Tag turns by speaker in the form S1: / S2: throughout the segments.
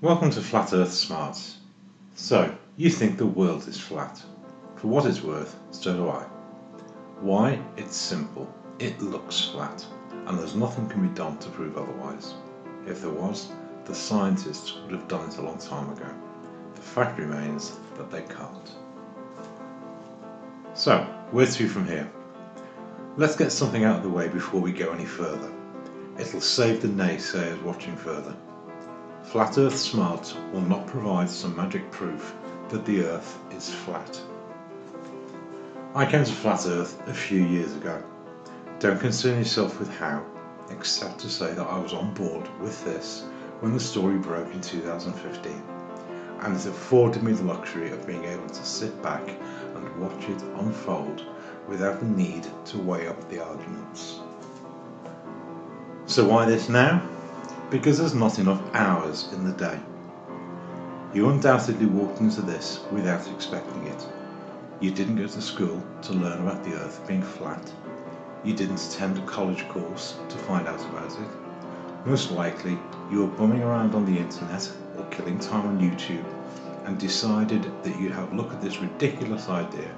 S1: Welcome to Flat Earth Smarts. So, you think the world is flat. For what it's worth, so do I. Why? It's simple. It looks flat, and there's nothing can be done to prove otherwise. If there was, the scientists would have done it a long time ago. The fact remains that they can't. So, where to from here? Let's get something out of the way before we go any further. It'll save the naysayers watching further. Flat Earth Smarts will not provide some magic proof that the Earth is flat. I came to Flat Earth a few years ago. Don't concern yourself with how, except to say that I was on board with this when the story broke in 2015, and it afforded me the luxury of being able to sit back and watch it unfold without the need to weigh up the arguments. So why this now? Because there's not enough hours in the day. You undoubtedly walked into this without expecting it. You didn't go to school to learn about the Earth being flat. You didn't attend a college course to find out about it. Most likely, you were bumming around on the internet or killing time on YouTube and decided that you'd have a look at this ridiculous idea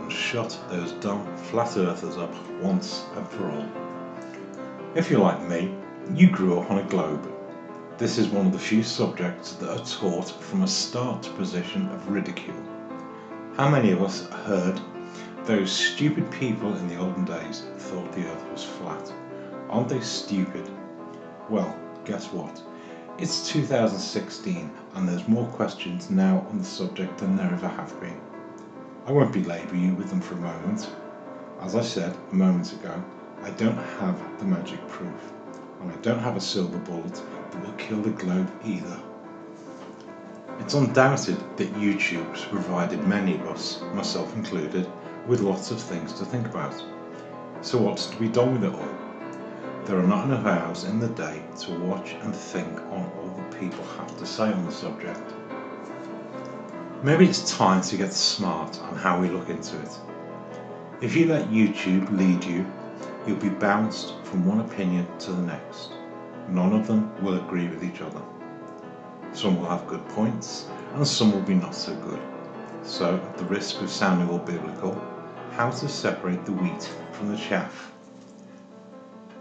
S1: and shut those dumb flat earthers up once and for all. If you're like me, you grew up on a globe. This is one of the few subjects that are taught from a start position of ridicule. How many of us heard those stupid people in the olden days thought the Earth was flat? Aren't they stupid? Well, guess what? It's 2016 and there's more questions now on the subject than there ever have been. I won't belabor you with them for a moment. As I said a moment ago, I don't have the magic proof, and I don't have a silver bullet that will kill the globe either. It's undoubted that YouTube's provided many of us, myself included, with lots of things to think about. So what's to be done with it all? There are not enough hours in the day to watch and think on all the people have to say on the subject. Maybe it's time to get smart on how we look into it. If you let YouTube lead you, you'll be bounced from one opinion to the next. None of them will agree with each other. Some will have good points, and some will be not so good. So, at the risk of sounding all biblical, how to separate the wheat from the chaff.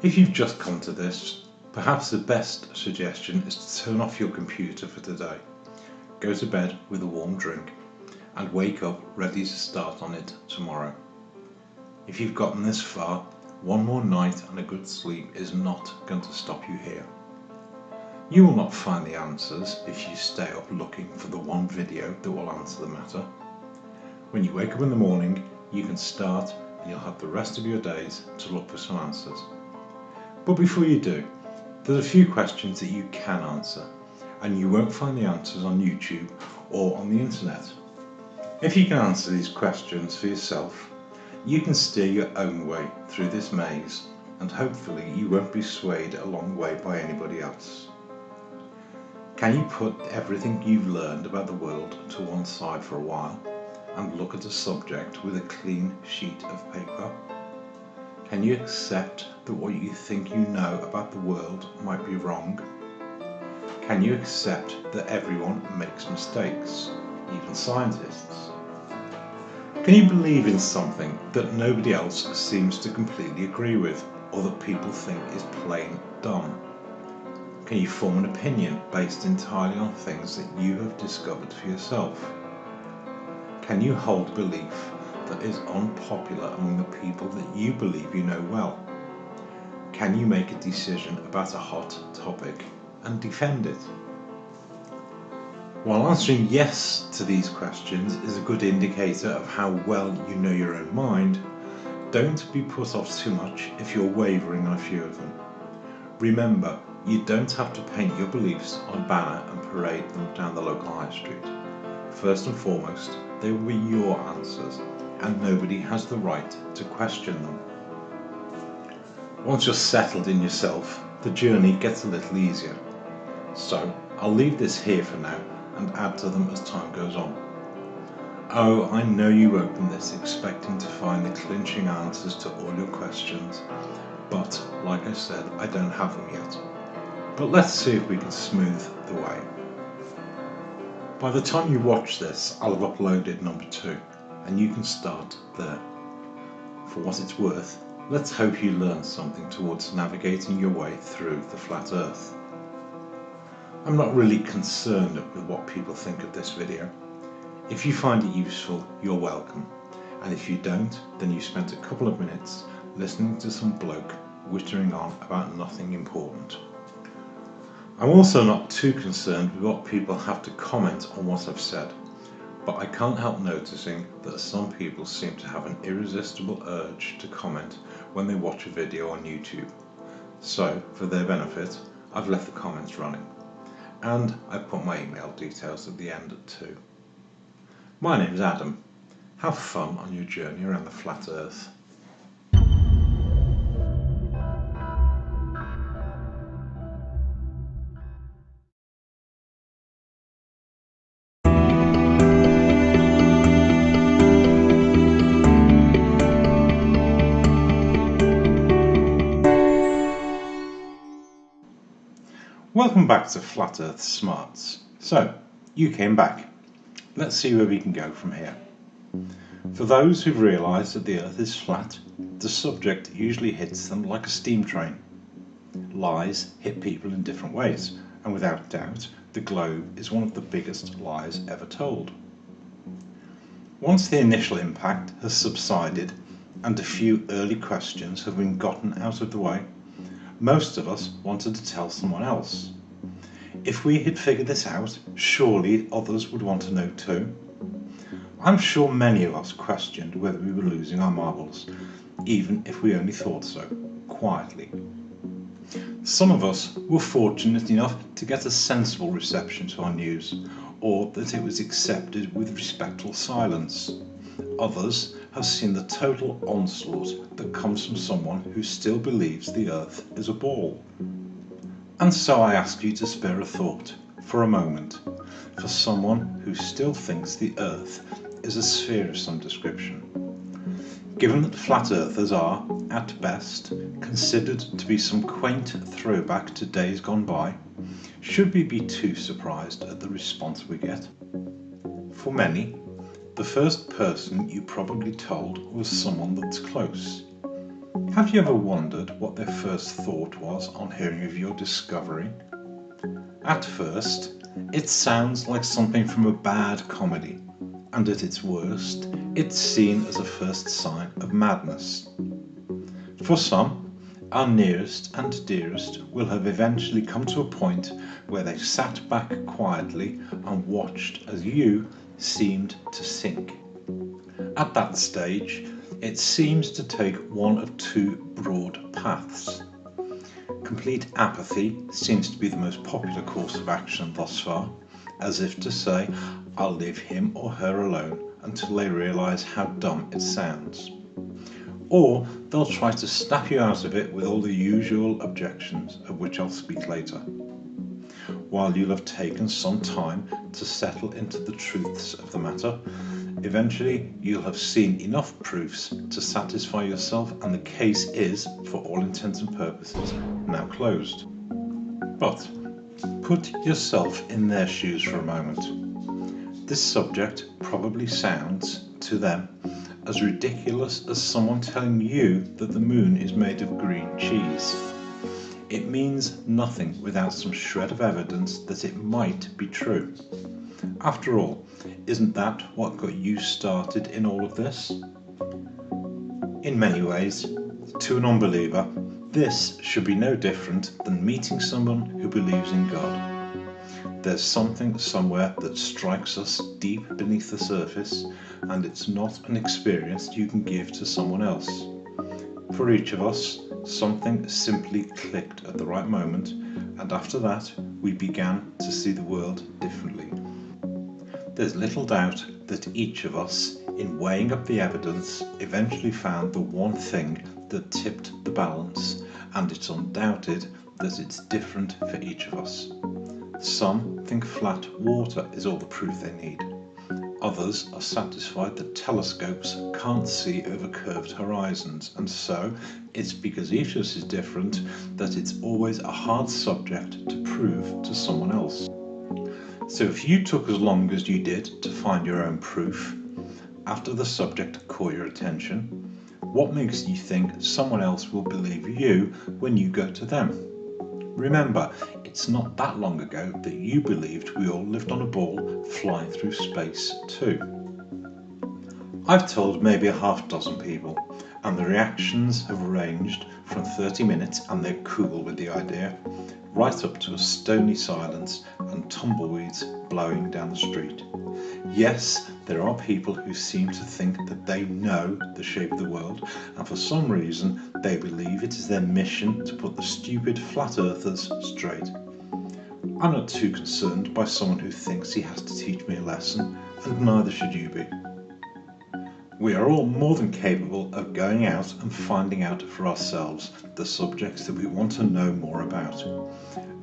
S1: If you've just come to this, perhaps the best suggestion is to turn off your computer for today. Go to bed with a warm drink, and wake up ready to start on it tomorrow. If you've gotten this far, one more night and a good sleep is not going to stop you here. You will not find the answers if you stay up looking for the one video that will answer the matter. When you wake up in the morning, you can start and you'll have the rest of your days to look for some answers. But before you do, there's a few questions that you can answer, and you won't find the answers on YouTube or on the internet. If you can answer these questions for yourself, you can steer your own way through this maze, and hopefully you won't be swayed a long way by anybody else. Can you put everything you've learned about the world to one side for a while and look at a subject with a clean sheet of paper? Can you accept that what you think you know about the world might be wrong? Can you accept that everyone makes mistakes, even scientists? Can you believe in something that nobody else seems to completely agree with, or that people think is plain dumb? Can you form an opinion based entirely on things that you have discovered for yourself? Can you hold a belief that is unpopular among the people that you believe you know well? Can you make a decision about a hot topic and defend it? While answering yes to these questions is a good indicator of how well you know your own mind, don't be put off too much if you're wavering on a few of them. Remember, you don't have to paint your beliefs on a banner and parade them down the local high street. First and foremost, they will be your answers, and nobody has the right to question them. Once you're settled in yourself, the journey gets a little easier. So, I'll leave this here for now and add to them as time goes on. Oh, I know you opened this expecting to find the clinching answers to all your questions, but like I said, I don't have them yet. But let's see if we can smooth the way. By the time you watch this, I'll have uploaded number 2, and you can start there. For what it's worth, let's hope you learn something towards navigating your way through the flat earth. I'm not really concerned with what people think of this video. If you find it useful, you're welcome. And if you don't, then you spent a couple of minutes listening to some bloke whittering on about nothing important. I'm also not too concerned with what people have to comment on what I've said, but I can't help noticing that some people seem to have an irresistible urge to comment when they watch a video on YouTube. So, for their benefit, I've left the comments running, and I've put my email details at the end too. My name's Adam. Have fun on your journey around the flat earth. Welcome back to Flat Earth Smarts. So, you came back. Let's see where we can go from here. For those who've realised that the Earth is flat, the subject usually hits them like a steam train. Lies hit people in different ways, and without doubt, the globe is one of the biggest lies ever told. Once the initial impact has subsided and a few early questions have been gotten out of the way, most of us wanted to tell someone else. If we had figured this out, surely others would want to know too. I'm sure many of us questioned whether we were losing our marbles, even if we only thought so, quietly. Some of us were fortunate enough to get a sensible reception to our news, or that it was accepted with respectful silence. Others have seen the total onslaught that comes from someone who still believes the Earth is a ball. And so I ask you to spare a thought, for a moment, for someone who still thinks the Earth is a sphere of some description. Given that flat earthers are, at best, considered to be some quaint throwback to days gone by, should we be too surprised at the response we get? For many, the first person you probably told was someone that's close. Have you ever wondered what their first thought was on hearing of your discovery? At first, it sounds like something from a bad comedy, and at its worst, it's seen as a first sign of madness. For some, our nearest and dearest will have eventually come to a point where they sat back quietly and watched as you seemed to sink. At that stage, it seems to take one of two broad paths. Complete apathy seems to be the most popular course of action thus far, as if to say, I'll leave him or her alone until they realise how dumb it sounds. Or they'll try to snap you out of it with all the usual objections, of which I'll speak later. While you'll have taken some time to settle into the truths of the matter, eventually you'll have seen enough proofs to satisfy yourself, and the case is, for all intents and purposes, now closed. But put yourself in their shoes for a moment. This subject probably sounds, to them, as ridiculous as someone telling you that the moon is made of green cheese. It means nothing without some shred of evidence that it might be true. After all, isn't that what got you started in all of this? In many ways, to an unbeliever, this should be no different than meeting someone who believes in God. There's something somewhere that strikes us deep beneath the surface, and it's not an experience you can give to someone else. For each of us, something simply clicked at the right moment, and after that, we began to see the world differently. There's little doubt that each of us, in weighing up the evidence, eventually found the one thing that tipped the balance, and it's undoubted that it's different for each of us. Some think flat water is all the proof they need. Others are satisfied that telescopes can't see over curved horizons, and so it's because each of us is different that it's always a hard subject to prove to someone else. So if you took as long as you did to find your own proof after the subject caught your attention, what makes you think someone else will believe you when you go to them? Remember, it's not that long ago that you believed we all lived on a ball flying through space too. I've told maybe a half dozen people, and the reactions have ranged from 30 minutes and they're cool with the idea, right up to a stony silence and tumbleweeds blowing down the street. Yes, there are people who seem to think that they know the shape of the world, and for some reason they believe it is their mission to put the stupid flat earthers straight. I'm not too concerned by someone who thinks he has to teach me a lesson, and neither should you be. We are all more than capable of going out and finding out for ourselves the subjects that we want to know more about.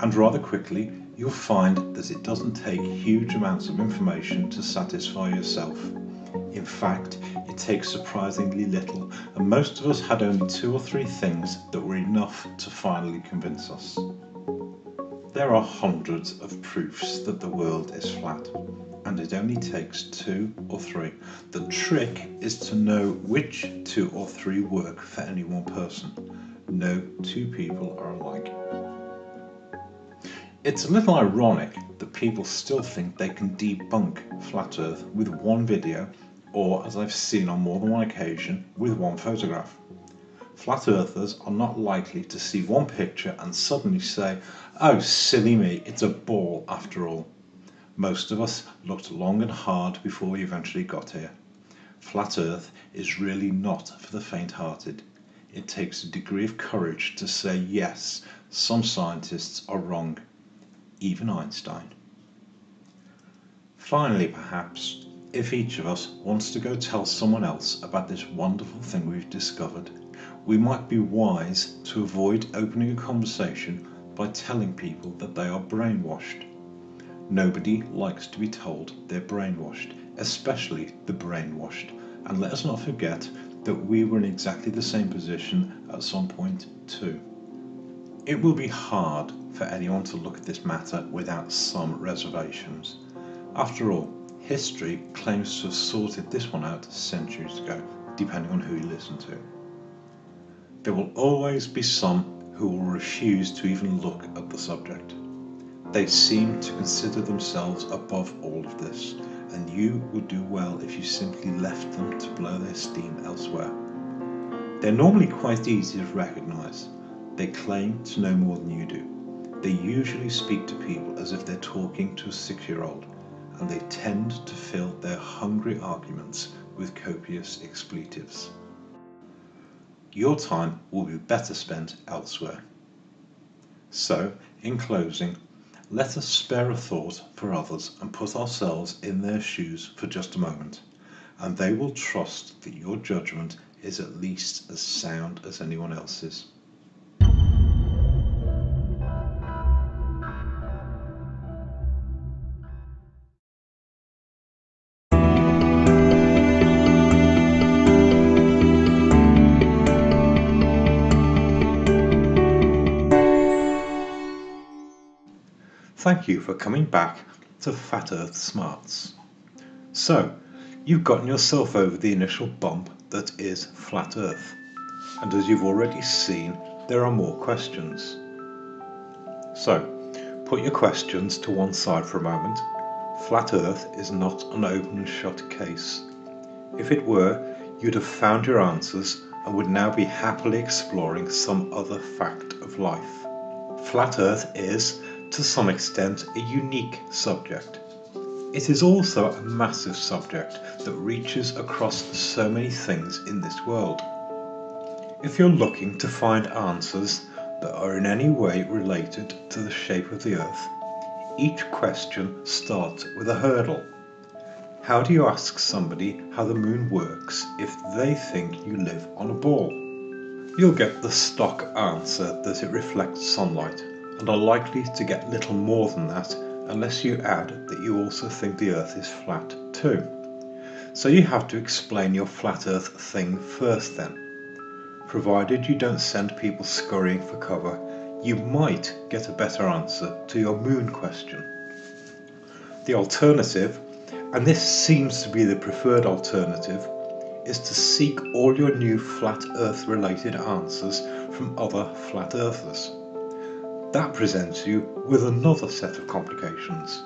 S1: And rather quickly, you'll find that it doesn't take huge amounts of information to satisfy yourself. In fact, it takes surprisingly little, and most of us had only 2 or 3 things that were enough to finally convince us. There are hundreds of proofs that the world is flat, and it only takes 2 or 3. The trick is to know which 2 or 3 work for any one person. No 2 people are alike. It's a little ironic that people still think they can debunk Flat Earth with one video, or, as I've seen on more than one occasion, with one photograph. Flat Earthers are not likely to see one picture and suddenly say, "Oh, silly me, it's a ball after all." Most of us looked long and hard before we eventually got here. Flat Earth is really not for the faint-hearted. It takes a degree of courage to say, yes, some scientists are wrong. Even Einstein. Finally, perhaps, if each of us wants to go tell someone else about this wonderful thing we've discovered, we might be wise to avoid opening a conversation by telling people that they are brainwashed. Nobody likes to be told they're brainwashed, especially the brainwashed, and let us not forget that we were in exactly the same position at some point too. It will be hard for anyone to look at this matter without some reservations. After all, history claims to have sorted this one out centuries ago, depending on who you listen to. There will always be some who will refuse to even look at the subject. They seem to consider themselves above all of this, and you would do well if you simply left them to blow their steam elsewhere. They're normally quite easy to recognise. They claim to know more than you do. They usually speak to people as if they're talking to a 6-year-old, and they tend to fill their hungry arguments with copious expletives. Your time will be better spent elsewhere. So, in closing, let us spare a thought for others and put ourselves in their shoes for just a moment, and they will trust that your judgment is at least as sound as anyone else's. Thank you for coming back to Fat Earth Smarts. So, you've gotten yourself over the initial bump that is Flat Earth, and as you've already seen, there are more questions. So, put your questions to one side for a moment. Flat Earth is not an open and shut case. If it were, you'd have found your answers and would now be happily exploring some other fact of life. Flat Earth is, to some extent, a unique subject. It is also a massive subject that reaches across so many things in this world. If you're looking to find answers that are in any way related to the shape of the Earth, each question starts with a hurdle. How do you ask somebody how the moon works if they think you live on a ball? You'll get the stock answer that it reflects sunlight, and are likely to get little more than that unless you add that you also think the Earth is flat too. So you have to explain your flat Earth thing first then. Provided you don't send people scurrying for cover, you might get a better answer to your moon question. The alternative, and this seems to be the preferred alternative, is to seek all your new flat earth related answers from other flat earthers. That presents you with another set of complications.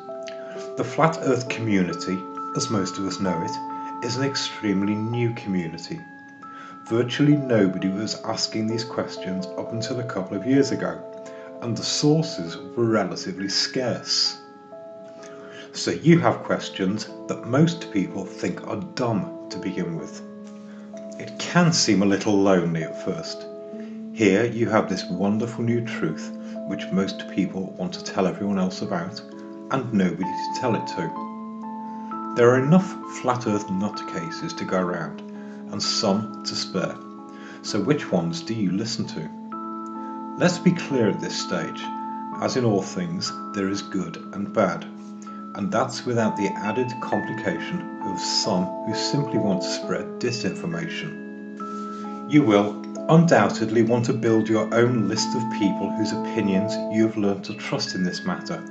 S1: The flat earth community, as most of us know it, is an extremely new community. Virtually nobody was asking these questions up until a couple of years ago, and the sources were relatively scarce. So you have questions that most people think are dumb to begin with. It can seem a little lonely at first. Here you have this wonderful new truth which most people want to tell everyone else about, and nobody to tell it to. There are enough flat earth nutcases to go around, and some to spare. So which ones do you listen to? Let's be clear at this stage, as in all things there is good and bad, and that's without the added complication of some who simply want to spread disinformation. You will undoubtedly want to build your own list of people whose opinions you have learned to trust in this matter,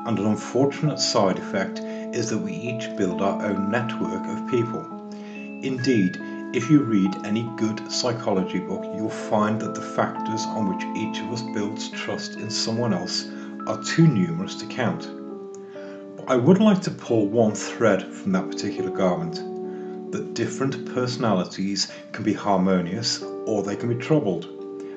S1: and an unfortunate side effect is that we each build our own network of people. Indeed, if you read any good psychology book, you'll find that the factors on which each of us builds trust in someone else are too numerous to count. But I would like to pull one thread from that particular garment, that different personalities can be harmonious or they can be troubled,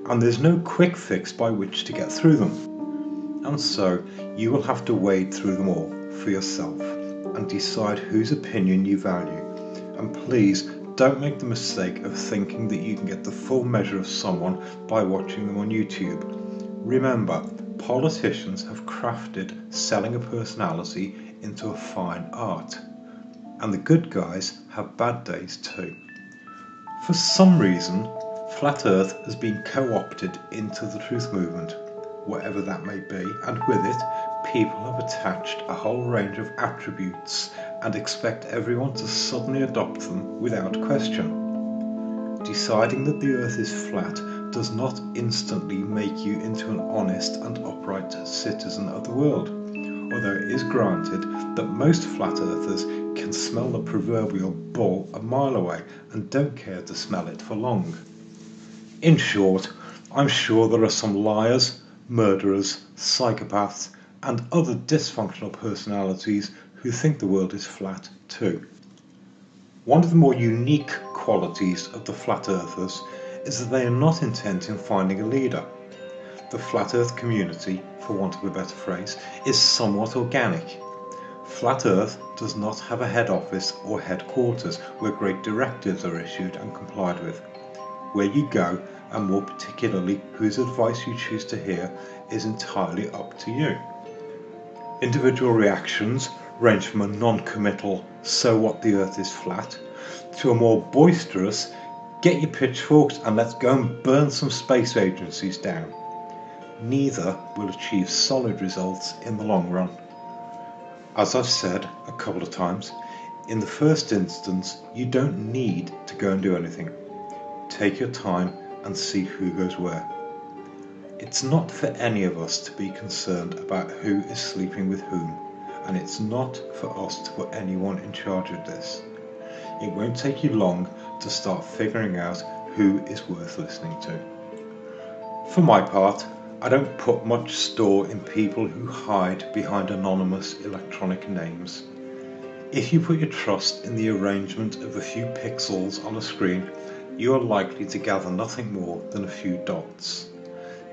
S1: and there's no quick fix by which to get through them. And so you will have to wade through them all for yourself and decide whose opinion you value. And please don't make the mistake of thinking that you can get the full measure of someone by watching them on YouTube. Remember, politicians have crafted selling a personality into a fine art. And the good guys have bad days too. For some reason, Flat Earth has been co-opted into the truth movement, whatever that may be, and with it, people have attached a whole range of attributes and expect everyone to suddenly adopt them without question. Deciding that the Earth is flat does not instantly make you into an honest and upright citizen of the world, although it is granted that most flat earthers can smell the proverbial bull a mile away and don't care to smell it for long. In short, I'm sure there are some liars, murderers, psychopaths, and other dysfunctional personalities who think the world is flat too. One of the more unique qualities of the flat earthers is that they are not intent in finding a leader. The flat earth community, for want of a better phrase, is somewhat organic. Flat Earth does not have a head office or headquarters where great directives are issued and complied with. Where you go, and more particularly whose advice you choose to hear, is entirely up to you. Individual reactions range from a non-committal "so what, the Earth is flat" to a more boisterous "get your pitchforks and let's go and burn some space agencies down." Neither will achieve solid results in the long run. As I've said a couple of times, in the first instance, you don't need to go and do anything. Take your time and see who goes where. It's not for any of us to be concerned about who is sleeping with whom, and it's not for us to put anyone in charge of this. It won't take you long to start figuring out who is worth listening to. For my part, I don't put much store in people who hide behind anonymous electronic names. If you put your trust in the arrangement of a few pixels on a screen, you are likely to gather nothing more than a few dots.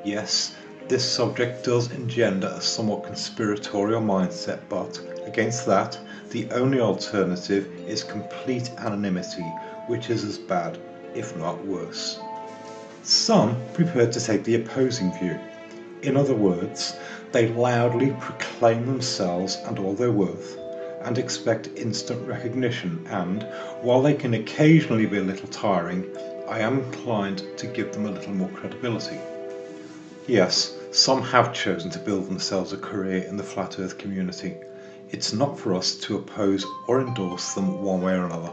S1: Yes, this subject does engender a somewhat conspiratorial mindset, but against that, the only alternative is complete anonymity, which is as bad, if not worse. Some prefer to take the opposing view. In other words, they loudly proclaim themselves and all their worth, and expect instant recognition, and, while they can occasionally be a little tiring, I am inclined to give them a little more credibility. Yes, some have chosen to build themselves a career in the Flat Earth community. It's not for us to oppose or endorse them one way or another.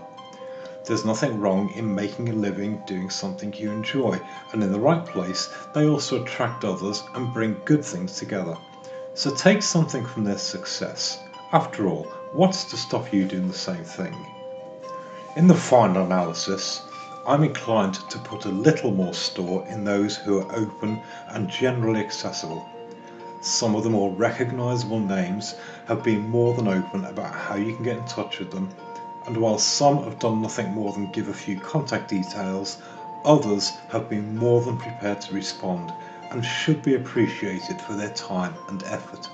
S1: There's nothing wrong in making a living doing something you enjoy, and in the right place they also attract others and bring good things together. So take something from their success After all, what's to stop you doing the same thing? In the final analysis, I'm inclined to put a little more store in those who are open and generally accessible. Some of the more recognisable names have been more than open about how you can get in touch with them, and while some have done nothing more than give a few contact details, others have been more than prepared to respond and should be appreciated for their time and effort.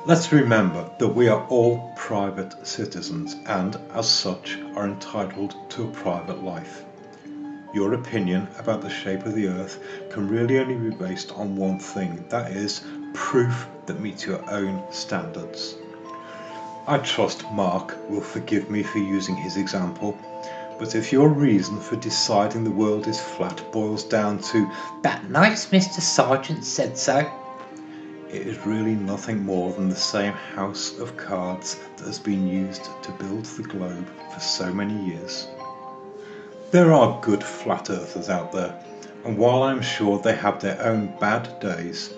S1: Let's remember that we are all private citizens and, as such, are entitled to a private life. Your opinion about the shape of the earth can really only be based on one thing, that is, proof that meets your own standards. I trust Mark will forgive me for using his example, but if your reason for deciding the world is flat boils down to
S2: "That nice Mr. Sergeant said so,"
S1: it is really nothing more than the same house of cards that has been used to build the globe for so many years. There are good flat earthers out there, and while I am sure they have their own bad days,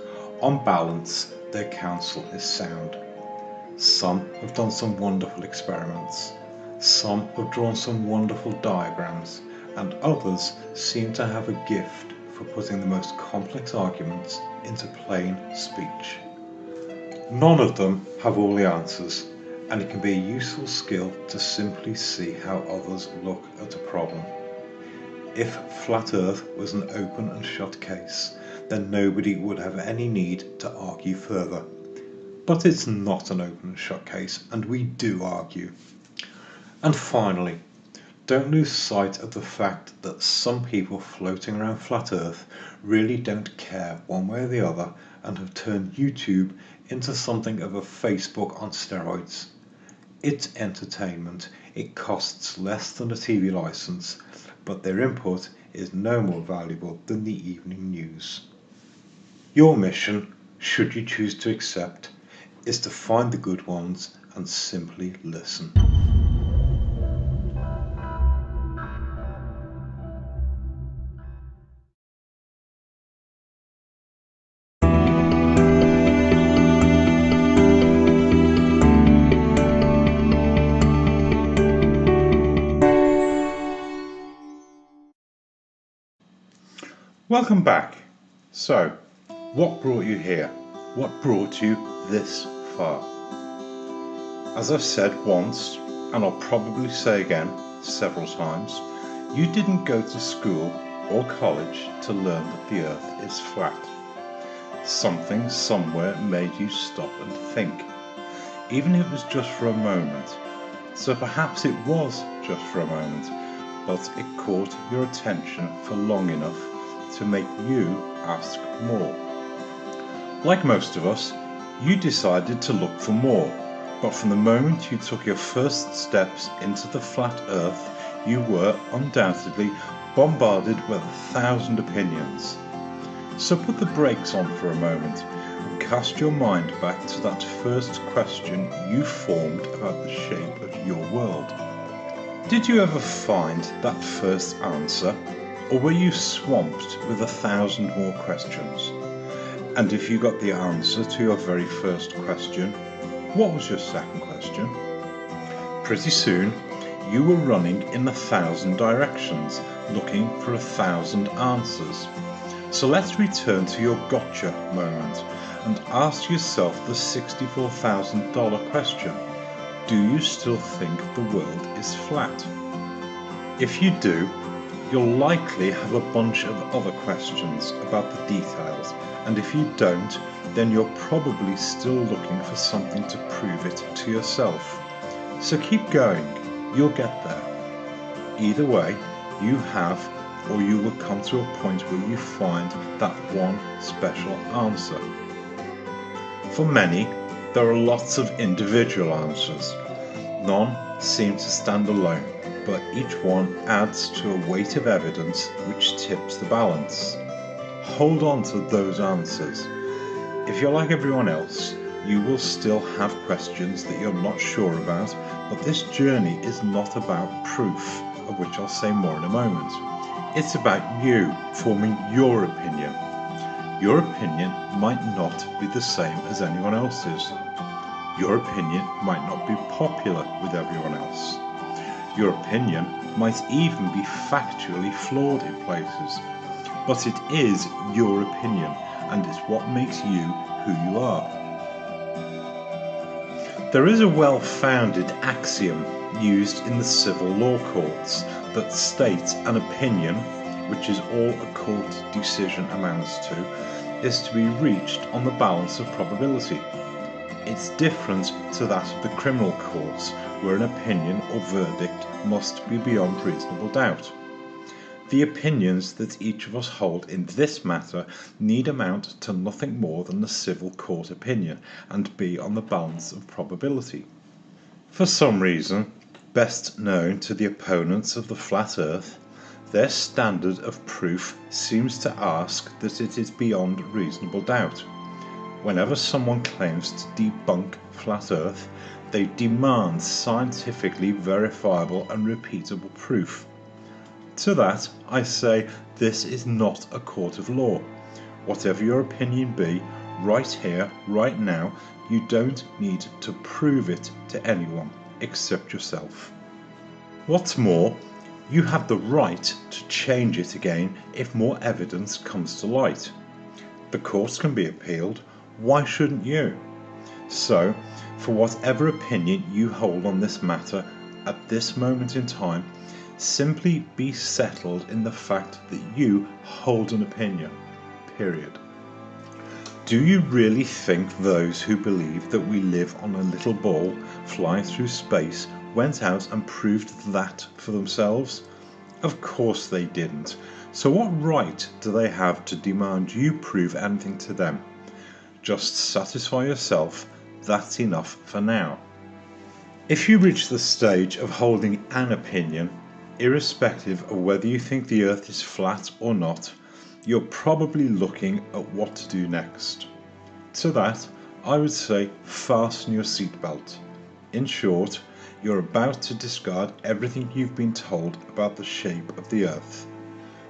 S1: on balance their counsel is sound. Some have done some wonderful experiments, some have drawn some wonderful diagrams, and others seem to have a gift for putting the most complex arguments into plain speech. None of them have all the answers, and it can be a useful skill to simply see how others look at a problem. If flat earth was an open and shut case, then nobody would have any need to argue further. But it's not an open and shut case, and we do argue. And finally, don't lose sight of the fact that some people floating around flat earth really don't care one way or the other and have turned YouTube into something of a Facebook on steroids. It's entertainment, it costs less than a TV license, but their input is no more valuable than the evening news. Your mission, should you choose to accept, is to find the good ones and simply listen. Welcome back. So, what brought you here? What brought you this far? As I've said once, and I'll probably say again several times, you didn't go to school or college to learn that the earth is flat. Something somewhere made you stop and think, even if it was just for a moment. So perhaps it was just for a moment, but it caught your attention for long enough to make you ask more. Like most of us, you decided to look for more, but from the moment you took your first steps into the flat earth, you were undoubtedly bombarded with 1,000 opinions. So put the brakes on for a moment and cast your mind back to that first question you formed about the shape of your world. Did you ever find that first answer? Or were you swamped with 1,000 more questions? And if you got the answer to your very first question, what was your second question? Pretty soon, you were running in 1,000 directions, looking for 1,000 answers. So let's return to your gotcha moment and ask yourself the $64,000 question. Do you still think the world is flat? If you do, you'll likely have a bunch of other questions about the details, and if you don't, then you're probably still looking for something to prove it to yourself. So keep going, you'll get there. Either way, you have, or you will come to a point where you find that one special answer. For many, there are lots of individual answers. None seem to stand alone, but each one adds to a weight of evidence which tips the balance. Hold on to those answers. If you're like everyone else, you will still have questions that you're not sure about, but this journey is not about proof, of which I'll say more in a moment. It's about you forming your opinion. Your opinion might not be the same as anyone else's. Your opinion might not be popular with everyone else. Your opinion might even be factually flawed in places, but it is your opinion and it's what makes you who you are. There is a well-founded axiom used in the civil law courts that states an opinion, which is all a court decision amounts to, is to be reached on the balance of probability. It's different to that of the criminal courts, where an opinion or verdict must be beyond reasonable doubt. The opinions that each of us hold in this matter need amount to nothing more than the civil court opinion and be on the balance of probability. For some reason, best known to the opponents of the flat earth, their standard of proof seems to ask that it is beyond reasonable doubt. Whenever someone claims to debunk flat earth, they demand scientifically verifiable and repeatable proof. To that, I say this is not a court of law. Whatever your opinion be, right here, right now, you don't need to prove it to anyone except yourself. What's more, you have the right to change it again if more evidence comes to light. The courts can be appealed, why shouldn't you? So, for whatever opinion you hold on this matter at this moment in time, simply be settled in the fact that you hold an opinion, period. Do you really think those who believe that we live on a little ball flying through space went out and proved that for themselves? Of course they didn't. So what right do they have to demand you prove anything to them? Just satisfy yourself, that's enough for now. If you reach the stage of holding an opinion, irrespective of whether you think the earth is flat or not, you're probably looking at what to do next. To that, I would say fasten your seatbelt. In short, you're about to discard everything you've been told about the shape of the earth.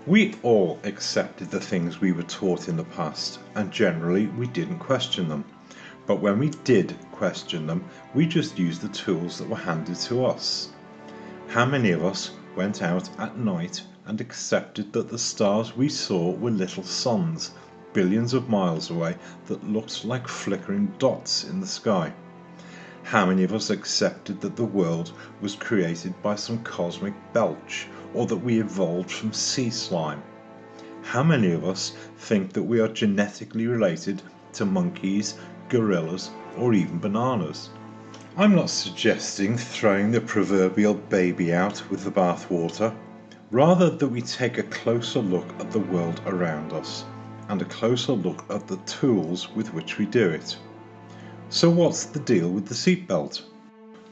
S1: We all accepted the things we were taught in the past, and generally we didn't question them. But when we did question them, we just used the tools that were handed to us. How many of us went out at night and accepted that the stars we saw were little suns, billions of miles away, that looked like flickering dots in the sky? How many of us accepted that the world was created by some cosmic belch, or that we evolved from sea slime? How many of us think that we are genetically related to monkeys, gorillas, or even bananas? I'm not suggesting throwing the proverbial baby out with the bathwater, rather that we take a closer look at the world around us, and a closer look at the tools with which we do it. So what's the deal with the seatbelt?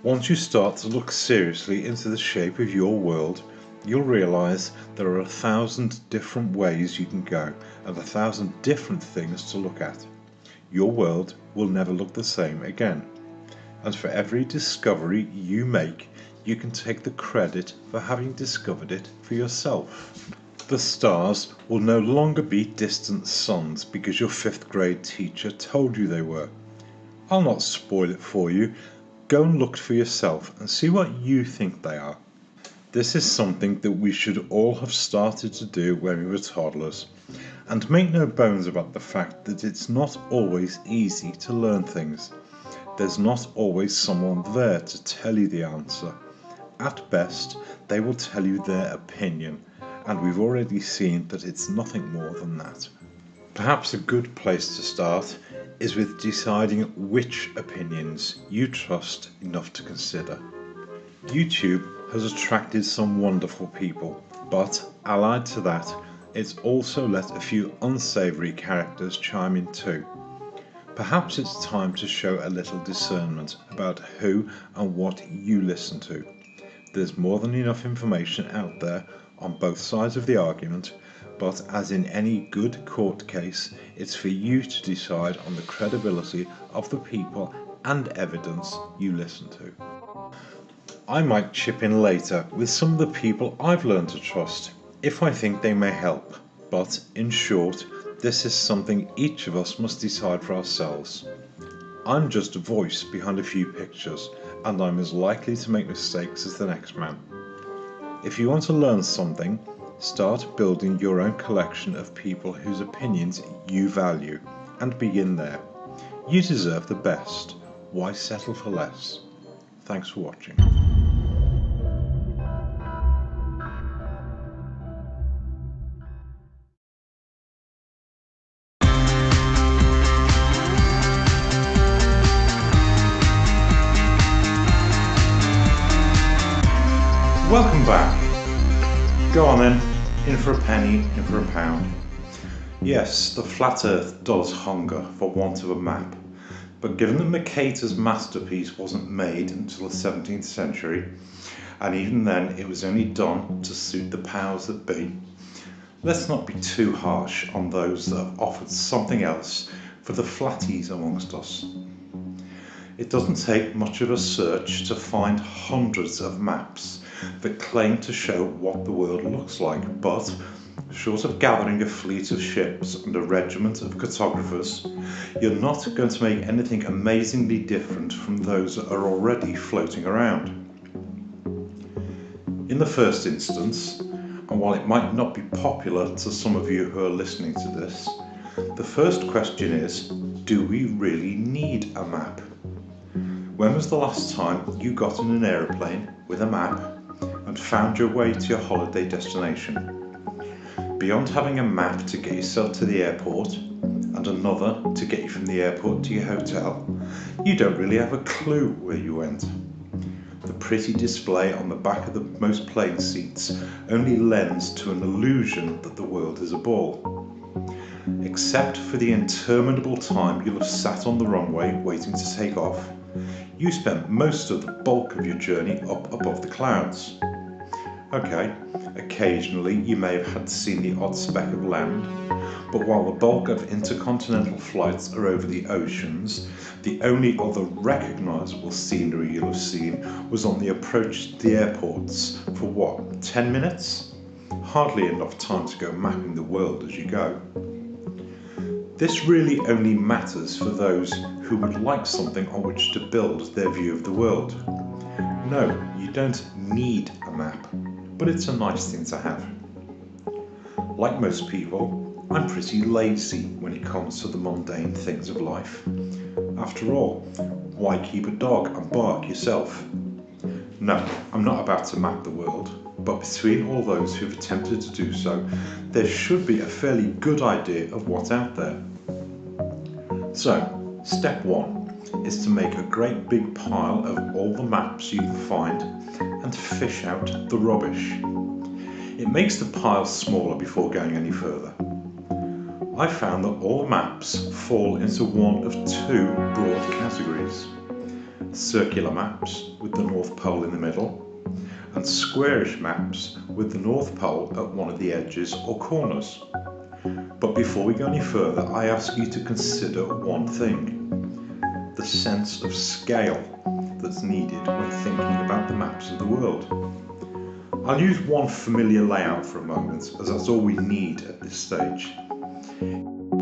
S1: Once you start to look seriously into the shape of your world, you'll realise there are 1,000 different ways you can go, and 1,000 different things to look at. Your world will never look the same again. And for every discovery you make, you can take the credit for having discovered it for yourself. The stars will no longer be distant suns because your 5th grade teacher told you they were. I'll not spoil it for you. Go and look for yourself and see what you think they are. This is something that we should all have started to do when we were toddlers. And make no bones about the fact that it's not always easy to learn things. There's not always someone there to tell you the answer. At best, they will tell you their opinion, and we've already seen that it's nothing more than that. Perhaps a good place to start is with deciding which opinions you trust enough to consider. YouTube has attracted some wonderful people, but allied to that, it's also let a few unsavoury characters chime in too. Perhaps it's time to show a little discernment about who and what you listen to. There's more than enough information out there on both sides of the argument, but as in any good court case, it's for you to decide on the credibility of the people and evidence you listen to. I might chip in later with some of the people I've learned to trust, if I think they may help, but in short, this is something each of us must decide for ourselves. I'm just a voice behind a few pictures, and I'm as likely to make mistakes as the next man. If you want to learn something, start building your own collection of people whose opinions you value, and begin there. You deserve the best. Why settle for less? Thanks for watching. Welcome back. Go on then, in for a penny, in for a pound. Yes, the flat earth does hunger for want of a map, but given that Mercator's masterpiece wasn't made until the 17th century, and even then it was only done to suit the powers that be, let's not be too harsh on those that have offered something else for the flatties amongst us. It doesn't take much of a search to find hundreds of maps that claim to show what the world looks like, but short of gathering a fleet of ships and a regiment of cartographers, you're not going to make anything amazingly different from those that are already floating around. In the first instance, and while it might not be popular to some of you who are listening to this, the first question is, do we really need a map? When was the last time you got in an aeroplane with a map and found your way to your holiday destination? Beyond having a map to get yourself to the airport and another to get you from the airport to your hotel, you don't really have a clue where you went. The pretty display on the back of the most plane seats only lends to an illusion that the world is a ball. Except for the interminable time you'll have sat on the runway waiting to take off, you spent most of the bulk of your journey up above the clouds. Okay, occasionally you may have had to see the odd speck of land, but while the bulk of intercontinental flights are over the oceans, the only other recognisable scenery you'll have seen was on the approach to the airports for what, 10 minutes? Hardly enough time to go mapping the world as you go. This really only matters for those who would like something on which to build their view of the world. No, you don't need a map, but it's a nice thing to have. Like most people, I'm pretty lazy when it comes to the mundane things of life. After all, why keep a dog and bark yourself? No, I'm not about to map the world, but between all those who've attempted to do so, there should be a fairly good idea of what's out there. So, step one is to make a great big pile of all the maps you can find and fish out the rubbish. It makes the pile smaller before going any further. I found that all maps fall into one of two broad categories: circular maps with the North Pole in the middle, and squarish maps with the North Pole at one of the edges or corners. But before we go any further, I ask you to consider one thing: the sense of scale that's needed when thinking about the maps of the world. I'll use one familiar layout for a moment, as that's all we need at this stage.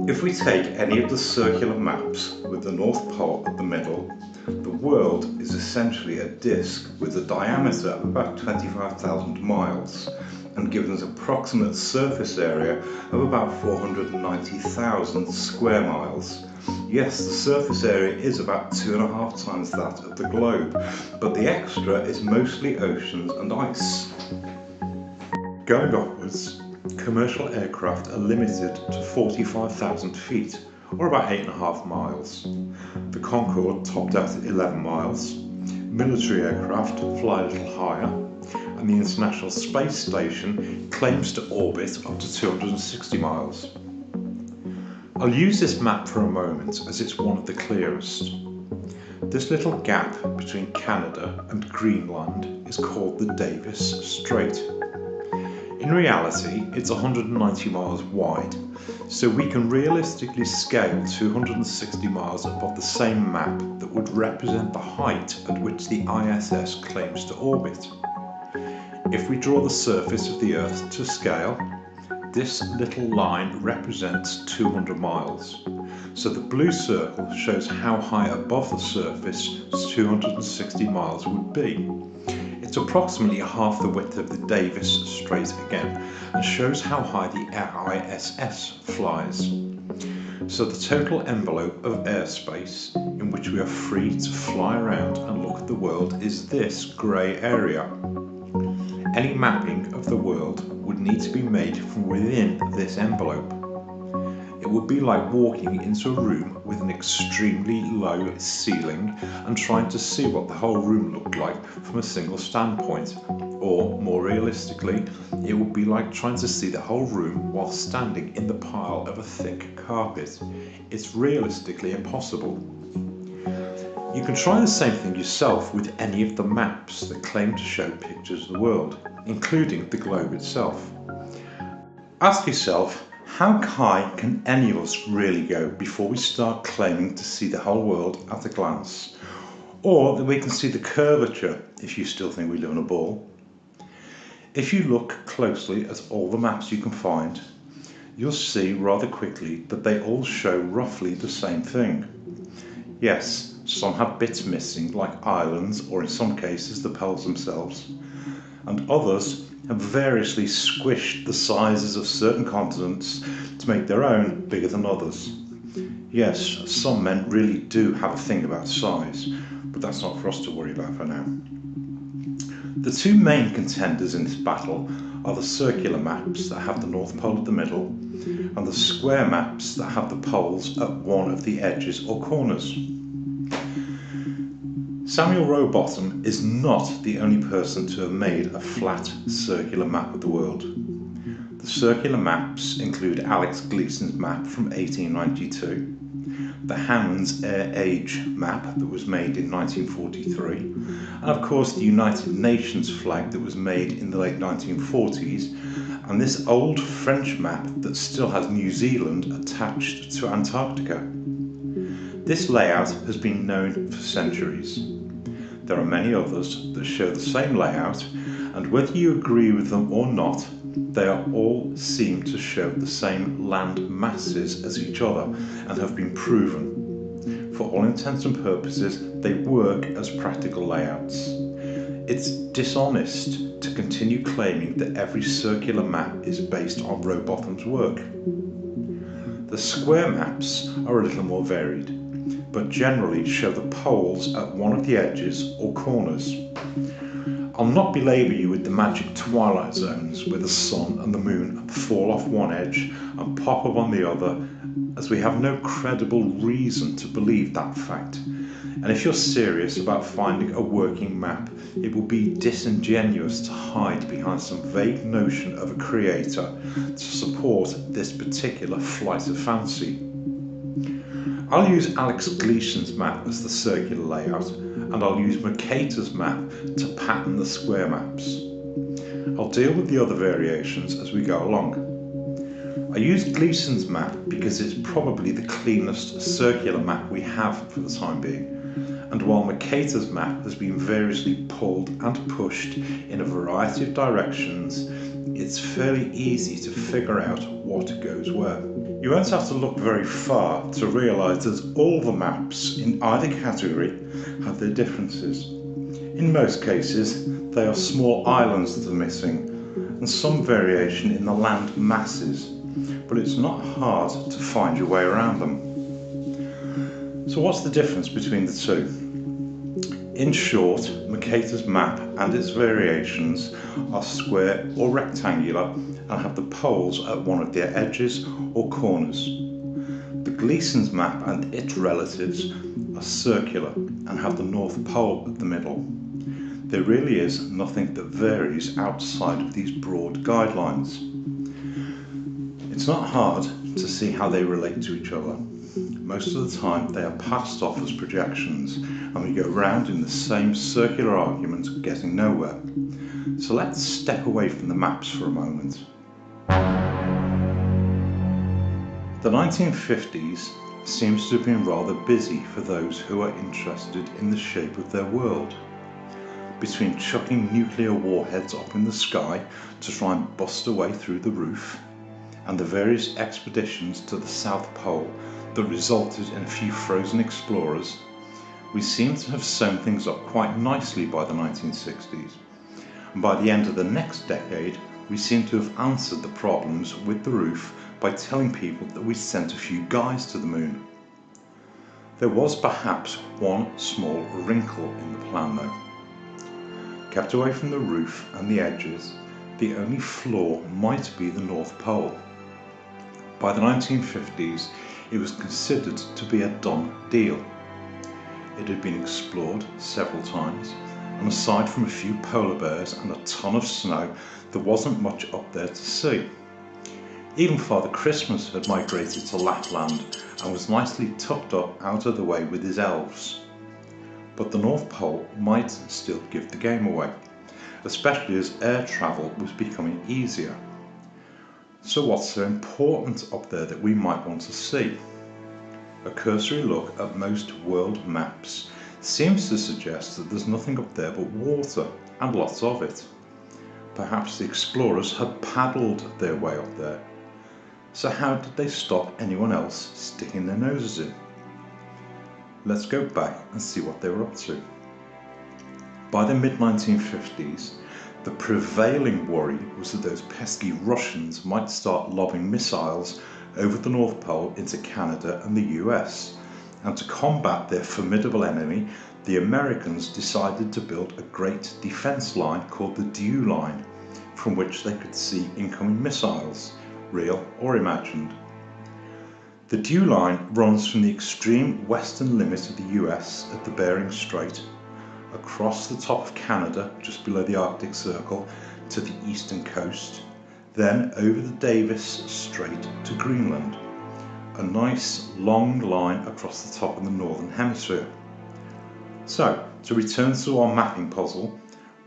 S1: If we take any of the circular maps with the North Pole at the middle, the world is essentially a disk with a diameter of about 25,000 miles and given an approximate surface area of about 490,000 square miles. Yes, the surface area is about 2.5 times that of the globe, but the extra is mostly oceans and ice. Going upwards, commercial aircraft are limited to 45,000 feet, or about 8.5 miles. The Concorde topped out at 11 miles, military aircraft fly a little higher, and the International Space Station claims to orbit up to 260 miles. I'll use this map for a moment as it's one of the clearest. This little gap between Canada and Greenland is called the Davis Strait. In reality, it's 190 miles wide, so we can realistically scale 260 miles above the same map that would represent the height at which the ISS claims to orbit. If we draw the surface of the Earth to scale, this little line represents 200 miles. So the blue circle shows how high above the surface 260 miles would be. It's approximately half the width of the Davis Strait again, and shows how high the ISS flies. So the total envelope of airspace in which we are free to fly around and look at the world is this grey area. Any mapping of the world would need to be made from within this envelope. It would be like walking into a room with an extremely low ceiling and trying to see what the whole room looked like from a single standpoint. Or, more realistically, it would be like trying to see the whole room while standing in the pile of a thick carpet. It's realistically impossible. You can try the same thing yourself with any of the maps that claim to show pictures of the world, including the globe itself. Ask yourself, how high can any of us really go before we start claiming to see the whole world at a glance? Or that we can see the curvature, if you still think we live in a ball. If you look closely at all the maps you can find, you'll see rather quickly that they all show roughly the same thing. Yes, some have bits missing, like islands, or in some cases the poles themselves, and others have variously squished the sizes of certain continents to make their own bigger than others. Yes, some men really do have a thing about size, but that's not for us to worry about for now. The two main contenders in this battle are the circular maps that have the North Pole at the middle, and the square maps that have the poles at one of the edges or corners. Samuel Rowbotham is not the only person to have made a flat circular map of the world. The circular maps include Alex Gleason's map from 1892, the Hammond's Air Age map that was made in 1943, and of course the United Nations flag that was made in the late 1940s, and this old French map that still has New Zealand attached to Antarctica. This layout has been known for centuries. There are many others that show the same layout, and whether you agree with them or not, they all seem to show the same land masses as each other and have been proven. For all intents and purposes, they work as practical layouts. It's dishonest to continue claiming that every circular map is based on Rowbotham's work. The square maps are a little more varied, but generally show the poles at one of the edges or corners. I'll not belabour you with the magic twilight zones where the sun and the moon fall off one edge and pop up on the other, as we have no credible reason to believe that fact. And if you're serious about finding a working map, it will be disingenuous to hide behind some vague notion of a creator to support this particular flight of fancy. I'll use Alex Gleason's map as the circular layout, and I'll use Mercator's map to pattern the square maps. I'll deal with the other variations as we go along. I used Gleason's map because it's probably the cleanest circular map we have for the time being, and while Mercator's map has been variously pulled and pushed in a variety of directions, it's fairly easy to figure out what goes where. You won't have to look very far to realise that all the maps in either category have their differences. In most cases, they are small islands that are missing, and some variation in the land masses, but it's not hard to find your way around them. So what's the difference between the two? In short, Mercator's map and its variations are square or rectangular and have the poles at one of their edges or corners. The Gleason's map and its relatives are circular and have the North Pole at the middle. There really is nothing that varies outside of these broad guidelines. It's not hard to see how they relate to each other. Most of the time they are passed off as projections, and we go round in the same circular argument, getting nowhere. So let's step away from the maps for a moment. The 1950s seems to have been rather busy for those who are interested in the shape of their world. Between chucking nuclear warheads up in the sky to try and bust a way through the roof, and the various expeditions to the South Pole that resulted in a few frozen explorers, we seem to have sewn things up quite nicely by the 1960s. And by the end of the next decade, we seem to have answered the problems with the roof by telling people that we sent a few guys to the moon. There was perhaps one small wrinkle in the plan though. Kept away from the roof and the edges, the only flaw might be the North Pole. By the 1950s, it was considered to be a done deal. It had been explored several times, and aside from a few polar bears and a ton of snow, there wasn't much up there to see. Even Father Christmas had migrated to Lapland and was nicely tucked up out of the way with his elves. But the North Pole might still give the game away, especially as air travel was becoming easier. So what's so important up there that we might want to see? A cursory look at most world maps seems to suggest that there's nothing up there but water, and lots of it. Perhaps the explorers had paddled their way up there. So how did they stop anyone else sticking their noses in? Let's go back and see what they were up to. By the mid-1950s, the prevailing worry was that those pesky Russians might start lobbing missiles over the North Pole into Canada and the US, and to combat their formidable enemy, the Americans decided to build a great defence line called the Dew Line, from which they could see incoming missiles, real or imagined. The Dew Line runs from the extreme western limit of the US at the Bering Strait, across the top of Canada just below the Arctic Circle to the eastern coast, then over the Davis Strait to Greenland. A nice long line across the top of the northern hemisphere. So, to return to our mapping puzzle,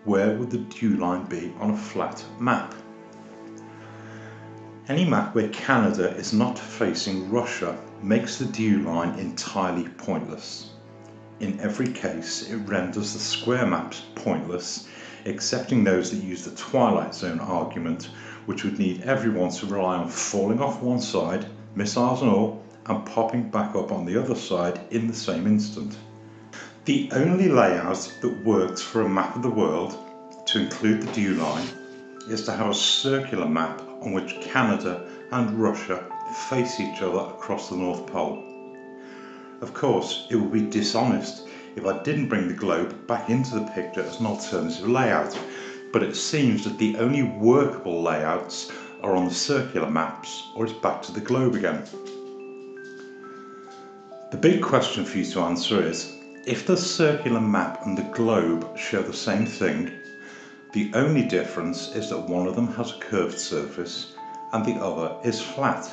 S1: where would the Dew Line be on a flat map? Any map where Canada is not facing Russia makes the Dew Line entirely pointless. In every case, it renders the square maps pointless, excepting those that use the Twilight Zone argument, which would need everyone to rely on falling off one side, missiles and all, and popping back up on the other side in the same instant. The only layout that works for a map of the world, to include the Dew Line, is to have a circular map on which Canada and Russia face each other across the North Pole. Of course, it would be dishonest if I didn't bring the globe back into the picture as an alternative layout, but it seems that the only workable layouts are on the circular maps, or it's back to the globe again. The big question for you to answer is, if the circular map and the globe show the same thing, the only difference is that one of them has a curved surface and the other is flat.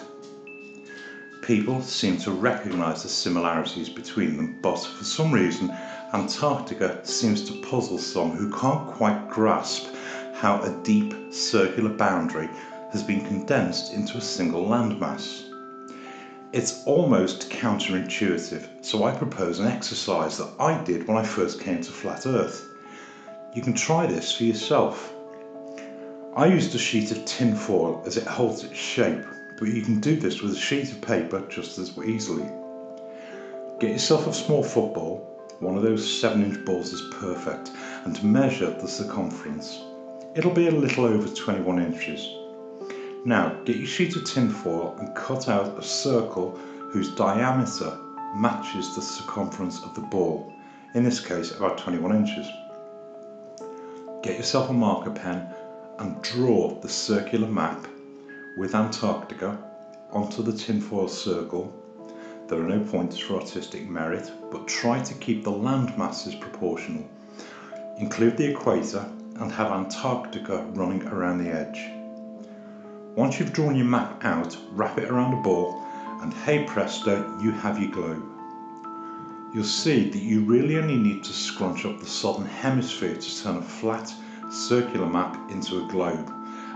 S1: People seem to recognise the similarities between them, but for some reason Antarctica seems to puzzle some who can't quite grasp how a deep circular boundary has been condensed into a single landmass. It's almost counterintuitive, so I propose an exercise that I did when I first came to Flat Earth. You can try this for yourself. I used a sheet of tin foil as it holds its shape, but you can do this with a sheet of paper just as easily. Get yourself a small football, one of those 7-inch balls is perfect, and measure the circumference. It'll be a little over 21 inches. Now get your sheet of tin foil and cut out a circle whose diameter matches the circumference of the ball, in this case about 21 inches. Get yourself a marker pen and draw the circular map with Antarctica onto the tinfoil circle. There are no points for artistic merit, but try to keep the land masses proportional. Include the equator and have Antarctica running around the edge. Once you've drawn your map out, wrap it around a ball and hey presto, you have your globe. You'll see that you really only need to scrunch up the southern hemisphere to turn a flat, circular map into a globe,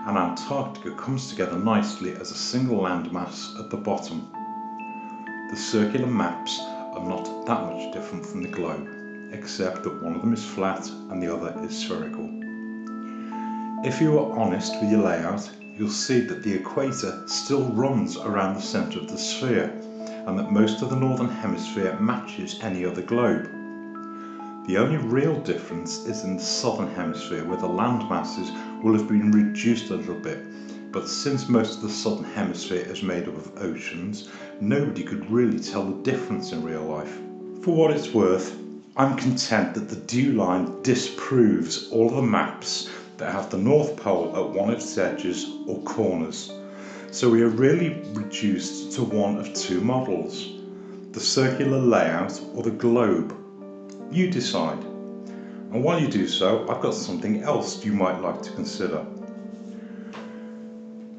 S1: and Antarctica comes together nicely as a single landmass at the bottom. The circular maps are not that much different from the globe, except that one of them is flat and the other is spherical. If you are honest with your layout, you'll see that the equator still runs around the centre of the sphere, and that most of the northern hemisphere matches any other globe. The only real difference is in the southern hemisphere, where the land masses will have been reduced a little bit, but since most of the southern hemisphere is made up of oceans, nobody could really tell the difference in real life. For what it's worth, I'm content that the dew line disproves all of the maps that have the North Pole at one of its edges or corners. So we are really reduced to one of two models, the circular layout or the globe. You decide. And while you do so, I've got something else you might like to consider.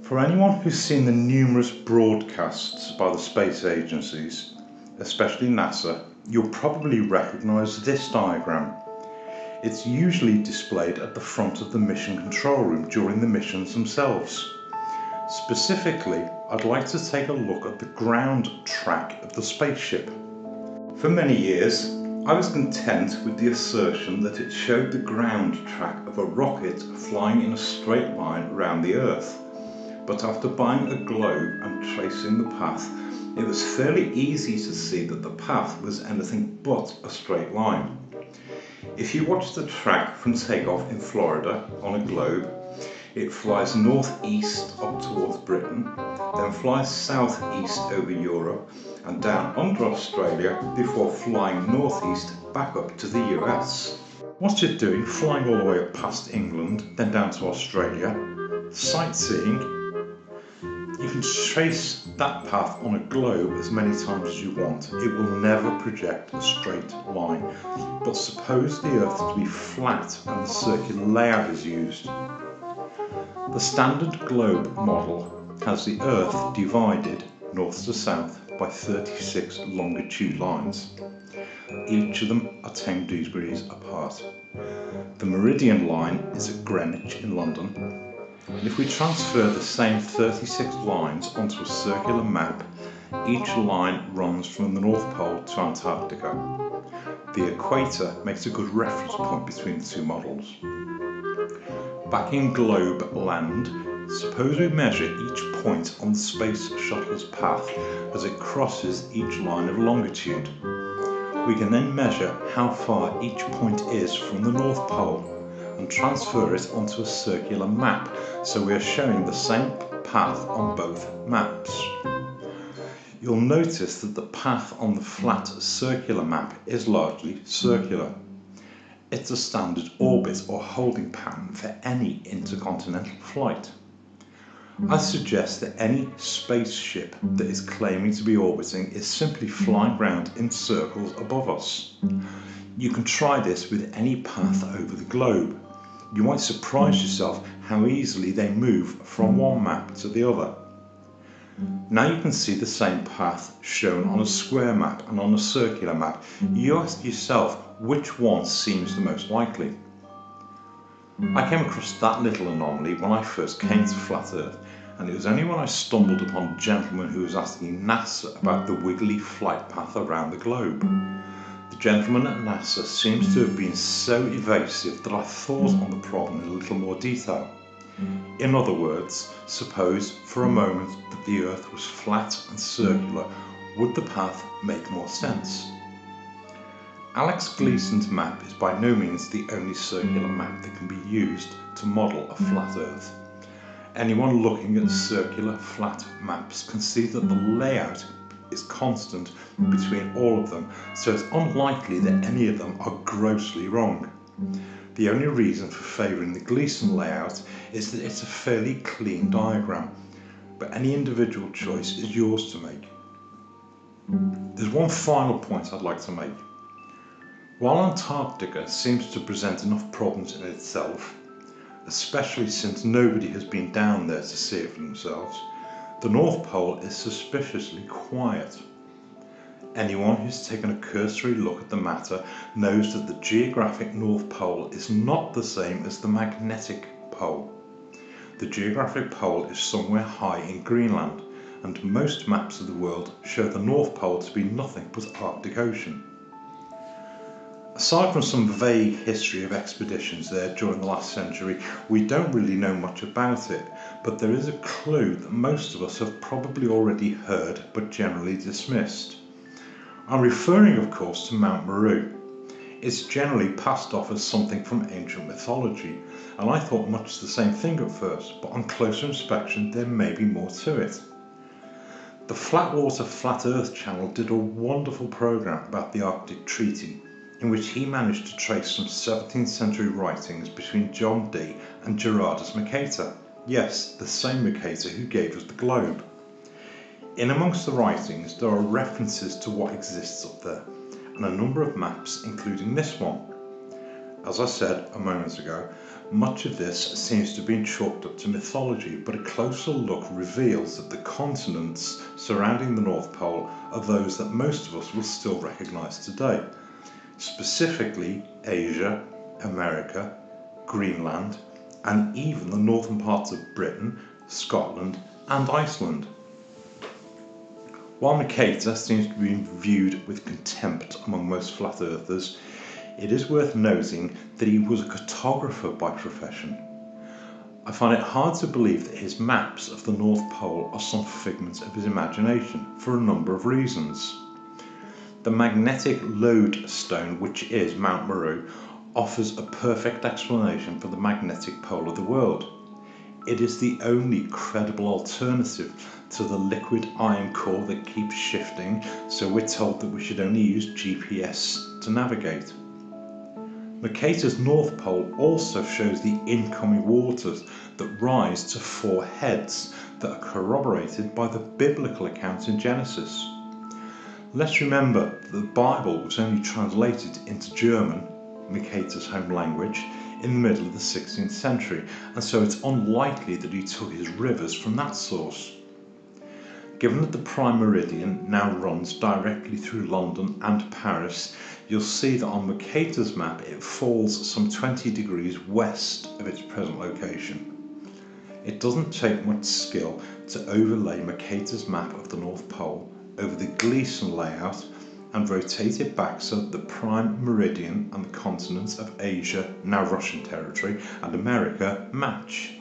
S1: For anyone who's seen the numerous broadcasts by the space agencies, especially NASA, you'll probably recognise this diagram. It's usually displayed at the front of the mission control room during the missions themselves. Specifically, I'd like to take a look at the ground track of the spaceship. For many years, I was content with the assertion that it showed the ground track of a rocket flying in a straight line around the Earth. But after buying a globe and tracing the path, it was fairly easy to see that the path was anything but a straight line. If you watch the track from takeoff in Florida on a globe, it flies northeast up towards Britain, then flies southeast over Europe and down under Australia before flying northeast back up to the US. What's it doing flying all the way up past England, then down to Australia? Sightseeing? You can trace that path on a globe as many times as you want. It will never project a straight line. But suppose the Earth to be flat and the circular layout is used. The standard globe model has the Earth divided north to south by 36 longitude lines. Each of them are 10 degrees apart. The meridian line is at Greenwich in London. And if we transfer the same 36 lines onto a circular map, each line runs from the North Pole to Antarctica. The equator makes a good reference point between the two models. Back in globe land, suppose we measure each point on the space shuttle's path as it crosses each line of longitude. We can then measure how far each point is from the North Pole and transfer it onto a circular map, so we are showing the same path on both maps. You'll notice that the path on the flat circular map is largely circular. It's a standard orbit or holding pattern for any intercontinental flight. I suggest that any spaceship that is claiming to be orbiting is simply flying round in circles above us. You can try this with any path over the globe. You might surprise yourself how easily they move from one map to the other. Now you can see the same path shown on a square map and on a circular map. You ask yourself which one seems the most likely. I came across that little anomaly when I first came to Flat Earth, and it was only when I stumbled upon a gentleman who was asking NASA about the wiggly flight path around the globe. The gentleman at NASA seems to have been so evasive that I thought on the problem in a little more detail. In other words, suppose for a moment that the Earth was flat and circular, would the path make more sense? Alex Gleason's map is by no means the only circular map that can be used to model a flat Earth. Anyone looking at circular flat maps can see that the layout is constant between all of them, so it's unlikely that any of them are grossly wrong. The only reason for favouring the Gleason layout is that it's a fairly clean diagram, but any individual choice is yours to make. There's one final point I'd like to make. While Antarctica seems to present enough problems in itself, especially since nobody has been down there to see it for themselves, the North Pole is suspiciously quiet. Anyone who's taken a cursory look at the matter knows that the geographic North Pole is not the same as the magnetic pole. The geographic pole is somewhere high in Greenland, and most maps of the world show the North Pole to be nothing but Arctic Ocean. Aside from some vague history of expeditions there during the last century, we don't really know much about it, but there is a clue that most of us have probably already heard but generally dismissed. I'm referring, of course, to Mount Meru. It's generally passed off as something from ancient mythology, and I thought much the same thing at first, but on closer inspection there may be more to it. The Flatwater Flat Earth Channel did a wonderful programme about the Arctic Treaty, in which he managed to trace some 17th century writings between John Dee and Gerardus Mercator. Yes, the same Mercator who gave us the globe. In amongst the writings there are references to what exists up there, and a number of maps including this one. As I said a moment ago, much of this seems to have been chalked up to mythology, but a closer look reveals that the continents surrounding the North Pole are those that most of us will still recognise today. Specifically Asia, America, Greenland, and even the northern parts of Britain, Scotland and Iceland. While Mercator seems to be viewed with contempt among most flat earthers, it is worth noting that he was a cartographer by profession. I find it hard to believe that his maps of the North Pole are some figment of his imagination for a number of reasons. The magnetic lodestone, which is Mount Meru, offers a perfect explanation for the magnetic pole of the world. It is the only credible alternative to the liquid iron core that keeps shifting, so we're told that we should only use GPS to navigate. Mercator's North Pole also shows the incoming waters that rise to 4 heads that are corroborated by the biblical account in Genesis. Let's remember that the Bible was only translated into German, Mercator's home language, in the middle of the 16th century, and so it's unlikely that he took his rivers from that source. Given that the prime meridian now runs directly through London and Paris, you'll see that on Mercator's map it falls some 20 degrees west of its present location. It doesn't take much skill to overlay Mercator's map of the North Pole over the Gleason layout and rotate it back so that the prime meridian and the continents of Asia, now Russian territory, and America match.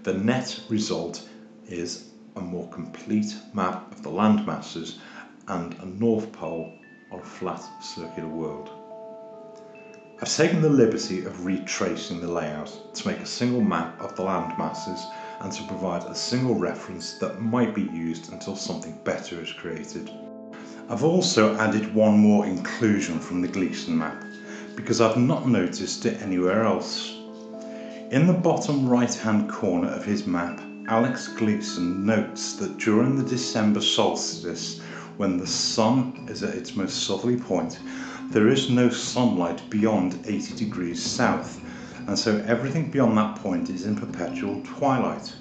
S1: The net result is a more complete map of the land masses and a North Pole on a flat circular world. I've taken the liberty of retracing the layout to make a single map of the land masses and to provide a single reference that might be used until something better is created. I've also added one more inclusion from the Gleason map because I've not noticed it anywhere else. In the bottom right hand corner of his map, Alex Gleason notes that during the December solstice, when the sun is at its most southerly point, there is no sunlight beyond 80 degrees south, and so everything beyond that point is in perpetual twilight.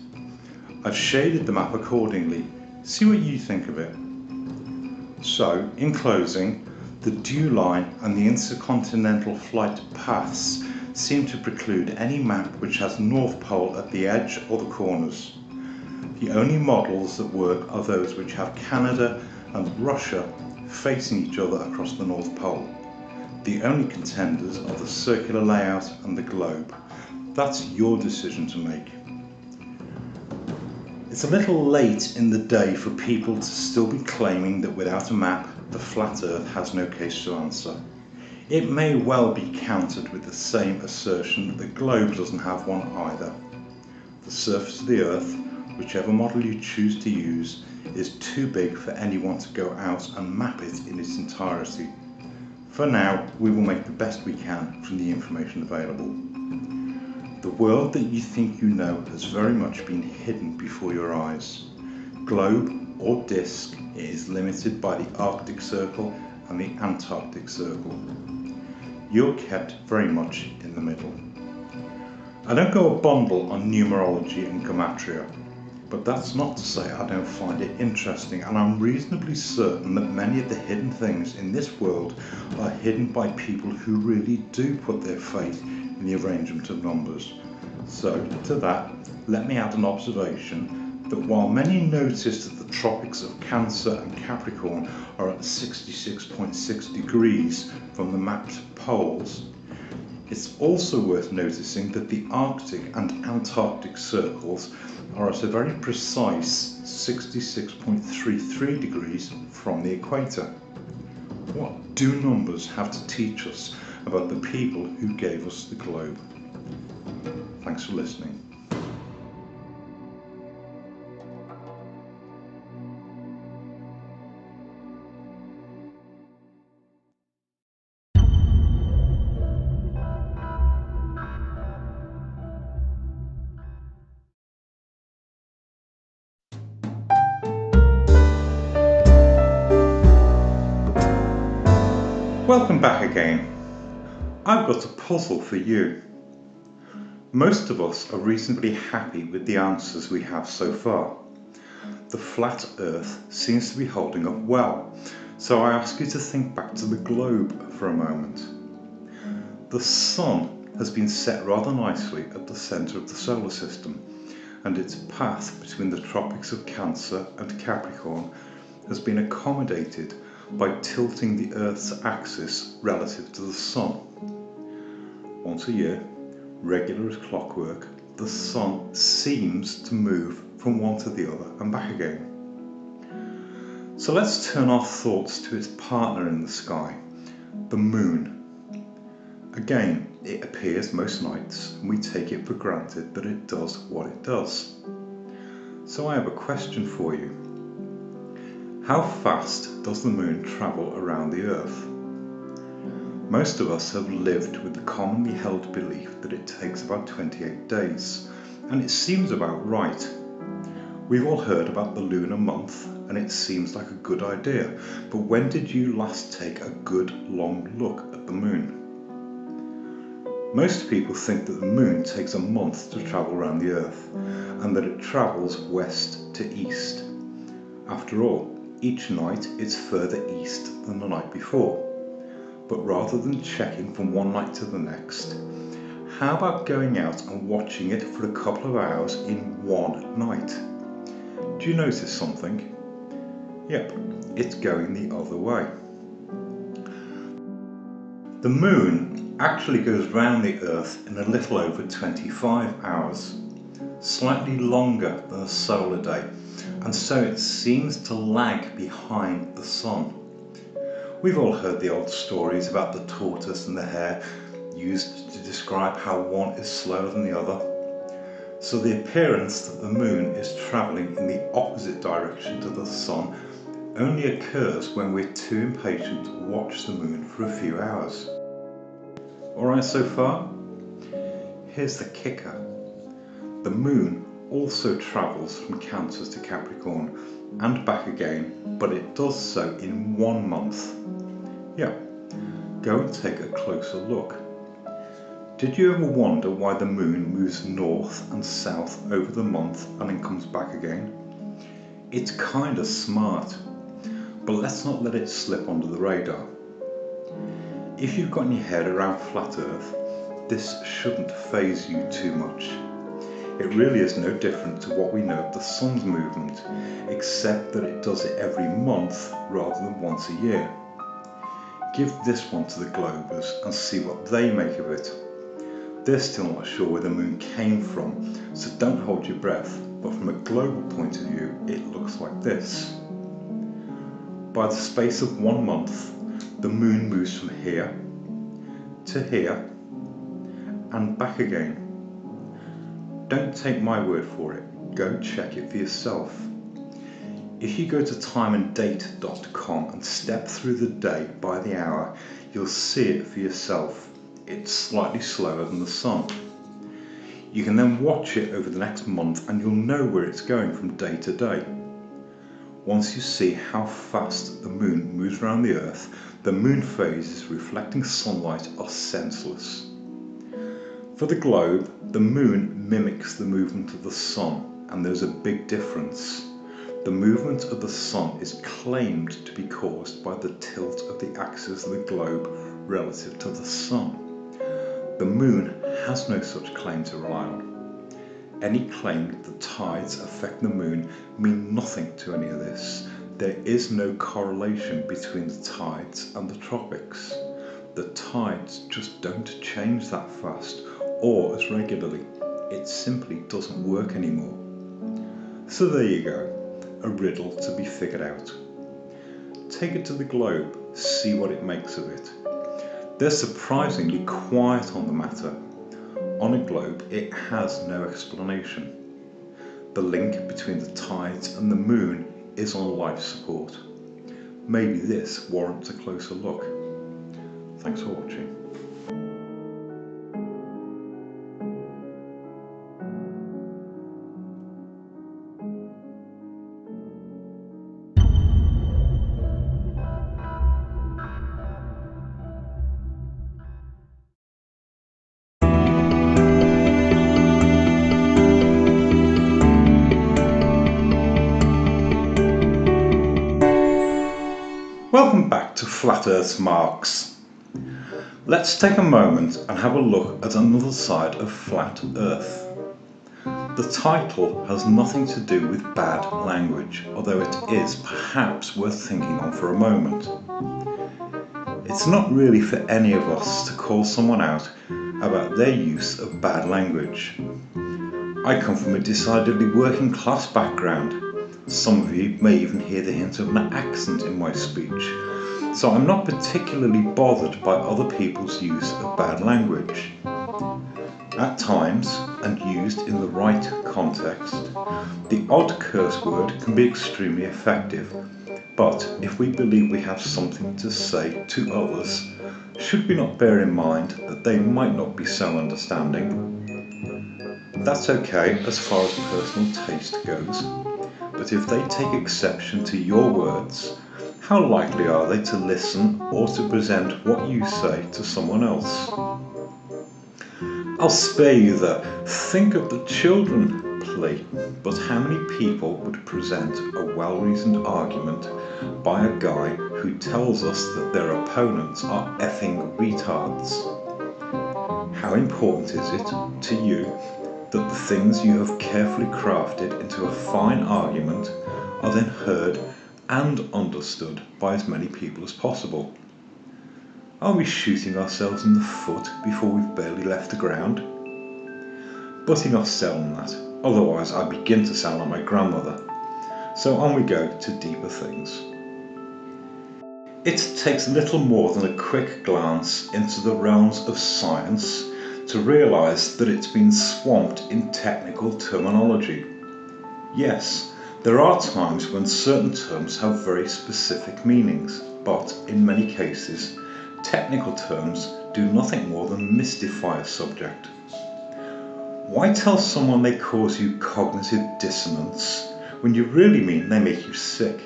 S1: I've shaded the map accordingly. See what you think of it. So, in closing, the dew line and the intercontinental flight paths seem to preclude any map which has North Pole at the edge or the corners. The only models that work are those which have Canada and Russia facing each other across the North Pole. The only contenders are the circular layout and the globe. That's your decision to make. It's a little late in the day for people to still be claiming that without a map, the flat earth has no case to answer. It may well be countered with the same assertion that the globe doesn't have one either. The surface of the earth, whichever model you choose to use, is too big for anyone to go out and map it in its entirety. For now, we will make the best we can from the information available. The world that you think you know has very much been hidden before your eyes. Globe or disk, it is limited by the Arctic Circle and the Antarctic Circle. You're kept very much in the middle. I don't go a bundle on numerology and gematria, but that's not to say I don't find it interesting, and I'm reasonably certain that many of the hidden things in this world are hidden by people who really do put their faith in the arrangement of numbers. So to that, let me add an observation that while many noticed that the tropics of Cancer and Capricorn are at 66.6 degrees from the mapped poles, it's also worth noticing that the Arctic and Antarctic circles are at a very precise 66.33 degrees from the equator. What do numbers have to teach us about the people who gave us the globe? Thanks for listening. Welcome back again. I've got a puzzle for you. Most of us are reasonably happy with the answers we have so far. The flat Earth seems to be holding up well, so I ask you to think back to the globe for a moment. The Sun has been set rather nicely at the centre of the solar system, and its path between the tropics of Cancer and Capricorn has been accommodated by tilting the Earth's axis relative to the Sun. Once a year, regular as clockwork, the Sun seems to move from one to the other and back again. So let's turn our thoughts to its partner in the sky, the Moon. Again, it appears most nights, and we take it for granted that it does what it does. So I have a question for you. How fast does the Moon travel around the Earth? Most of us have lived with the commonly held belief that it takes about 28 days, and it seems about right. We've all heard about the lunar month, and it seems like a good idea, but when did you last take a good long look at the Moon? Most people think that the Moon takes a month to travel around the Earth, and that it travels west to east. After all, each night it's further east than the night before. But rather than checking from one night to the next, how about going out and watching it for a couple of hours in one night? Do you notice something? Yep, it's going the other way. The Moon actually goes round the Earth in a little over 25 hours, slightly longer than a solar day, and so it seems to lag behind the Sun. We've all heard the old stories about the tortoise and the hare, used to describe how one is slower than the other. So the appearance that the Moon is travelling in the opposite direction to the Sun only occurs when we're too impatient to watch the Moon for a few hours. Alright so far? Here's the kicker. The Moon also travels from Cancer to Capricorn and back again, but it does so in 1 month. Yeah, go and take a closer look. Did you ever wonder why the Moon moves north and south over the month and then comes back again? It's kinda smart, but let's not let it slip under the radar. If you've gotten your head around flat Earth, this shouldn't faze you too much. It really is no different to what we know of the Sun's movement, except that it does it every month rather than once a year. Give this one to the Globers and see what they make of it. They're still not sure where the Moon came from, so don't hold your breath, but from a global point of view, it looks like this. By the space of 1 month, the Moon moves from here to here and back again. Don't take my word for it, go check it for yourself. If you go to timeanddate.com and step through the day by the hour, you'll see it for yourself. It's slightly slower than the Sun. You can then watch it over the next month and you'll know where it's going from day to day. Once you see how fast the Moon moves around the Earth, the moon phases reflecting sunlight are senseless. For the globe, the Moon mimics the movement of the Sun, and there's a big difference. The movement of the Sun is claimed to be caused by the tilt of the axis of the globe relative to the Sun. The Moon has no such claim to rely on.
S3: Any claim that tides affect the moon mean nothing to any of this. There is no correlation between the tides and the tropics. The tides just don't change that fast or as regularly. It simply doesn't work anymore. So there you go, a riddle to be figured out. Take it to the globe, see what it makes of it. They're surprisingly quiet on the matter. On a globe, it has no explanation. The link between the tides and the moon is on life support. Maybe this warrants a closer look. Thanks for watching. Welcome back to Flat Earth's Marks. Let's take a moment and have a look at another side of Flat Earth. The title has nothing to do with bad language, although it is perhaps worth thinking on for a moment. It's not really for any of us to call someone out about their use of bad language. I come from a decidedly working class background. Some of you may even hear the hint of an accent in my speech, so I'm not particularly bothered by other people's use of bad language. At times, and used in the right context, the odd curse word can be extremely effective, but if we believe we have something to say to others, should we not bear in mind that they might not be so understanding? That's okay as far as personal taste goes. But if they take exception to your words, how likely are they to listen or to present what you say to someone else? I'll spare you the "think of the children" plea, but how many people would present a well-reasoned argument by a guy who tells us that their opponents are effing retards? How important is it to you that the things you have carefully crafted into a fine argument are then heard and understood by as many people as possible? Are we shooting ourselves in the foot before we've barely left the ground? But enough said on that, otherwise I begin to sound like my grandmother. So on we go to deeper things. It takes little more than a quick glance into the realms of science to realise that it's been swamped in technical terminology. Yes, there are times when certain terms have very specific meanings, but in many cases, technical terms do nothing more than mystify a subject. Why tell someone they cause you cognitive dissonance when you really mean they make you sick?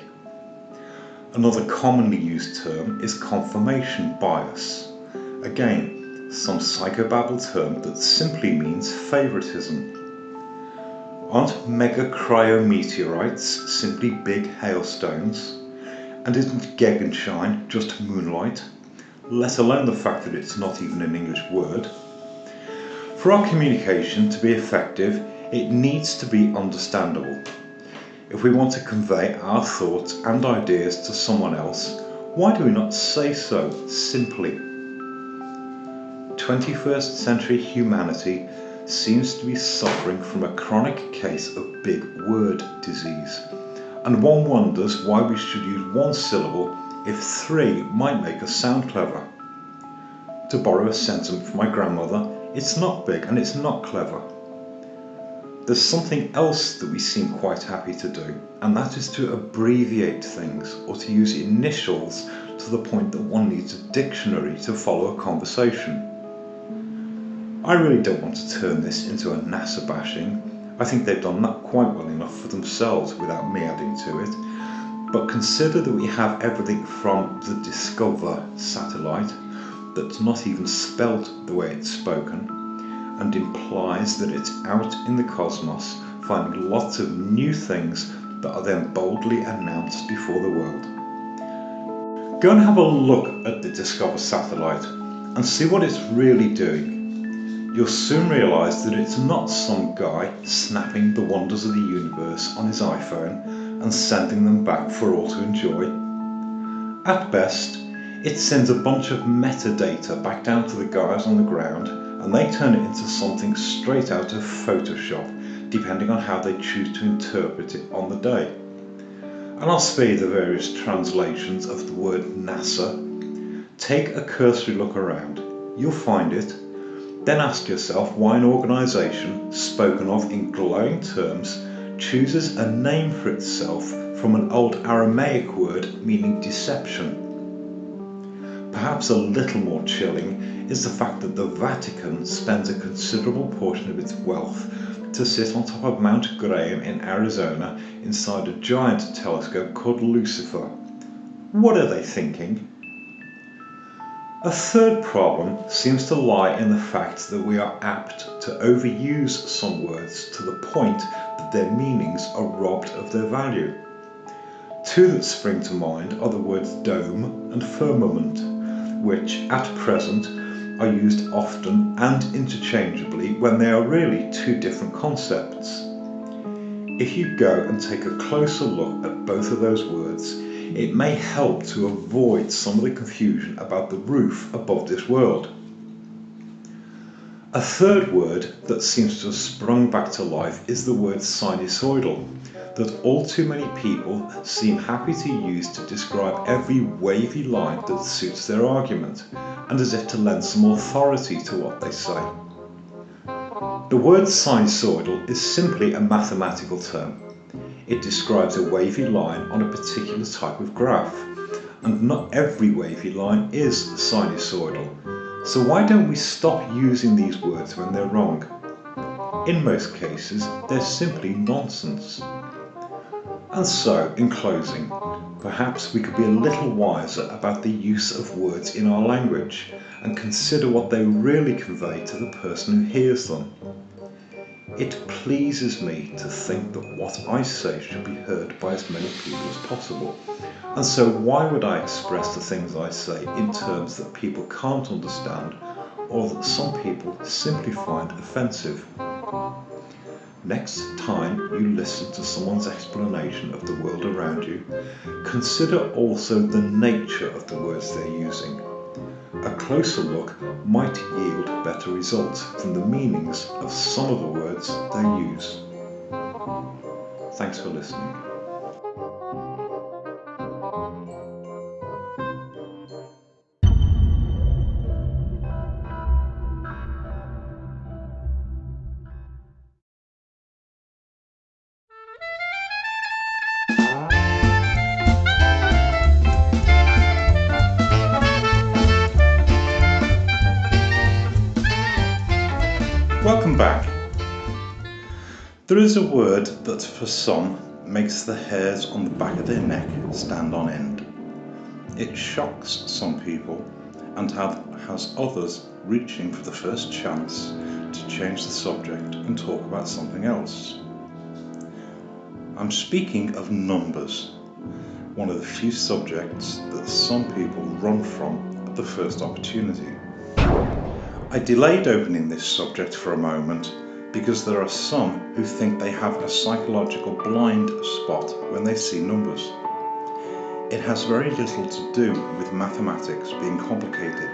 S3: Another commonly used term is confirmation bias. Again, some psychobabble term that simply means favouritism. Aren't megacriometeorites simply big hailstones? And isn't Gegenschein just moonlight? Let alone the fact that it's not even an English word. For our communication to be effective, it needs to be understandable. If we want to convey our thoughts and ideas to someone else, why do we not say so simply? 21st century humanity seems to be suffering from a chronic case of big word disease, and one wonders why we should use one syllable if three might make us sound clever. To borrow a sentiment from my grandmother, it's not big and it's not clever. There's something else that we seem quite happy to do, and that is to abbreviate things or to use initials to the point that one needs a dictionary to follow a conversation. I really don't want to turn this into a NASA bashing. I think they've done that quite well enough for themselves without me adding to it. But consider that we have everything from the Discover satellite that's not even spelt the way it's spoken, and implies that it's out in the cosmos finding lots of new things that are then boldly announced before the world. Go and have a look at the Discover satellite and see what it's really doing. You'll soon realise that it's not some guy snapping the wonders of the universe on his iPhone and sending them back for all to enjoy. At best, it sends a bunch of metadata back down to the guys on the ground, and they turn it into something straight out of Photoshop, depending on how they choose to interpret it on the day. And I'll spare you the various translations of the word NASA. Take a cursory look around. You'll find it. Then ask yourself why an organisation, spoken of in glowing terms, chooses a name for itself from an old Aramaic word meaning deception. Perhaps a little more chilling is the fact that the Vatican spends a considerable portion of its wealth to sit on top of Mount Graham in Arizona inside a giant telescope called Lucifer. What are they thinking? A third problem seems to lie in the fact that we are apt to overuse some words to the point that their meanings are robbed of their value. Two that spring to mind are the words dome and firmament, which at present are used often and interchangeably when they are really two different concepts. If you go and take a closer look at both of those words, it may help to avoid some of the confusion about the roof above this world. A third word that seems to have sprung back to life is the word sinusoidal, that all too many people seem happy to use to describe every wavy line that suits their argument, and as if to lend some authority to what they say. The word sinusoidal is simply a mathematical term. It describes a wavy line on a particular type of graph, and not every wavy line is sinusoidal. So why don't we stop using these words when they're wrong? In most cases, they're simply nonsense. And so, in closing, perhaps we could be a little wiser about the use of words in our language and consider what they really convey to the person who hears them. It pleases me to think that what I say should be heard by as many people as possible, and so why would I express the things I say in terms that people can't understand or that some people simply find offensive? Next time you listen to someone's explanation of the world around you, consider also the nature of the words they're using. A closer look might yield better results from the meanings of some of the words they use. Thanks for listening. Welcome back. There is a word that for some makes the hairs on the back of their neck stand on end. It shocks some people and has others reaching for the first chance to change the subject and talk about something else. I'm speaking of numbers, one of the few subjects that some people run from at the first opportunity. I delayed opening this subject for a moment because there are some who think they have a psychological blind spot when they see numbers. It has very little to do with mathematics being complicated.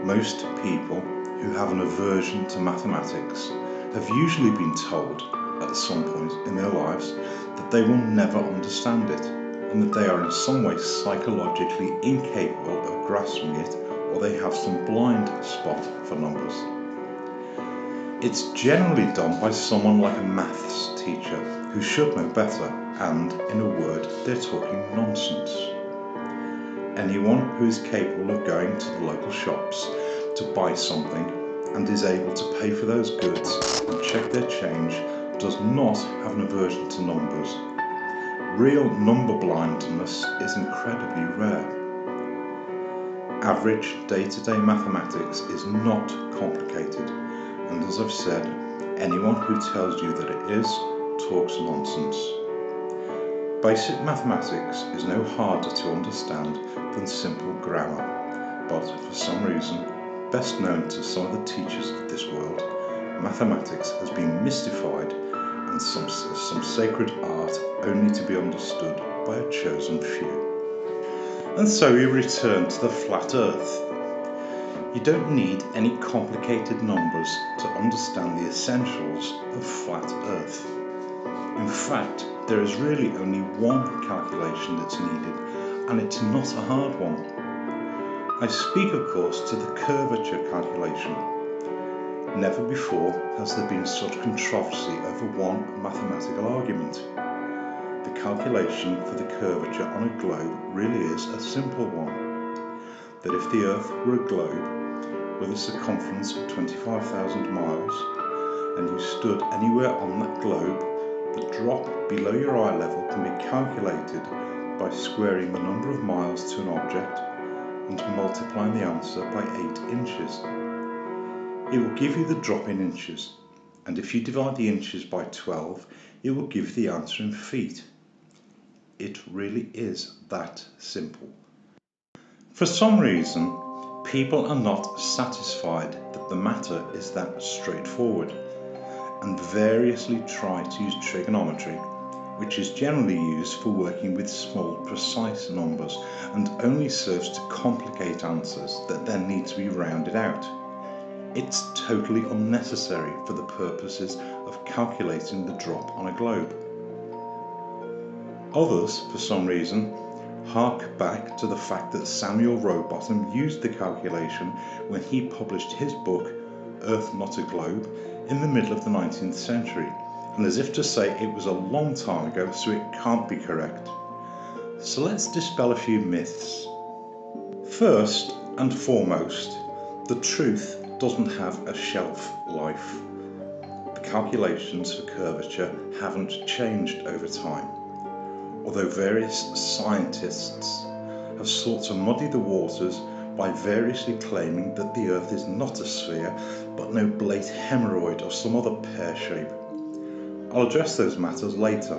S3: Most people who have an aversion to mathematics have usually been told at some point in their lives that they will never understand it and that they are in some way psychologically incapable of grasping it, or they have some blind spot for numbers. It's generally done by someone like a maths teacher who should know better, and in a word, they're talking nonsense. Anyone who is capable of going to the local shops to buy something and is able to pay for those goods and check their change does not have an aversion to numbers. Real number blindness is incredibly rare. Average day-to-day mathematics is not complicated, and as I've said, anyone who tells you that it is talks nonsense. Basic mathematics is no harder to understand than simple grammar, but for some reason best known to some of the teachers of this world, mathematics has been mystified and some sacred art only to be understood by a chosen few. And so we return to the flat earth. You don't need any complicated numbers to understand the essentials of flat earth. In fact, there is really only one calculation that's needed, and it's not a hard one. I speak, of course, to the curvature calculation. Never before has there been such controversy over one mathematical argument. The calculation for the curvature on a globe really is a simple one. That if the Earth were a globe with a circumference of 25,000 miles, and you stood anywhere on that globe, the drop below your eye level can be calculated by squaring the number of miles to an object and multiplying the answer by 8 inches. It will give you the drop in inches, and if you divide the inches by 12, it will give you the answer in feet. It really is that simple. For some reason, people are not satisfied that the matter is that straightforward, and variously try to use trigonometry, which is generally used for working with small, precise numbers and only serves to complicate answers that then need to be rounded out. It's totally unnecessary for the purposes of calculating the drop on a globe. Others, for some reason, hark back to the fact that Samuel Rowbotham used the calculation when he published his book, Earth Not a Globe, in the middle of the 19th century, and as if to say it was a long time ago, so it can't be correct. So let's dispel a few myths. First and foremost, the truth doesn't have a shelf life. The calculations for curvature haven't changed over time, although various scientists have sought to muddy the waters by variously claiming that the Earth is not a sphere, but an oblate hemorrhoid or some other pear shape. I'll address those matters later.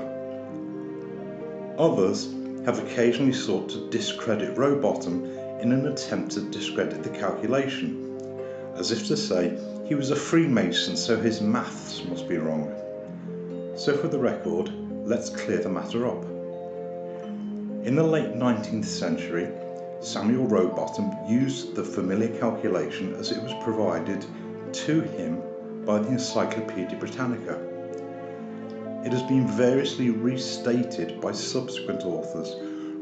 S3: Others have occasionally sought to discredit Rowbotham in an attempt to discredit the calculation, as if to say he was a Freemason, so his maths must be wrong. So for the record, let's clear the matter up. In the late 19th century, Samuel Rowbotham used the familiar calculation as it was provided to him by the Encyclopaedia Britannica. It has been variously restated by subsequent authors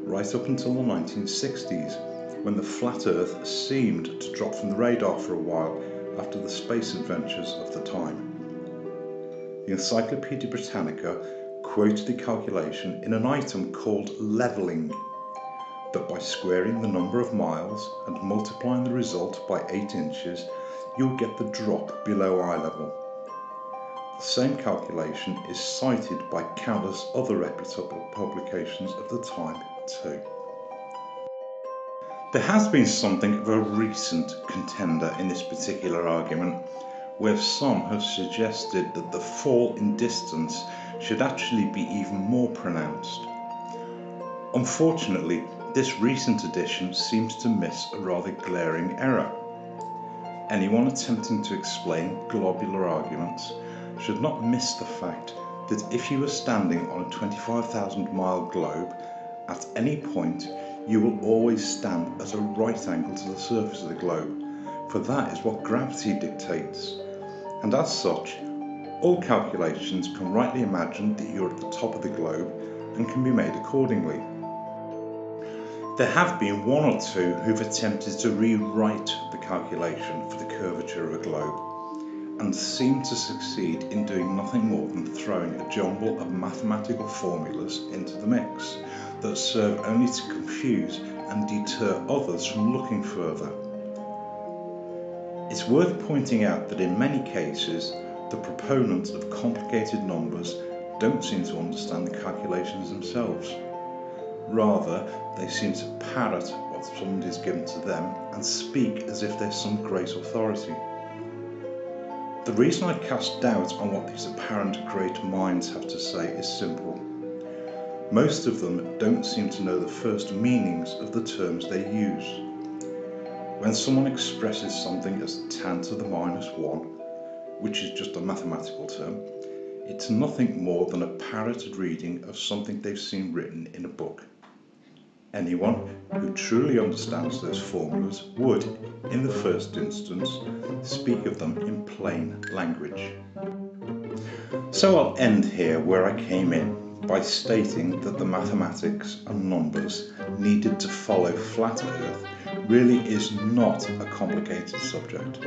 S3: right up until the 1960s, when the flat Earth seemed to drop from the radar for a while after the space adventures of the time. The Encyclopaedia Britannica quoted the calculation in an item called levelling, that by squaring the number of miles and multiplying the result by 8 inches, you'll get the drop below eye level. The same calculation is cited by countless other reputable publications of the time too. There has been something of a recent contender in this particular argument, where some have suggested that the fall in distance should actually be even more pronounced. Unfortunately, this recent edition seems to miss a rather glaring error. Anyone attempting to explain globular arguments should not miss the fact that if you are standing on a 25,000 mile globe, at any point you will always stand at a right angle to the surface of the globe, for that is what gravity dictates. And as such, all calculations can rightly imagine that you're at the top of the globe and can be made accordingly. There have been one or two who've attempted to rewrite the calculation for the curvature of a globe, and seem to succeed in doing nothing more than throwing a jumble of mathematical formulas into the mix that serve only to confuse and deter others from looking further. It's worth pointing out that in many cases, the proponents of complicated numbers don't seem to understand the calculations themselves. Rather, they seem to parrot what somebody is given to them and speak as if they're some great authority. The reason I cast doubt on what these apparent great minds have to say is simple. Most of them don't seem to know the first meanings of the terms they use. When someone expresses something as 10 to the minus 1, which is just a mathematical term, it's nothing more than a parroted reading of something they've seen written in a book. Anyone who truly understands those formulas would, in the first instance, speak of them in plain language. So I'll end here where I came in, by stating that the mathematics and numbers needed to follow flat Earth really is not a complicated subject,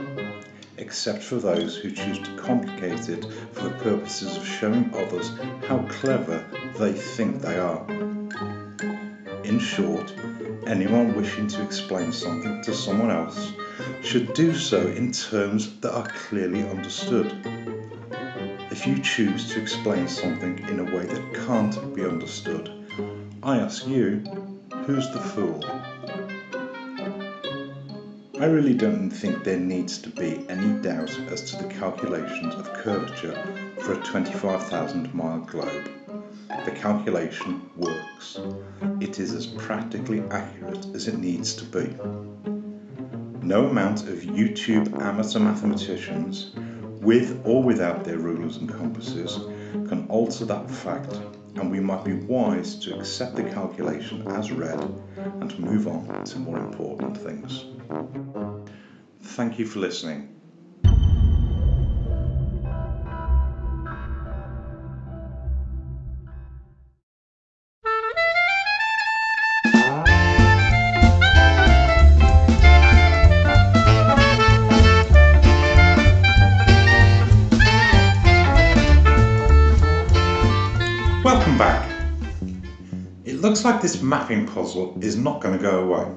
S3: except for those who choose to complicate it for the purposes of showing others how clever they think they are. In short, anyone wishing to explain something to someone else should do so in terms that are clearly understood. If you choose to explain something in a way that can't be understood, I ask you, who's the fool? I really don't think there needs to be any doubt as to the calculations of curvature for a 25,000 mile globe. The calculation works. It is as practically accurate as it needs to be. No amount of YouTube amateur mathematicians, with or without their rulers and compasses, can alter that fact, and we might be wise to accept the calculation as read and move on to more important things. Thank you for listening. Welcome back. It looks like this mapping puzzle is not going to go away.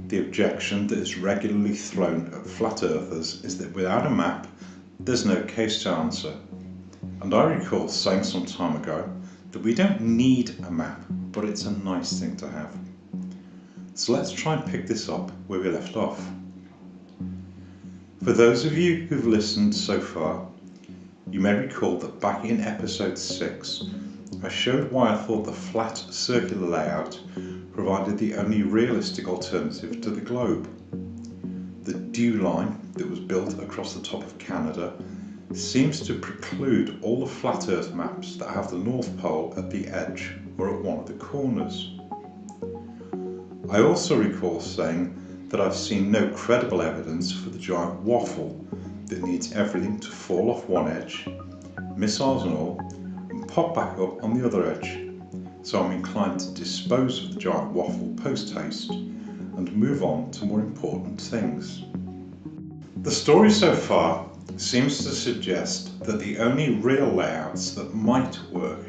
S3: The objection that is regularly thrown at flat earthers is that without a map, there's no case to answer. And I recall saying some time ago that we don't need a map, but it's a nice thing to have. So let's try and pick this up where we left off. For those of you who've listened so far, you may recall that back in episode 6, I showed why I thought the flat circular layout provided the only realistic alternative to the globe. The dew line that was built across the top of Canada seems to preclude all the flat earth maps that have the North Pole at the edge or at one of the corners. I also recall saying that I've seen no credible evidence for the giant waffle that needs everything to fall off one edge, missiles and all, and pop back up on the other edge. So I'm inclined to dispose of the giant waffle post-haste and move on to more important things. The story so far seems to suggest that the only real layouts that might work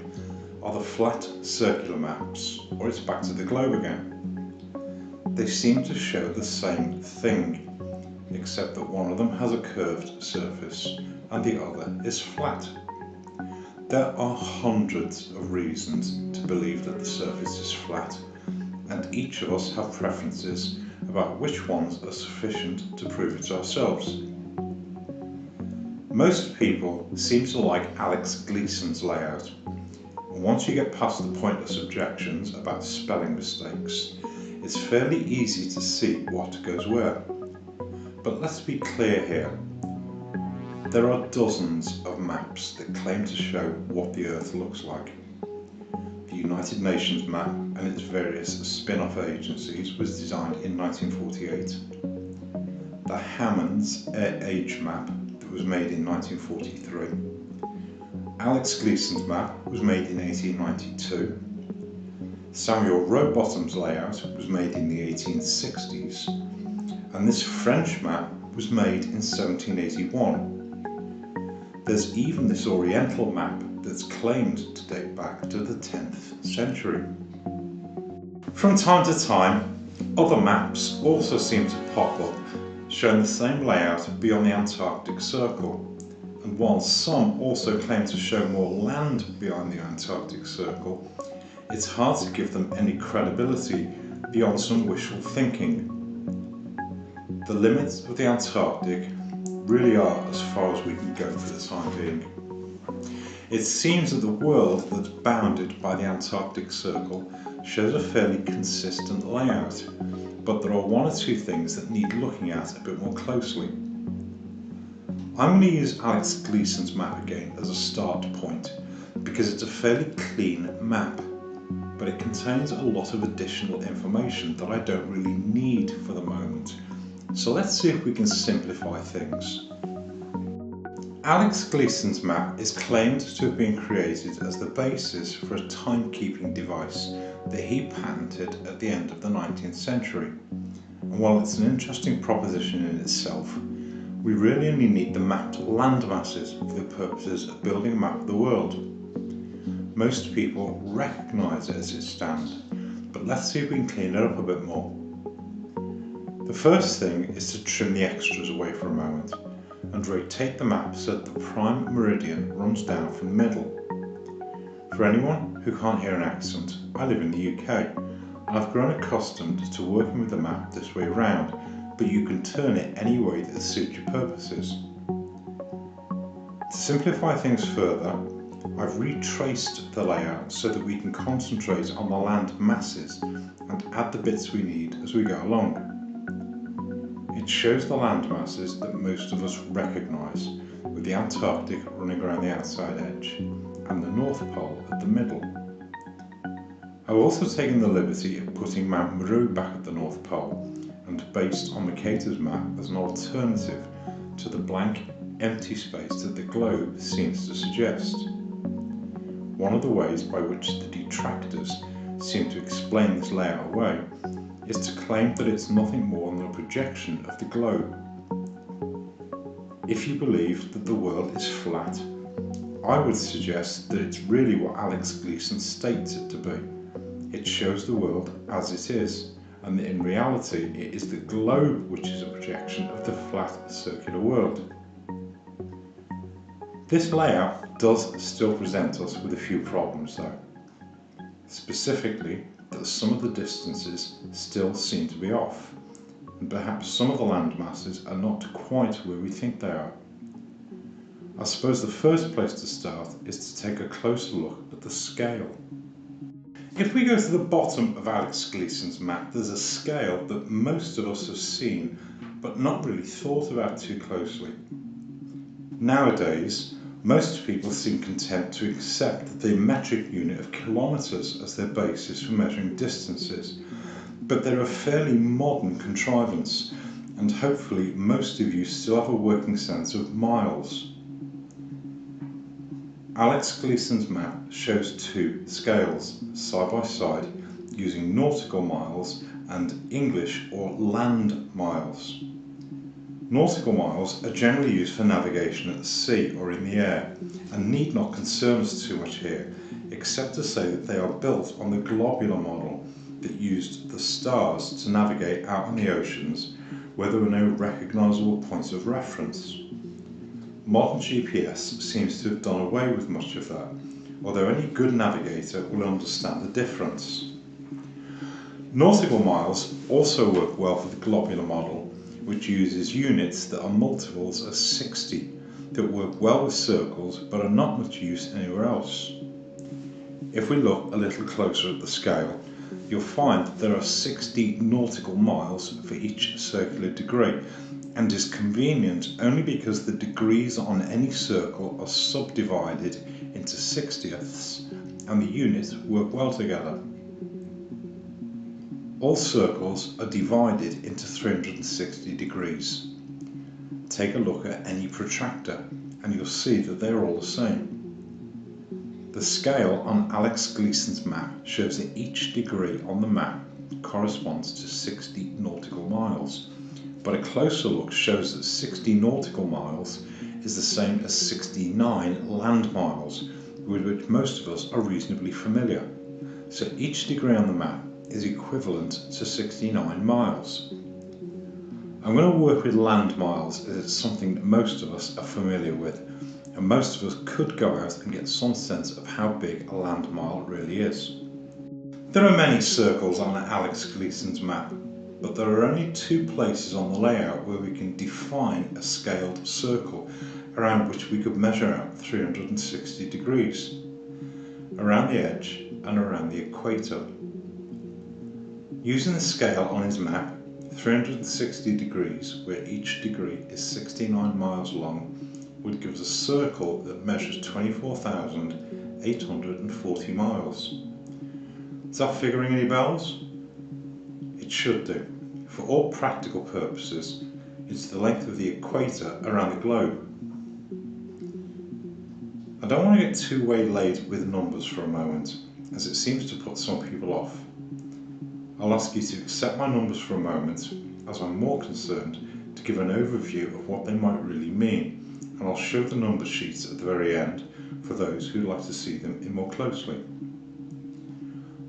S3: are the flat circular maps, or it's back to the globe again. They seem to show the same thing, except that one of them has a curved surface and the other is flat. There are hundreds of reasons to believe that the surface is flat, and each of us have preferences about which ones are sufficient to prove it ourselves. Most people seem to like Alex Gleason's layout, and once you get past the pointless objections about spelling mistakes, it's fairly easy to see what goes where. But let's be clear here. There are dozens of maps that claim to show what the Earth looks like. The United Nations map and its various spin-off agencies was designed in 1948. The Hammond's Age map that was made in 1943. Alex Gleason's map was made in 1892. Samuel Rowbottom's layout was made in the 1860s. And this French map was made in 1781. There's even this Oriental map that's claimed to date back to the 10th century. From time to time, other maps also seem to pop up, showing the same layout beyond the Antarctic Circle. And while some also claim to show more land beyond the Antarctic Circle, it's hard to give them any credibility beyond some wishful thinking. The limits of the Antarctic really are as far as we can go for the time being. It seems that the world that's bounded by the Antarctic Circle shows a fairly consistent layout, but there are one or two things that need looking at a bit more closely. I'm going to use Alex Gleason's map again as a start point because it's a fairly clean map, but it contains a lot of additional information that I don't really need for the moment. So let's see if we can simplify things. Alex Gleason's map is claimed to have been created as the basis for a timekeeping device that he patented at the end of the 19th century. And while it's an interesting proposition in itself, we really only need the mapped land masses for the purposes of building a map of the world. Most people recognise it as it stands, but let's see if we can clean it up a bit more. The first thing is to trim the extras away for a moment and rotate the map so that the prime meridian runs down from the middle. For anyone who can't hear an accent, I live in the UK and I've grown accustomed to working with the map this way around, but you can turn it any way that suits your purposes. To simplify things further, I've retraced the layout so that we can concentrate on the land masses and add the bits we need as we go along. It shows the land masses that most of us recognise, with the Antarctic running around the outside edge and the North Pole at the middle. I've also taken the liberty of putting Mount Meru back at the North Pole and based on Mercator's map as an alternative to the blank, empty space that the globe seems to suggest. One of the ways by which the detractors seem to explain this layout away is to claim that it's nothing more than a projection of the globe. If you believe that the world is flat, I would suggest that it's really what Alex Gleason states it to be. It shows the world as it is, and that in reality it is the globe which is a projection of the flat circular world. This layout does still present us with a few problems though. Specifically, that some of the distances still seem to be off, and perhaps some of the land masses are not quite where we think they are. I suppose the first place to start is to take a closer look at the scale. If we go to the bottom of Alex Gleason's map, there's a scale that most of us have seen, but not really thought about too closely. Nowadays, most people seem content to accept the metric unit of kilometres as their basis for measuring distances, but they're a fairly modern contrivance, and hopefully most of you still have a working sense of miles. Alex Gleason's map shows two scales, side by side, using nautical miles and English or land miles. Nautical miles are generally used for navigation at sea or in the air, and need not concern us too much here, except to say that they are built on the globular model that used the stars to navigate out on the oceans where there were no recognisable points of reference. Modern GPS seems to have done away with much of that, although any good navigator will understand the difference. Nautical miles also work well for the globular model, which uses units that are multiples of 60 that work well with circles but are not much use anywhere else. If we look a little closer at the scale, you'll find that there are 60 nautical miles for each circular degree, and is convenient only because the degrees on any circle are subdivided into 60ths and the units work well together. All circles are divided into 360 degrees. Take a look at any protractor and you'll see that they're all the same. The scale on Alex Gleason's map shows that each degree on the map corresponds to 60 nautical miles, but a closer look shows that 60 nautical miles is the same as 69 land miles, with which most of us are reasonably familiar. So each degree on the map is equivalent to 69 miles. I'm going to work with land miles as it's something that most of us are familiar with, and most of us could go out and get some sense of how big a land mile really is. There are many circles on Alex Gleason's map, but there are only two places on the layout where we can define a scaled circle around which we could measure out 360 degrees, around the edge and around the equator. Using the scale on his map, 360 degrees, where each degree is 69 miles long, would give us a circle that measures 24,840 miles. Is that figuring any bells? It should do. For all practical purposes, it's the length of the equator around the globe. I don't want to get too waylaid with numbers for a moment, as it seems to put some people off. I'll ask you to accept my numbers for a moment, as I'm more concerned to give an overview of what they might really mean, and I'll show the number sheets at the very end for those who'd like to see them in more closely.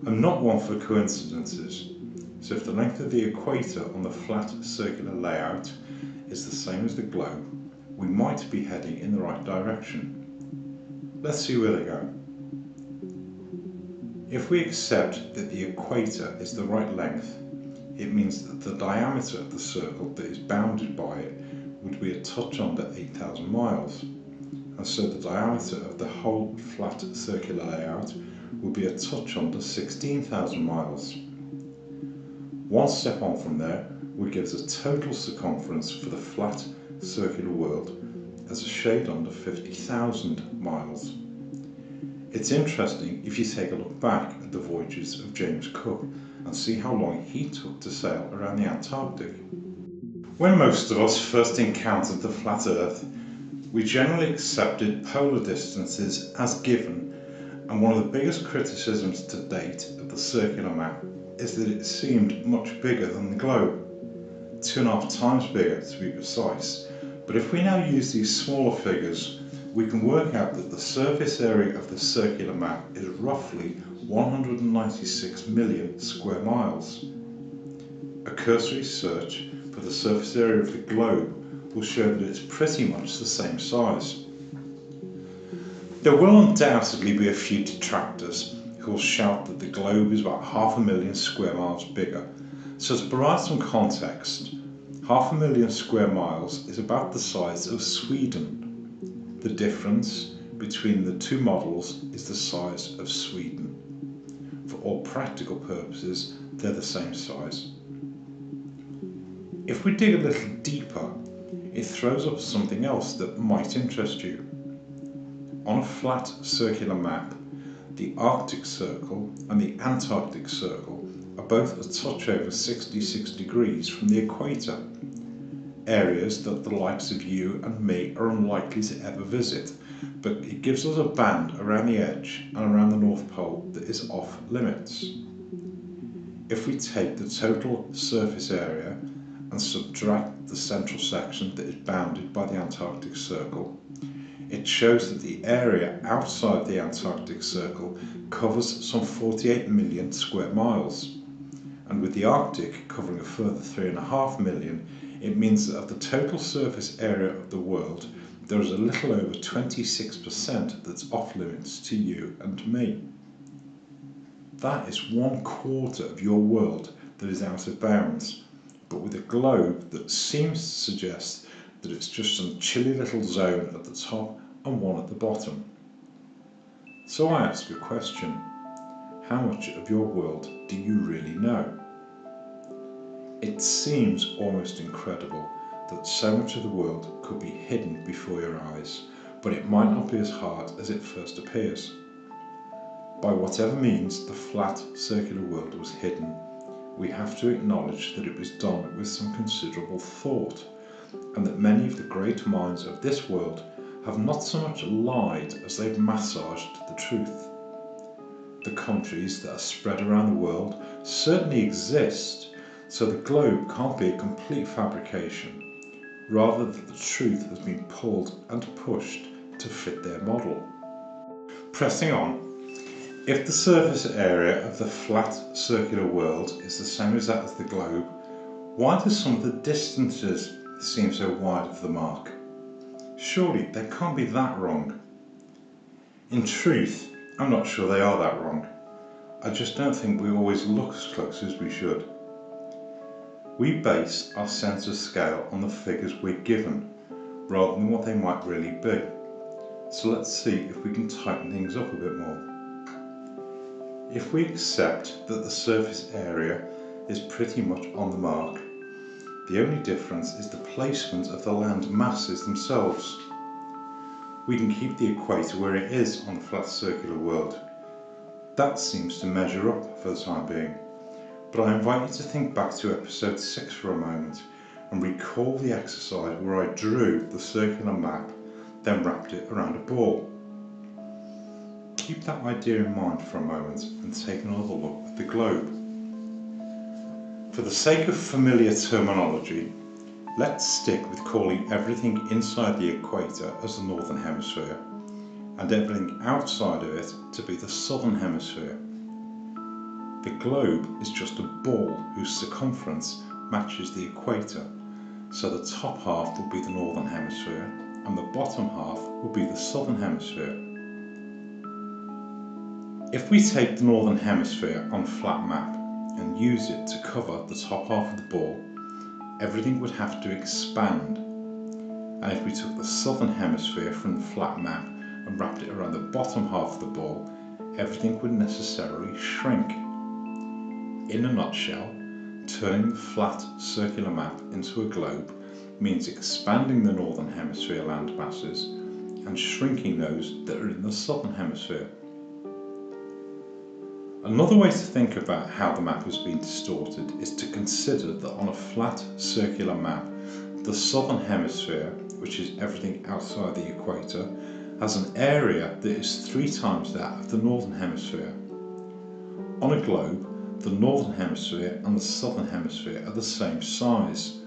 S3: I'm not one for coincidences, so if the length of the equator on the flat circular layout is the same as the globe, we might be heading in the right direction. Let's see where they go. If we accept that the equator is the right length, it means that the diameter of the circle that is bounded by it would be a touch under 8,000 miles, and so the diameter of the whole flat circular layout would be a touch under 16,000 miles. One step on from there would give us a total circumference for the flat circular world as a shade under 50,000 miles. It's interesting if you take a look back at the voyages of James Cook and see how long he took to sail around the Antarctic. When most of us first encountered the flat Earth, we generally accepted polar distances as given, and one of the biggest criticisms to date of the circular map is that it seemed much bigger than the globe, 2.5 times bigger to be precise. But if we now use these smaller figures, we can work out that the surface area of the circular map is roughly 196 million square miles. A cursory search for the surface area of the globe will show that it's pretty much the same size. There will undoubtedly be a few detractors who will shout that the globe is about 500,000 square miles bigger. So to provide some context, 500,000 square miles is about the size of Sweden. The difference between the two models is the size of Sweden. For all practical purposes, they're the same size. If we dig a little deeper, it throws up something else that might interest you. On a flat circular map, the Arctic Circle and the Antarctic Circle are both a touch over 66 degrees from the equator, areas that the likes of you and me are unlikely to ever visit, but it gives us a band around the edge and around the North Pole that is off limits. If we take the total surface area and subtract the central section that is bounded by the Antarctic Circle, it shows that the area outside the Antarctic Circle covers some 48 million square miles, and with the Arctic covering a further 3.5 million, it means that of the total surface area of the world, there is a little over 26% that's off limits to you and me. That is 1/4 of your world that is out of bounds, but with a globe that seems to suggest that it's just some chilly little zone at the top and one at the bottom. So I ask a question: how much of your world do you really know? It seems almost incredible that so much of the world could be hidden before your eyes, but it might not be as hard as it first appears. By whatever means the flat circular world was hidden, we have to acknowledge that it was done with some considerable thought, and that many of the great minds of this world have not so much lied as they've massaged the truth. The countries that are spread around the world certainly exist, so the globe can't be a complete fabrication, rather that the truth has been pulled and pushed to fit their model. Pressing on, if the surface area of the flat circular world is the same as that of the globe, why do some of the distances seem so wide of the mark? Surely they can't be that wrong. In truth, I'm not sure they are that wrong. I just don't think we always look as close as we should. We base our sense of scale on the figures we're given, rather than what they might really be. So let's see if we can tighten things up a bit more. If we accept that the surface area is pretty much on the mark, the only difference is the placement of the land masses themselves. We can keep the equator where it is on the flat circular world. That seems to measure up for the time being. But I invite you to think back to episode 6 for a moment and recall the exercise where I drew the circular map, then wrapped it around a ball. Keep that idea in mind for a moment and take another look at the globe. For the sake of familiar terminology, let's stick with calling everything inside the equator as the northern hemisphere and everything outside of it to be the southern hemisphere. The globe is just a ball whose circumference matches the equator, so the top half will be the northern hemisphere and the bottom half will be the southern hemisphere. If we take the northern hemisphere on a flat map and use it to cover the top half of the ball, everything would have to expand. And if we took the southern hemisphere from the flat map and wrapped it around the bottom half of the ball, everything would necessarily shrink. In a nutshell, turning the flat circular map into a globe means expanding the northern hemisphere land masses and shrinking those that are in the southern hemisphere. Another way to think about how the map has been distorted is to consider that on a flat circular map, the southern hemisphere, which is everything outside the equator, has an area that is 3 times that of the northern hemisphere. On a globe, the northern hemisphere and the southern hemisphere are the same size,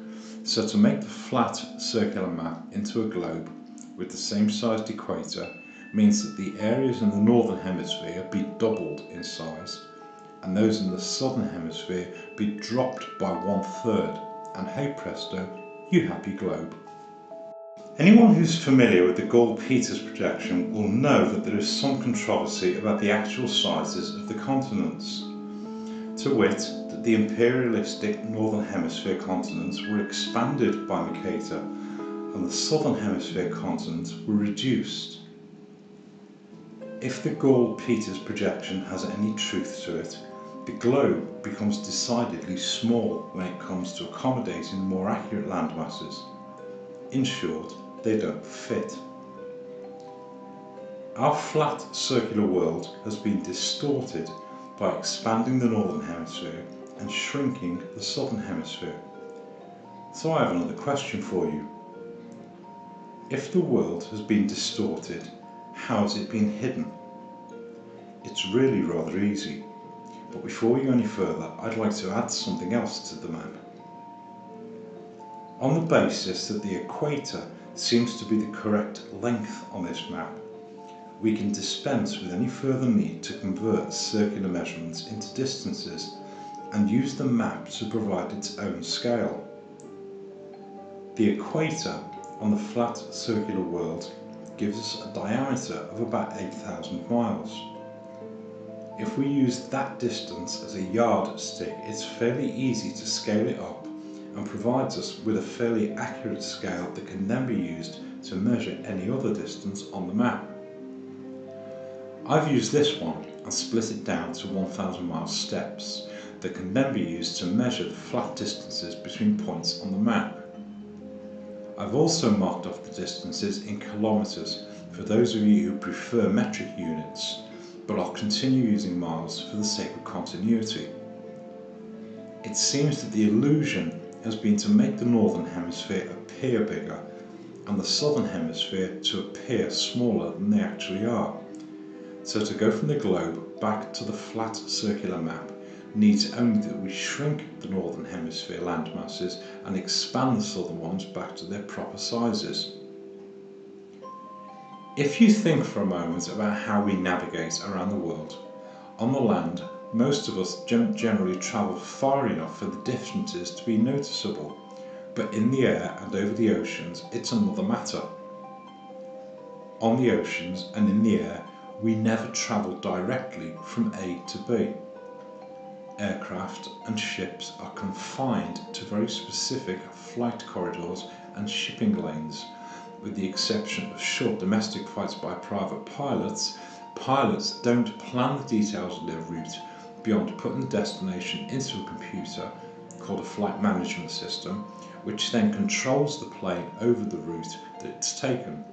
S3: so to make the flat circular map into a globe with the same sized equator means that the areas in the northern hemisphere be doubled in size and those in the southern hemisphere be dropped by 1/3, and hey presto, you happy globe. Anyone who's familiar with the Gauss-Peters projection will know that there is some controversy about the actual sizes of the continents. To wit, that the imperialistic northern hemisphere continents were expanded by Mercator and the southern hemisphere continents were reduced. If the Gauss-Peters projection has any truth to it, the globe becomes decidedly small when it comes to accommodating more accurate land masses. In short, they don't fit. Our flat circular world has been distorted by expanding the northern hemisphere and shrinking the southern hemisphere. So I have another question for you. If the world has been distorted, how has it been hidden? It's really rather easy, but before we go any further, I'd like to add something else to the map. On the basis that the equator seems to be the correct length on this map, we can dispense with any further need to convert circular measurements into distances and use the map to provide its own scale. The equator on the flat circular world gives us a diameter of about 8,000 miles. If we use that distance as a yardstick, it's fairly easy to scale it up and provides us with a fairly accurate scale that can then be used to measure any other distance on the map. I've used this one and split it down to 1,000 mile steps that can then be used to measure the flat distances between points on the map. I've also marked off the distances in kilometres for those of you who prefer metric units, but I'll continue using miles for the sake of continuity. It seems that the illusion has been to make the northern hemisphere appear bigger and the southern hemisphere to appear smaller than they actually are. So to go from the globe back to the flat circular map needs only that we shrink the northern hemisphere land masses and expand the southern ones back to their proper sizes. If you think for a moment about how we navigate around the world, on the land most of us generally travel far enough for the distances to be noticeable, but in the air and over the oceans it's another matter. On the oceans and in the air we never travel directly from A to B. aircraft and ships are confined to very specific flight corridors and shipping lanes. With the exception of short domestic flights by private pilots, pilots don't plan the details of their route beyond putting the destination into a computer called a flight management system, which then controls the plane over the route that it's taken.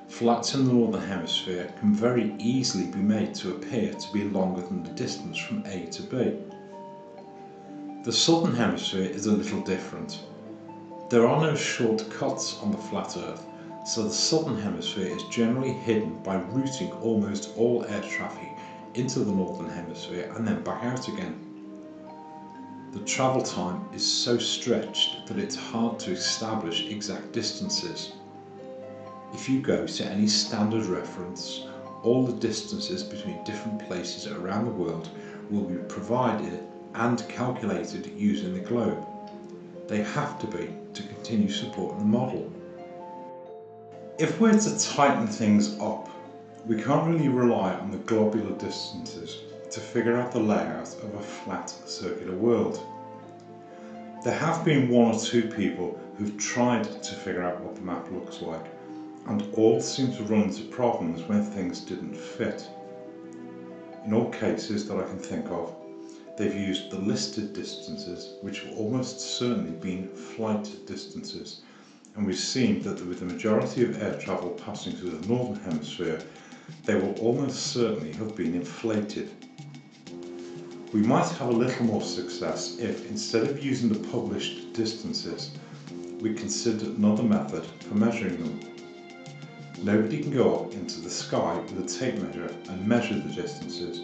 S3: Flights in the Northern Hemisphere can very easily be made to appear to be longer than the distance from A to B. The Southern Hemisphere is a little different. There are no shortcuts on the flat Earth, so the Southern Hemisphere is generally hidden by routing almost all air traffic into the Northern Hemisphere and then back out again. The travel time is so stretched that it's hard to establish exact distances. If you go to any standard reference, all the distances between different places around the world will be provided and calculated using the globe. They have to be to continue supporting the model. If we're to tighten things up, we can't really rely on the globular distances to figure out the layout of a flat circular world. There have been one or two people who've tried to figure out what the map looks like, and all seem to run into problems when things didn't fit. In all cases that I can think of, they've used the listed distances, which have almost certainly been flight distances, and we've seen that with the majority of air travel passing through the Northern Hemisphere, they will almost certainly have been inflated. We might have a little more success if, instead of using the published distances, we considered another method for measuring them. Nobody can go up into the sky with a tape measure and measure the distances,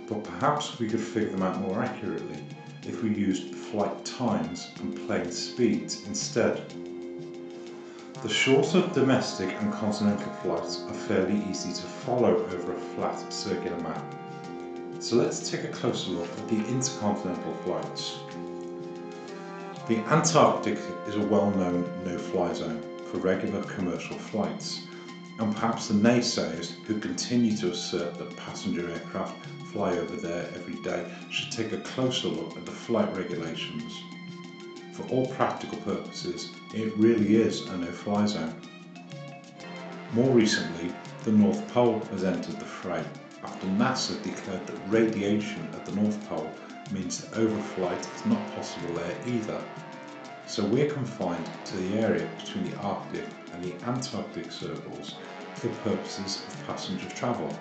S3: but perhaps we could figure them out more accurately if we used flight times and plane speeds instead. The shorter domestic and continental flights are fairly easy to follow over a flat circular map. So let's take a closer look at the intercontinental flights. The Antarctic is a well-known no-fly zone for regular commercial flights, and perhaps the naysayers who continue to assert that passenger aircraft fly over there every day should take a closer look at the flight regulations. For all practical purposes, it really is a no-fly zone. More recently, the North Pole has entered the fray after NASA declared that radiation at the North Pole means that overflight is not possible there either. So we're confined to the area between the Arctic and the Antarctic circles for purposes of passenger travel.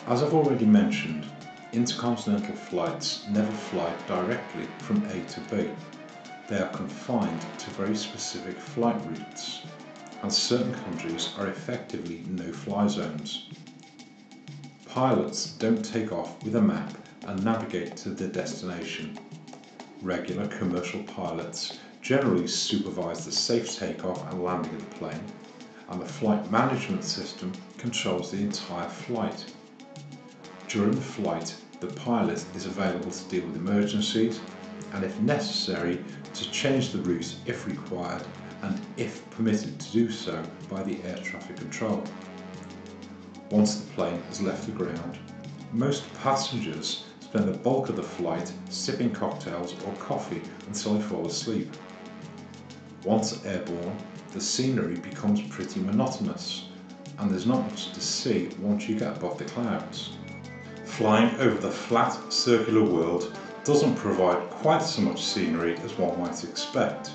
S3: As I've already mentioned, intercontinental flights never fly directly from A to B. They are confined to very specific flight routes, and certain countries are effectively no-fly zones. Pilots don't take off with a map and navigate to their destination. Regular commercial pilots generally supervise the safe takeoff and landing of the plane, and the flight management system controls the entire flight. During the flight, the pilot is available to deal with emergencies and, if necessary, to change the route if required and if permitted to do so by the air traffic control. Once the plane has left the ground, most passengers spend the bulk of the flight sipping cocktails or coffee until they fall asleep. Once airborne, the scenery becomes pretty monotonous, and there's not much to see once you get above the clouds. Flying over the flat, circular world doesn't provide quite so much scenery as one might expect.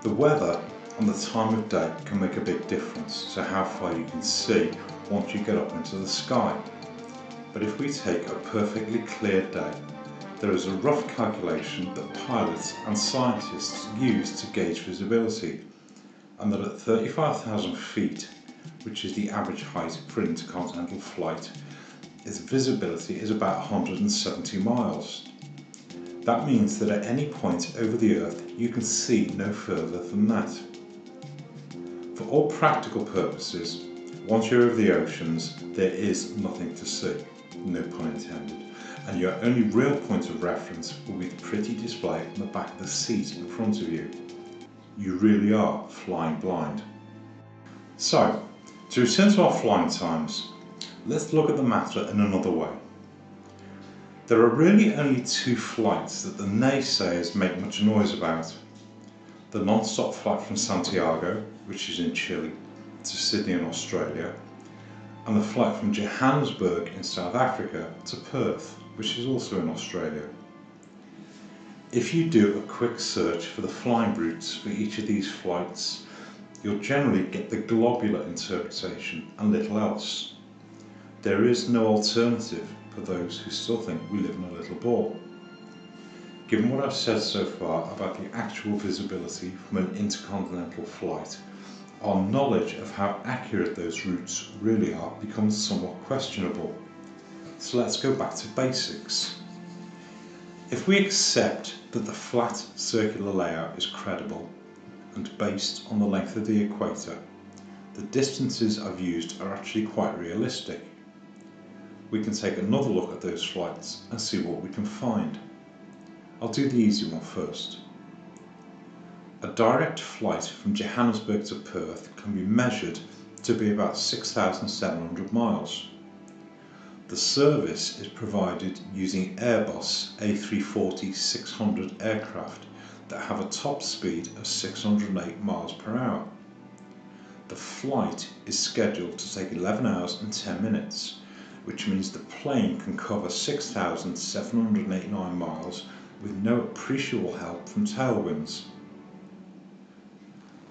S3: The weather and the time of day can make a big difference to how far you can see once you get up into the sky. But if we take a perfectly clear day, there is a rough calculation that pilots and scientists use to gauge visibility, and that at 35,000 feet, which is the average height for an intercontinental flight, its visibility is about 170 miles. That means that at any point over the Earth you can see no further than that. For all practical purposes, once you're over the oceans, there is nothing to see, no pun intended, and your only real point of reference will be the pretty display on the back of the seat in front of you. You really are flying blind. So, to return to our flying times, let's look at the matter in another way. There are really only two flights that the naysayers make much noise about. The non-stop flight from Santiago, which is in Chile, to Sydney in Australia, and the flight from Johannesburg in South Africa to Perth, which is also in Australia. If you do a quick search for the flying routes for each of these flights, you'll generally get the globular interpretation and little else. There is no alternative for those who still think we live in a little ball. Given what I've said so far about the actual visibility from an intercontinental flight, our knowledge of how accurate those routes really are becomes somewhat questionable. So let's go back to basics. If we accept that the flat circular layout is credible and based on the length of the equator, the distances I've used are actually quite realistic. We can take another look at those flights and see what we can find. I'll do the easy one first. A direct flight from Johannesburg to Perth can be measured to be about 6,700 miles. The service is provided using Airbus A340-600 aircraft that have a top speed of 608 miles per hour. The flight is scheduled to take 11 hours and 10 minutes, which means the plane can cover 6,789 miles with no appreciable help from tailwinds.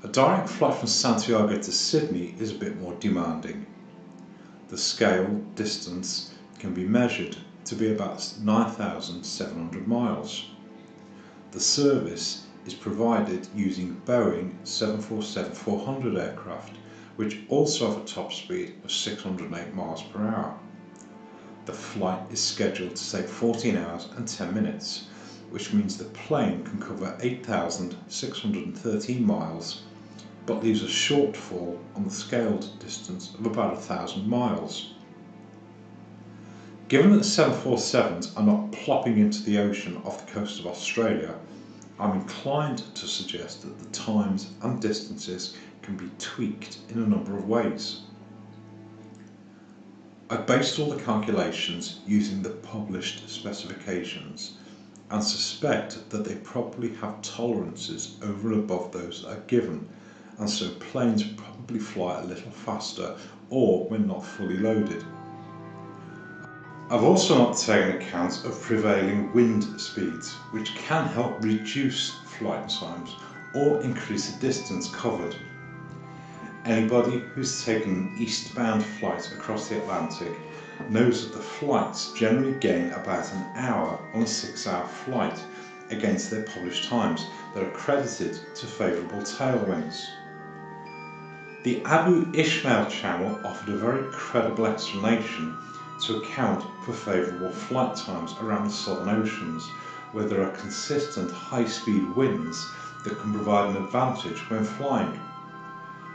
S3: A direct flight from Santiago to Sydney is a bit more demanding. The scale distance can be measured to be about 9,700 miles. The service is provided using Boeing 747-400 aircraft, which also have a top speed of 608 miles per hour. The flight is scheduled to take 14 hours and 10 minutes, which means the plane can cover 8,613 miles, but leaves a shortfall on the scaled distance of about 1,000 miles. Given that 747s are not plopping into the ocean off the coast of Australia, I'm inclined to suggest that the times and distances can be tweaked in a number of ways. I based all the calculations using the published specifications and suspect that they probably have tolerances over and above those that are given, and so planes probably fly a little faster or when not fully loaded. I've also not taken account of prevailing wind speeds, which can help reduce flight times or increase the distance covered. Anybody who's taken an eastbound flight across the Atlantic knows that the flights generally gain about an hour on a 6-hour flight against their published times that are credited to favourable tailwinds. The Abu Ishmael channel offered a very credible explanation to account for favourable flight times around the Southern Oceans, where there are consistent high-speed winds that can provide an advantage when flying.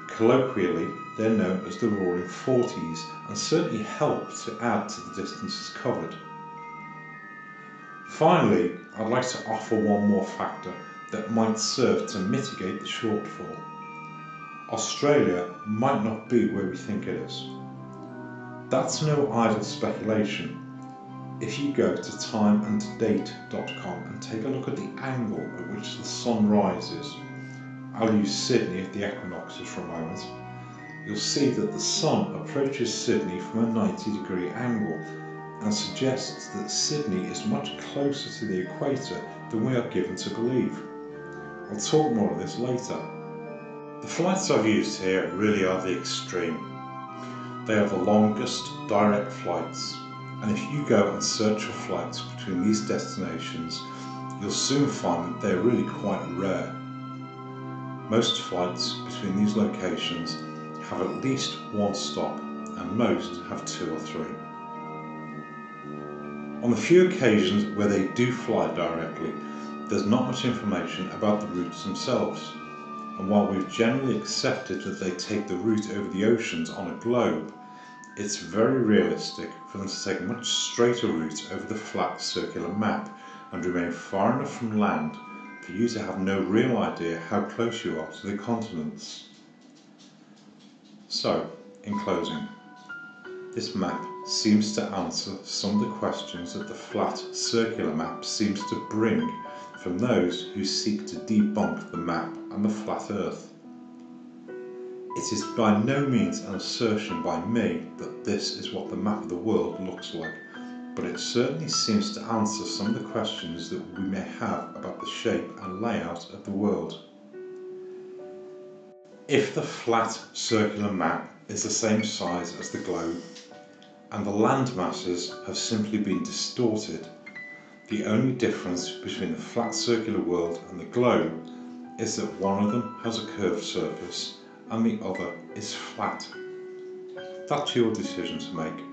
S3: Colloquially, they're known as the Roaring Forties and certainly help to add to the distances covered. Finally, I'd like to offer one more factor that might serve to mitigate the shortfall. Australia might not be where we think it is. That's no idle speculation. If you go to timeanddate.com and take a look at the angle at which the sun rises, I'll use Sydney at the equinoxes for a moment, you'll see that the sun approaches Sydney from a 90-degree angle and suggests that Sydney is much closer to the equator than we are given to believe. I'll talk more of this later. The flights I've used here really are the extreme. They are the longest direct flights, and if you go and search for flights between these destinations, you'll soon find that they're really quite rare. Most flights between these locations have at least one stop, and most have 2 or 3. On the few occasions where they do fly directly, there's not much information about the routes themselves, and while we've generally accepted that they take the route over the oceans on a globe, it's very realistic for them to take a much straighter route over the flat circular map and remain far enough from land for you to have no real idea how close you are to the continents. So, in closing, this map seems to answer some of the questions that the flat circular map seems to bring from those who seek to debunk the map and the flat earth. It is by no means an assertion by me that this is what the map of the world looks like, but it certainly seems to answer some of the questions that we may have about the shape and layout of the world. If the flat circular map is the same size as the globe, and the land masses have simply been distorted, the only difference between the flat circular world and the globe is that one of them has a curved surface and the other is flat. That's your decision to make.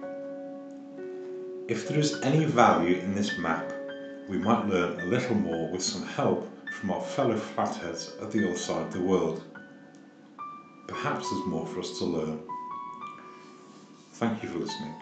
S3: If there is any value in this map, we might learn a little more with some help from our fellow flatheads at the other side of the world. Perhaps there's more for us to learn. Thank you for listening.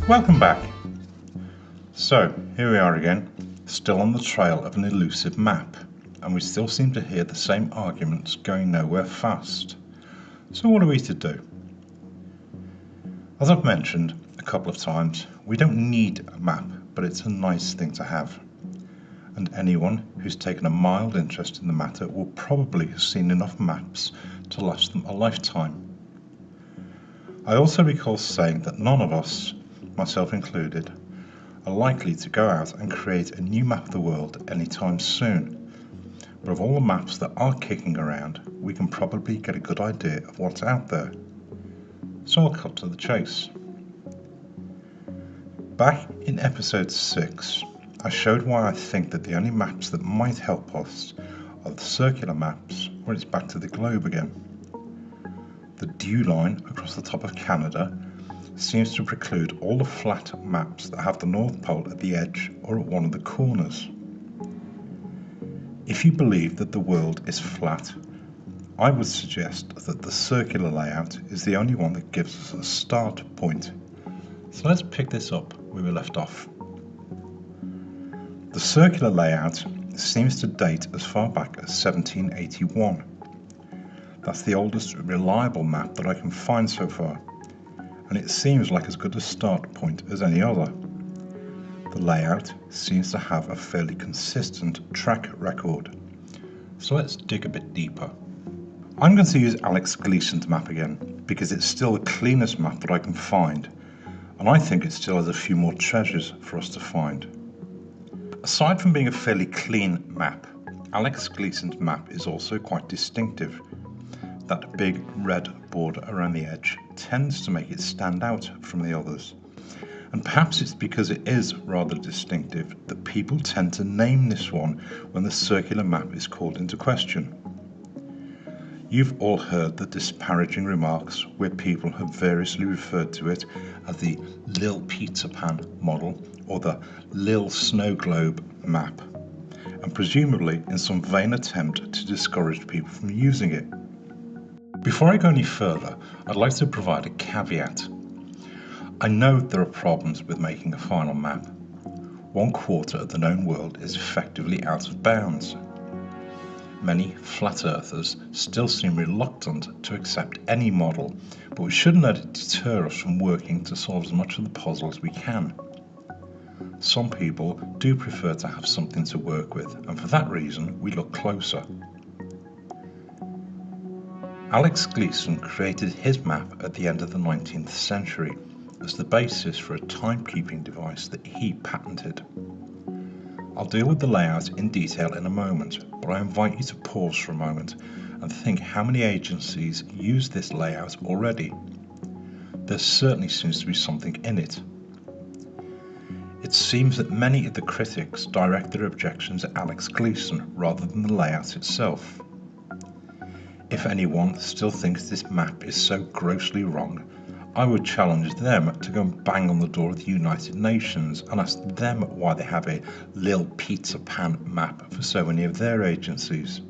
S3: Welcome back. So, here we are again, still on the trail of an elusive map, and we still seem to hear the same arguments going nowhere fast. So what are we to do? As I've mentioned a couple of times, we don't need a map, but it's a nice thing to have. And anyone who's taken a mild interest in the matter will probably have seen enough maps to last them a lifetime. I also recall saying that none of us, myself included, are likely to go out and create a new map of the world anytime soon. But of all the maps that are kicking around, we can probably get a good idea of what's out there. So I'll cut to the chase. Back in episode 6, I showed why I think that the only maps that might help us are the circular maps where it's back to the globe again. The dew line across the top of Canada seems to preclude all the flat maps that have the North Pole at the edge or at one of the corners. If you believe that the world is flat, I would suggest that the circular layout is the only one that gives us a start point. So let's pick this up where we left off. The circular layout seems to date as far back as 1781. That's the oldest reliable map that I can find so far, and it seems like as good a start point as any other. The layout seems to have a fairly consistent track record. So let's dig a bit deeper. I'm going to use Alex Gleason's map again, because it's still the cleanest map that I can find, and I think it still has a few more treasures for us to find. Aside from being a fairly clean map, Alex Gleason's map is also quite distinctive. That big red border around the edge tends to make it stand out from the others. And perhaps it's because it is rather distinctive that people tend to name this one when the circular map is called into question. You've all heard the disparaging remarks where people have variously referred to it as the Lil Peter Pan model or the Lil Snow Globe map, and presumably in some vain attempt to discourage people from using it. Before I go any further, I'd like to provide a caveat. I know there are problems with making a final map. 1/4 of the known world is effectively out of bounds. Many flat earthers still seem reluctant to accept any model, but we shouldn't let it deter us from working to solve as much of the puzzle as we can. Some people do prefer to have something to work with, and for that reason we look closer.
S1: Alex Gleason created his map at the end of the 19th century as the basis for a timekeeping device that he patented. I'll deal with the layout in detail in a moment, but I invite you to pause for a moment and think how many agencies use this layout already. There certainly seems to be something in it. It seems that many of the critics direct their objections at Alex Gleason rather than the layout itself. If anyone still thinks this map is so grossly wrong, I would challenge them to go and bang on the door of the United Nations and ask them why they have a Lil Pizza Pan map for so many of their agencies.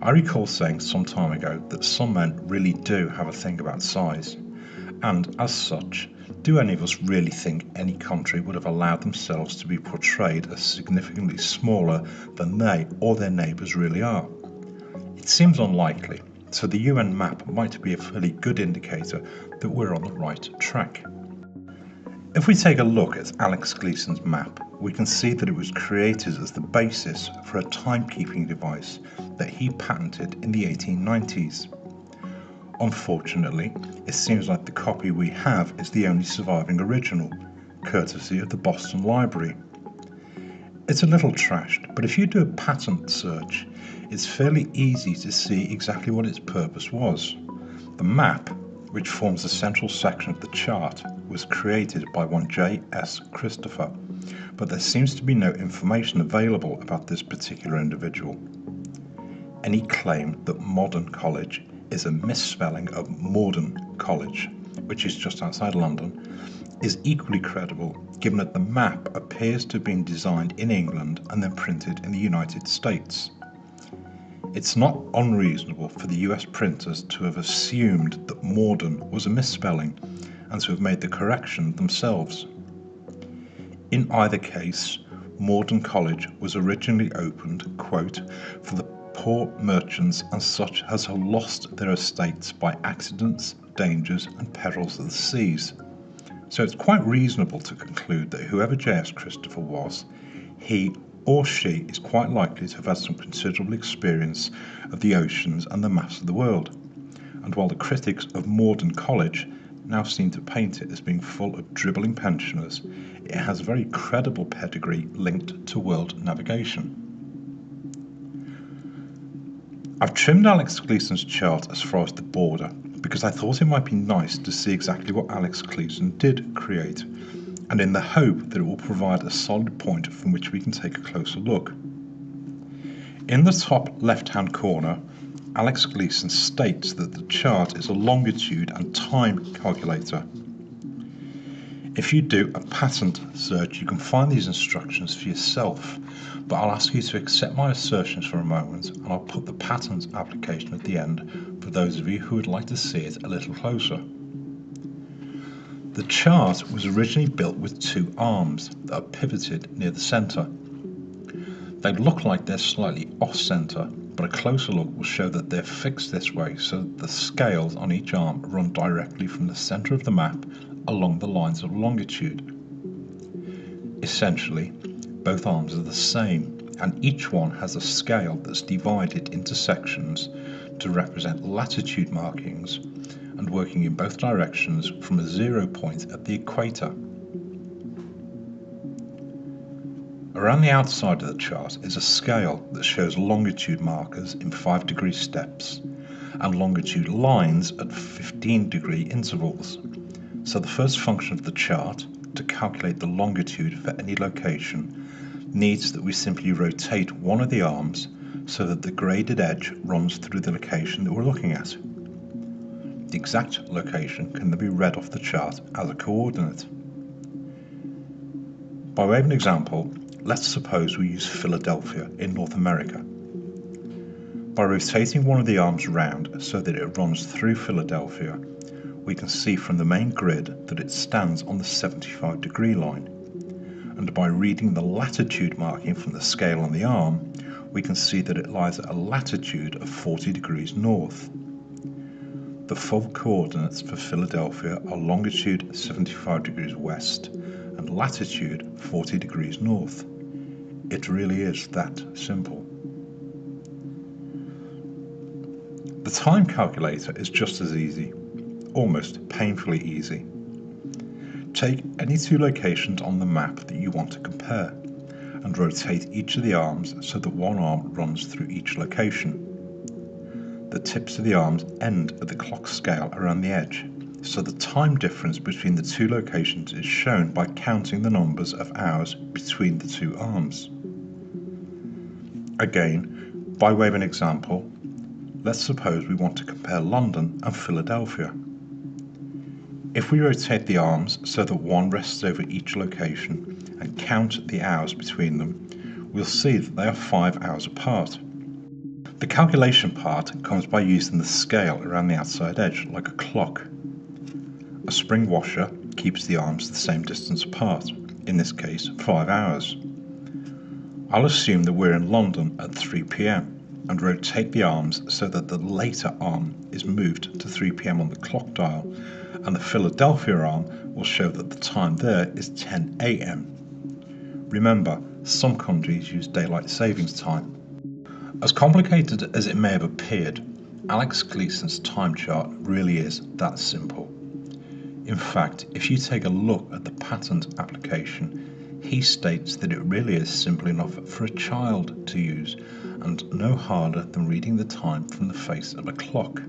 S1: I recall saying some time ago that some men really do have a thing about size, and as such, do any of us really think any country would have allowed themselves to be portrayed as significantly smaller than they or their neighbours really are? It seems unlikely, so the UN map might be a fairly good indicator that we're on the right track. If we take a look at Alex Gleason's map, we can see that it was created as the basis for a timekeeping device that he patented in the 1890s. Unfortunately, it seems like the copy we have is the only surviving original, courtesy of the Boston Library. It's a little trashed, but if you do a patent search, it's fairly easy to see exactly what its purpose was. The map, which forms the central section of the chart, was created by one J.S. Christopher, but there seems to be no information available about this particular individual. Any claim that Modern College is a misspelling of Morden College, which is just outside London, is equally credible given that the map appears to have been designed in England and then printed in the United States. It's not unreasonable for the US printers to have assumed that Morden was a misspelling and to have made the correction themselves. In either case, Morden College was originally opened, quote, for the poor merchants and such as have lost their estates by accidents, dangers and perils of the seas. So it's quite reasonable to conclude that whoever J.S. Christopher was, he or she is quite likely to have had some considerable experience of the oceans and the maps of the world. And while the critics of Morden College now seem to paint it as being full of dribbling pensioners, it has a very credible pedigree linked to world navigation. I've trimmed Alex Gleason's chart as far as the border because I thought it might be nice to see exactly what Alex Gleason did create, and in the hope that it will provide a solid point from which we can take a closer look. In the top left-hand corner, Alex Gleason states that the chart is a longitude and time calculator. If you do a patent search, you can find these instructions for yourself, but I'll ask you to accept my assertions for a moment and I'll put the patent application at the end for those of you who would like to see it a little closer. The chart was originally built with two arms that are pivoted near the centre. They look like they're slightly off-centre, but a closer look will show that they're fixed this way so that the scales on each arm run directly from the centre of the map along the lines of longitude. Essentially, both arms are the same, and each one has a scale that's divided into sections to represent latitude markings and working in both directions from a 0 point at the equator. Around the outside of the chart is a scale that shows longitude markers in 5-degree steps and longitude lines at 15-degree intervals. So the first function of the chart, to calculate the longitude for any location, needs that we simply rotate one of the arms so that the graded edge runs through the location that we're looking at. The exact location can then be read off the chart as a coordinate. By way of an example, let's suppose we use Philadelphia in North America. By rotating one of the arms round so that it runs through Philadelphia, we can see from the main grid that it stands on the 75-degree line, and by reading the latitude marking from the scale on the arm, we can see that it lies at a latitude of 40 degrees north. The full coordinates for Philadelphia are longitude 75 degrees west and latitude 40 degrees north. It really is that simple.
S3: The time calculator is just as easy, almost painfully easy. Take any two locations on the map that you want to compare and rotate each of the arms so that one arm runs through each location. The tips of the arms end at the clock scale around the edge, so the time difference between the two locations is shown by counting the numbers of hours between the two arms. Again, by way of an example, let's suppose we want to compare London and Philadelphia. If we rotate the arms so that one rests over each location and count the hours between them, we'll see that they are 5 hours apart. The calculation part comes by using the scale around the outside edge like a clock. A spring washer keeps the arms the same distance apart, in this case 5 hours. I'll assume that we're in London at 3 p.m. and rotate the arms so that the later arm is moved to 3 p.m. on the clock dial, and the Philadelphia arm will show that the time there is 10 a.m. Remember, some countries use daylight savings time. As complicated as it may have appeared, Alex Gleason's time chart really is that simple. In fact, if you take a look at the patent application, he states that it really is simple enough for a child to use and no harder than reading the time from the face of a clock.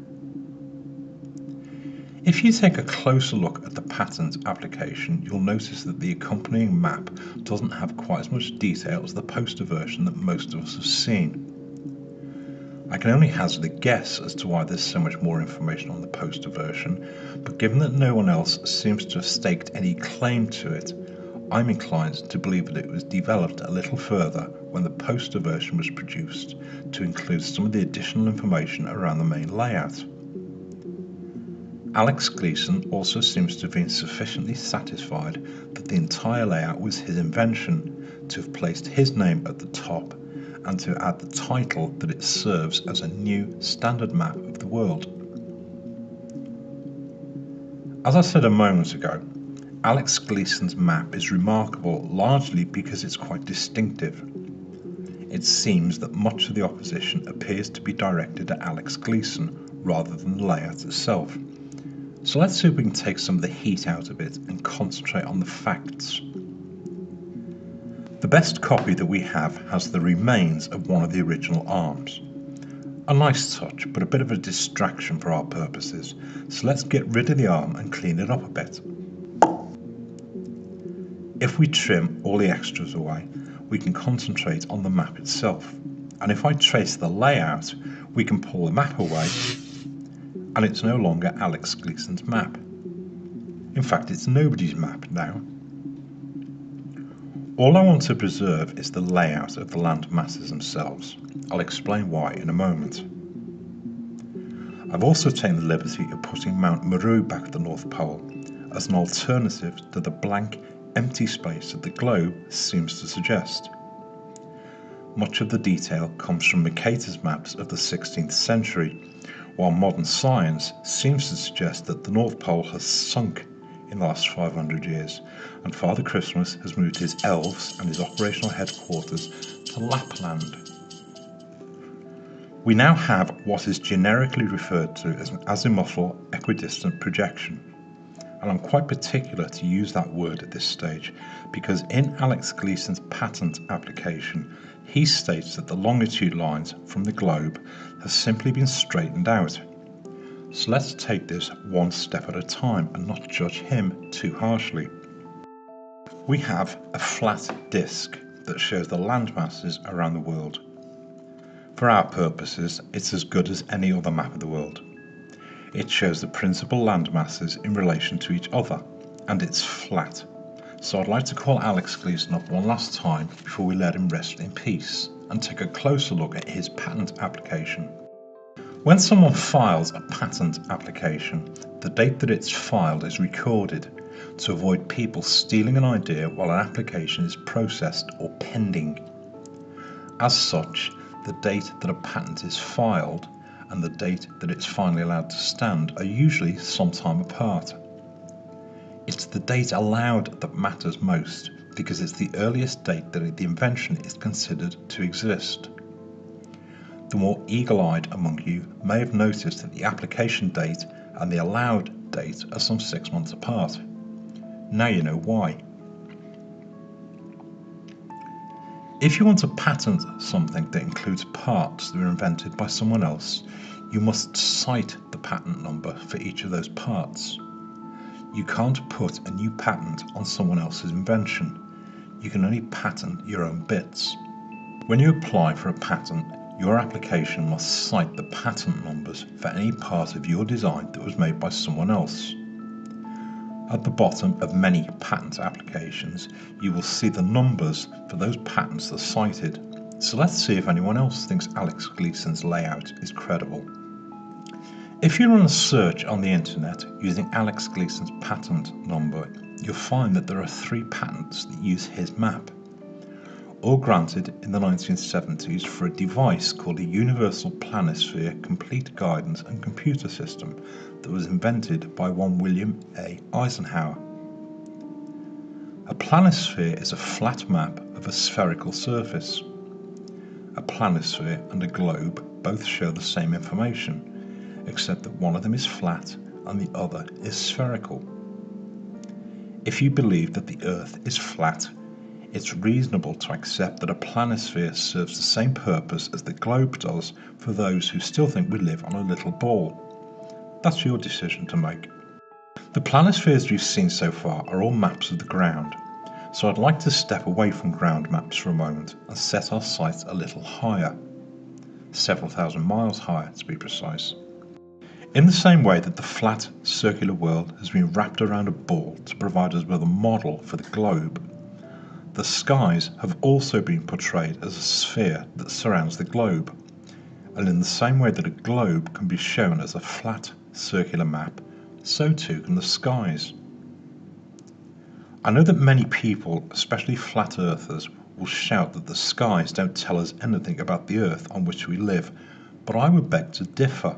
S3: If you take a closer look at the patent application, you'll notice that the accompanying map doesn't have quite as much detail as the poster version that most of us have seen. I can only hazard a guess as to why there's so much more information on the poster version, but given that no one else seems to have staked any claim to it, I'm inclined to believe that it was developed a little further when the poster version was produced to include some of the additional information around the main layout. Alex Gleason also seems to have been sufficiently satisfied that the entire layout was his invention to have placed his name at the top and to add the title that it serves as a new standard map of the world. As I said a moment ago, Alex Gleason's map is remarkable largely because it's quite distinctive. It seems that much of the opposition appears to be directed at Alex Gleason rather than the layout itself. So let's see if we can take some of the heat out of it and concentrate on the facts. The best copy that we have has the remains of one of the original arms. A nice touch, but a bit of a distraction for our purposes, so let's get rid of the arm and clean it up a bit. If we trim all the extras away, we can concentrate on the map itself. And if I trace the layout, we can pull the map away, and it's no longer Alex Gleason's map. In fact, it's nobody's map now. All I want to preserve is the layout of the land masses themselves. I'll explain why in a moment. I've also taken the liberty of putting Mount Meru back at the North Pole as an alternative to the blank, empty space that the globe seems to suggest. Much of the detail comes from Mercator's maps of the 16th century, while modern science seems to suggest that the North Pole has sunk in the last 500 years, and Father Christmas has moved his elves and his operational headquarters to Lapland. We now have what is generically referred to as an azimuthal equidistant projection, and I'm quite particular to use that word at this stage because in Alex Gleason's patent application he states that the longitude lines from the globe have simply been straightened out. So let's take this one step at a time and not judge him too harshly. We have a flat disk that shows the land masses around the world. For our purposes, it's as good as any other map of the world. It shows the principal land masses in relation to each other, and it's flat. So I'd like to call Alex Gleason up one last time before we let him rest in peace and take a closer look at his patent application. When someone files a patent application, the date that it's filed is recorded to avoid people stealing an idea while an application is processed or pending. As such, the date that a patent is filed and the date that it's finally allowed to stand are usually some time apart. It's the date allowed that matters most because it's the earliest date that the invention is considered to exist. The more eagle-eyed among you may have noticed that the application date and the allowed date are some 6 months apart. Now you know why. If you want to patent something that includes parts that were invented by someone else, you must cite the patent number for each of those parts. You can't put a new patent on someone else's invention. You can only patent your own bits. When you apply for a patent, your application must cite the patent numbers for any part of your design that was made by someone else. At the bottom of many patent applications, you will see the numbers for those patents that are cited. So let's see if anyone else thinks Alex Gleason's layout is credible. If you run a search on the internet using Alex Gleason's patent number, you'll find that there are 3 patents that use his map, all granted in the 1970s for a device called a Universal Planisphere Complete Guidance and Computer System that was invented by one William A. Eisenhower. A planisphere is a flat map of a spherical surface. A planisphere and a globe both show the same information, except that one of them is flat and the other is spherical. If you believe that the Earth is flat, it's reasonable to accept that a planisphere serves the same purpose as the globe does for those who still think we live on a little ball. That's your decision to make. The planispheres you've seen so far are all maps of the ground, so I'd like to step away from ground maps for a moment and set our sights a little higher, several thousand miles higher to be precise. In the same way that the flat, circular world has been wrapped around a ball to provide us with a model for the globe, the skies have also been portrayed as a sphere that surrounds the globe, and in the same way that a globe can be shown as a flat, circular map, so too can the skies. I know that many people, especially flat earthers, will shout that the skies don't tell us anything about the Earth on which we live, but I would beg to differ.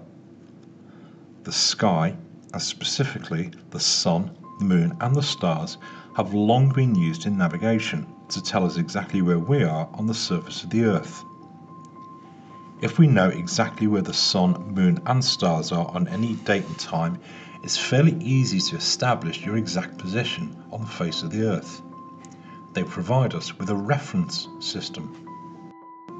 S3: The sky, and specifically the sun, the moon and the stars, have long been used in navigation to tell us exactly where we are on the surface of the Earth. If we know exactly where the sun, moon and stars are on any date and time, it's fairly easy to establish your exact position on the face of the Earth. They provide us with a reference system.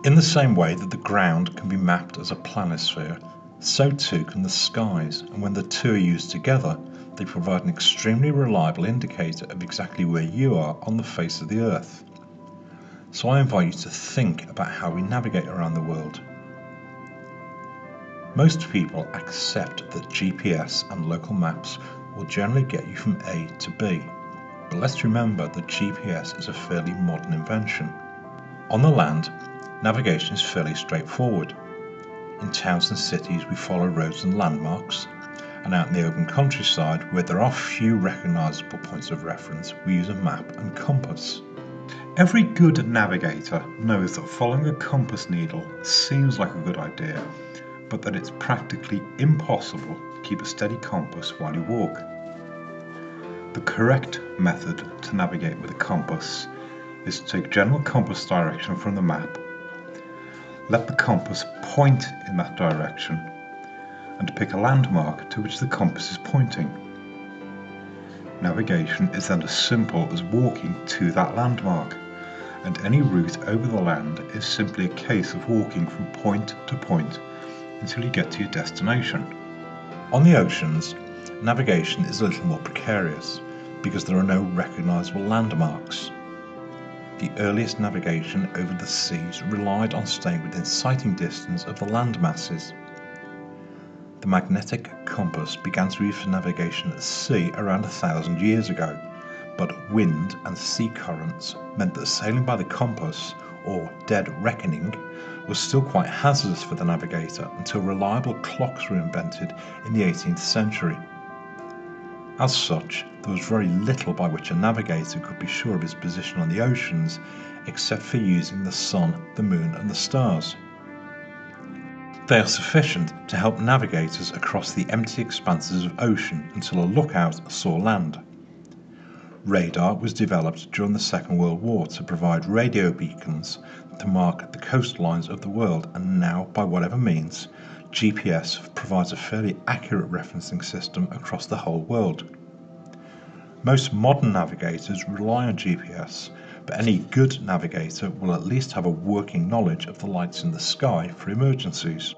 S3: In the same way that the ground can be mapped as a planisphere, so too can the skies, and when the two are used together, they provide an extremely reliable indicator of exactly where you are on the face of the Earth. So I invite you to think about how we navigate around the world. Most people accept that GPS and local maps will generally get you from A to B, but let's remember that GPS is a fairly modern invention. On the land, navigation is fairly straightforward. In towns and cities we follow roads and landmarks, and out in the open countryside where there are few recognisable points of reference, we use a map and compass. Every good navigator knows that following a compass needle seems like a good idea, but that it's practically impossible to keep a steady compass while you walk. The correct method to navigate with a compass is to take general compass direction from the map, let the compass point in that direction, and pick a landmark to which the compass is pointing. Navigation is then as simple as walking to that landmark, and any route over the land is simply a case of walking from point to point until you get to your destination. On the oceans, navigation is a little more precarious because there are no recognisable landmarks. The earliest navigation over the seas relied on staying within sighting distance of the land masses. The magnetic compass began to be used for navigation at sea around 1,000 years ago, but wind and sea currents meant that sailing by the compass, or dead reckoning, was still quite hazardous for the navigator until reliable clocks were invented in the 18th century. As such, there was very little by which a navigator could be sure of his position on the oceans, except for using the sun, the moon and the stars. They are sufficient to help navigators across the empty expanses of ocean until a lookout saw land.
S1: Radar was developed during the Second World War to provide radio beacons to mark the coastlines of the world, and now, by whatever means, GPS provides a fairly accurate referencing system across the whole world. Most modern navigators rely on GPS, but any good navigator will at least have a working knowledge of the lights in the sky for emergencies.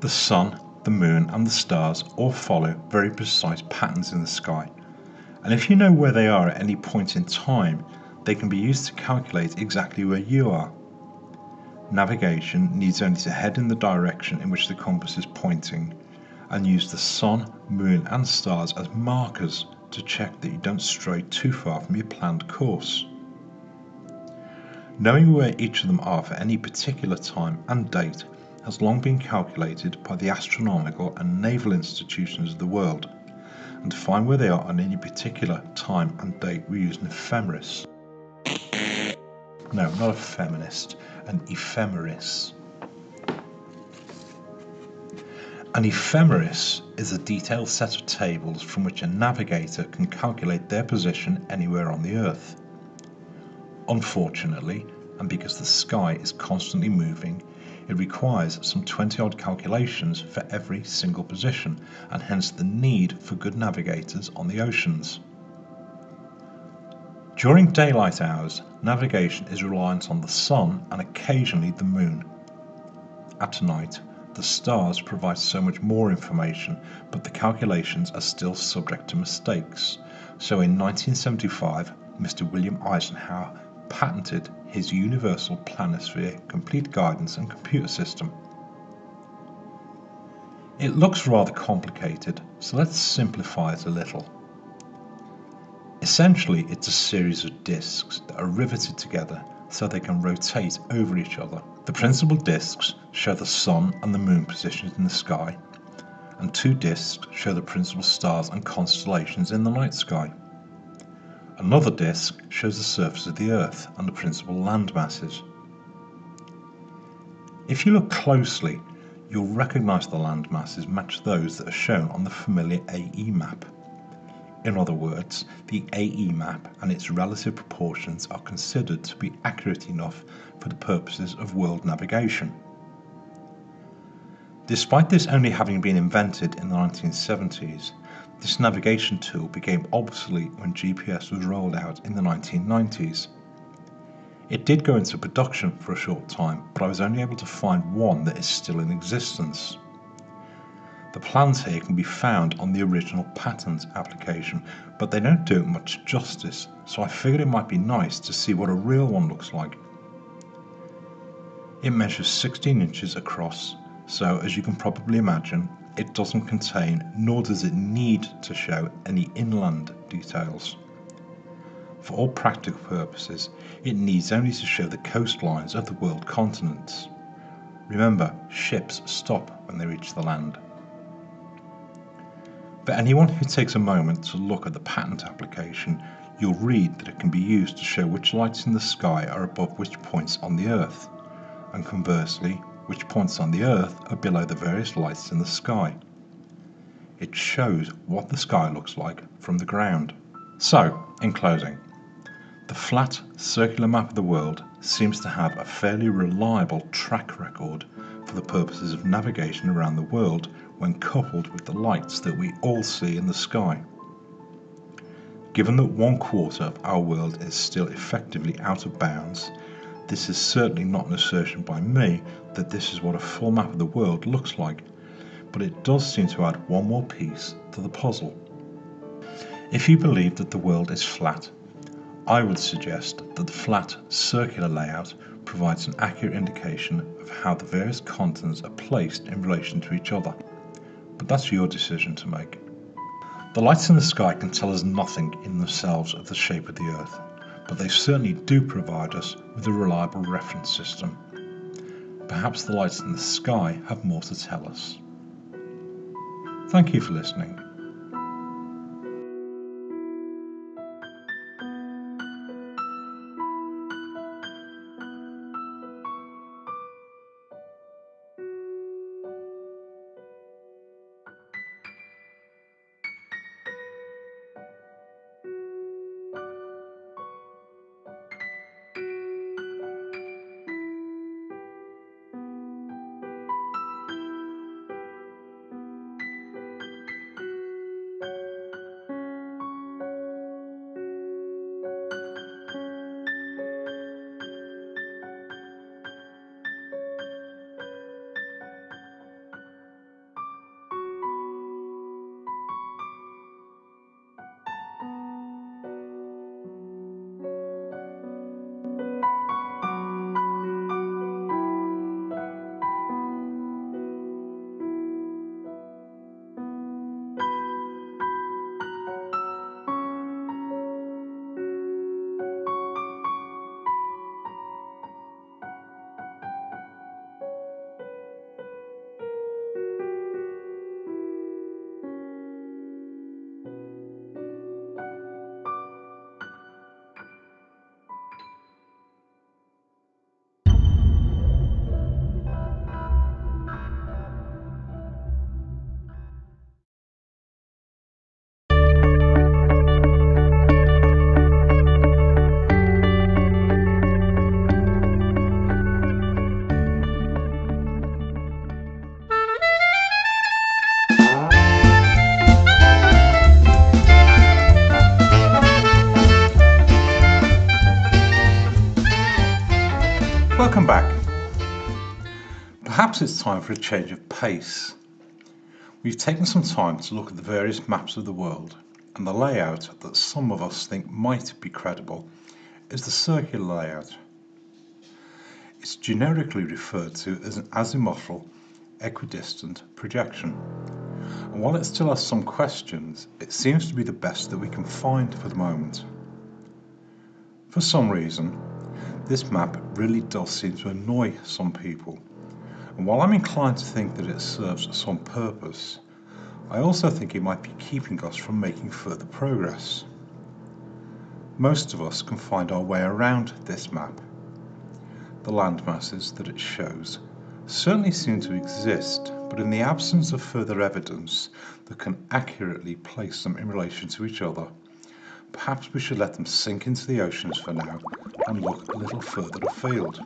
S1: The sun, the moon, and the stars all follow very precise patterns in the sky, and if you know where they are at any point in time, they can be used to calculate exactly where you are. Navigation needs only to head in the direction in which the compass is pointing, and use the sun, moon, and stars as markers to check that you don't stray too far from your planned course. Knowing where each of them are for any particular time and date has long been calculated by the astronomical and naval institutions of the world, and to find where they are on any particular time and date we use an ephemeris. No, not a feminist, an ephemeris. An ephemeris is a detailed set of tables from which a navigator can calculate their position anywhere on the Earth. Unfortunately, and because the sky is constantly moving, it requires some 20-odd calculations for every single position, and hence the need for good navigators on the oceans. During daylight hours, navigation is reliant on the sun and occasionally the moon. At night, the stars provide so much more information, but the calculations are still subject to mistakes. So in 1975, Mr. William Eisenhower patented his Universal Planisphere Complete Guidance and Computer System. It looks rather complicated, so let's simplify it a little. Essentially, it's a series of disks that are riveted together so they can rotate over each other. The principal disks show the sun and the moon positions in the sky, and two disks show the principal stars and constellations in the night sky. Another disk shows the surface of the Earth and the principal land masses. If you look closely, you'll recognize the land masses match those that are shown on the familiar AE map. In other words, the AE map and its relative proportions are considered to be accurate enough for the purposes of world navigation. Despite this only having been invented in the 1970s, this navigation tool became obsolete when GPS was rolled out in the 1990s. It did go into production for a short time, but I was only able to find one that is still in existence. The plans here can be found on the original patent application, but they don't do it much justice, so I figured it might be nice to see what a real one looks like. It measures 16 inches across, so as you can probably imagine, it doesn't contain, nor does it need to show, any inland details. For all practical purposes, it needs only to show the coastlines of the world continents. Remember, ships stop when they reach the land. For anyone who takes a moment to look at the patent application, you'll read that it can be used to show which lights in the sky are above which points on the Earth, and conversely, which points on the Earth are below the various lights in the sky. It shows what the sky looks like from the ground. So, in closing, the flat, circular map of the world seems to have a fairly reliable track record for the purposes of navigation around the world when coupled with the lights that we all see in the sky. Given that 1/4 of our world is still effectively out of bounds, this is certainly not an assertion by me that this is what a full map of the world looks like, but it does seem to add one more piece to the puzzle. If you believe that the world is flat, I would suggest that the flat, circular layout provides an accurate indication of how the various continents are placed in relation to each other, but that's your decision to make. The lights in the sky can tell us nothing in themselves of the shape of the Earth, but they certainly do provide us with a reliable reference system. Perhaps the lights in the sky have more to tell us. Thank you for listening.
S3: Perhaps it's time for a change of pace. We've taken some time to look at the various maps of the world, and the layout that some of us think might be credible is the circular layout. It's generically referred to as an azimuthal equidistant projection, and while it still has some questions, it seems to be the best that we can find for the moment. For some reason, this map really does seem to annoy some people, and while I'm inclined to think that it serves some purpose, I also think it might be keeping us from making further progress. Most of us can find our way around this map. The landmasses that it shows certainly seem to exist, but in the absence of further evidence that can accurately place them in relation to each other, perhaps we should let them sink into the oceans for now and look a little further afield.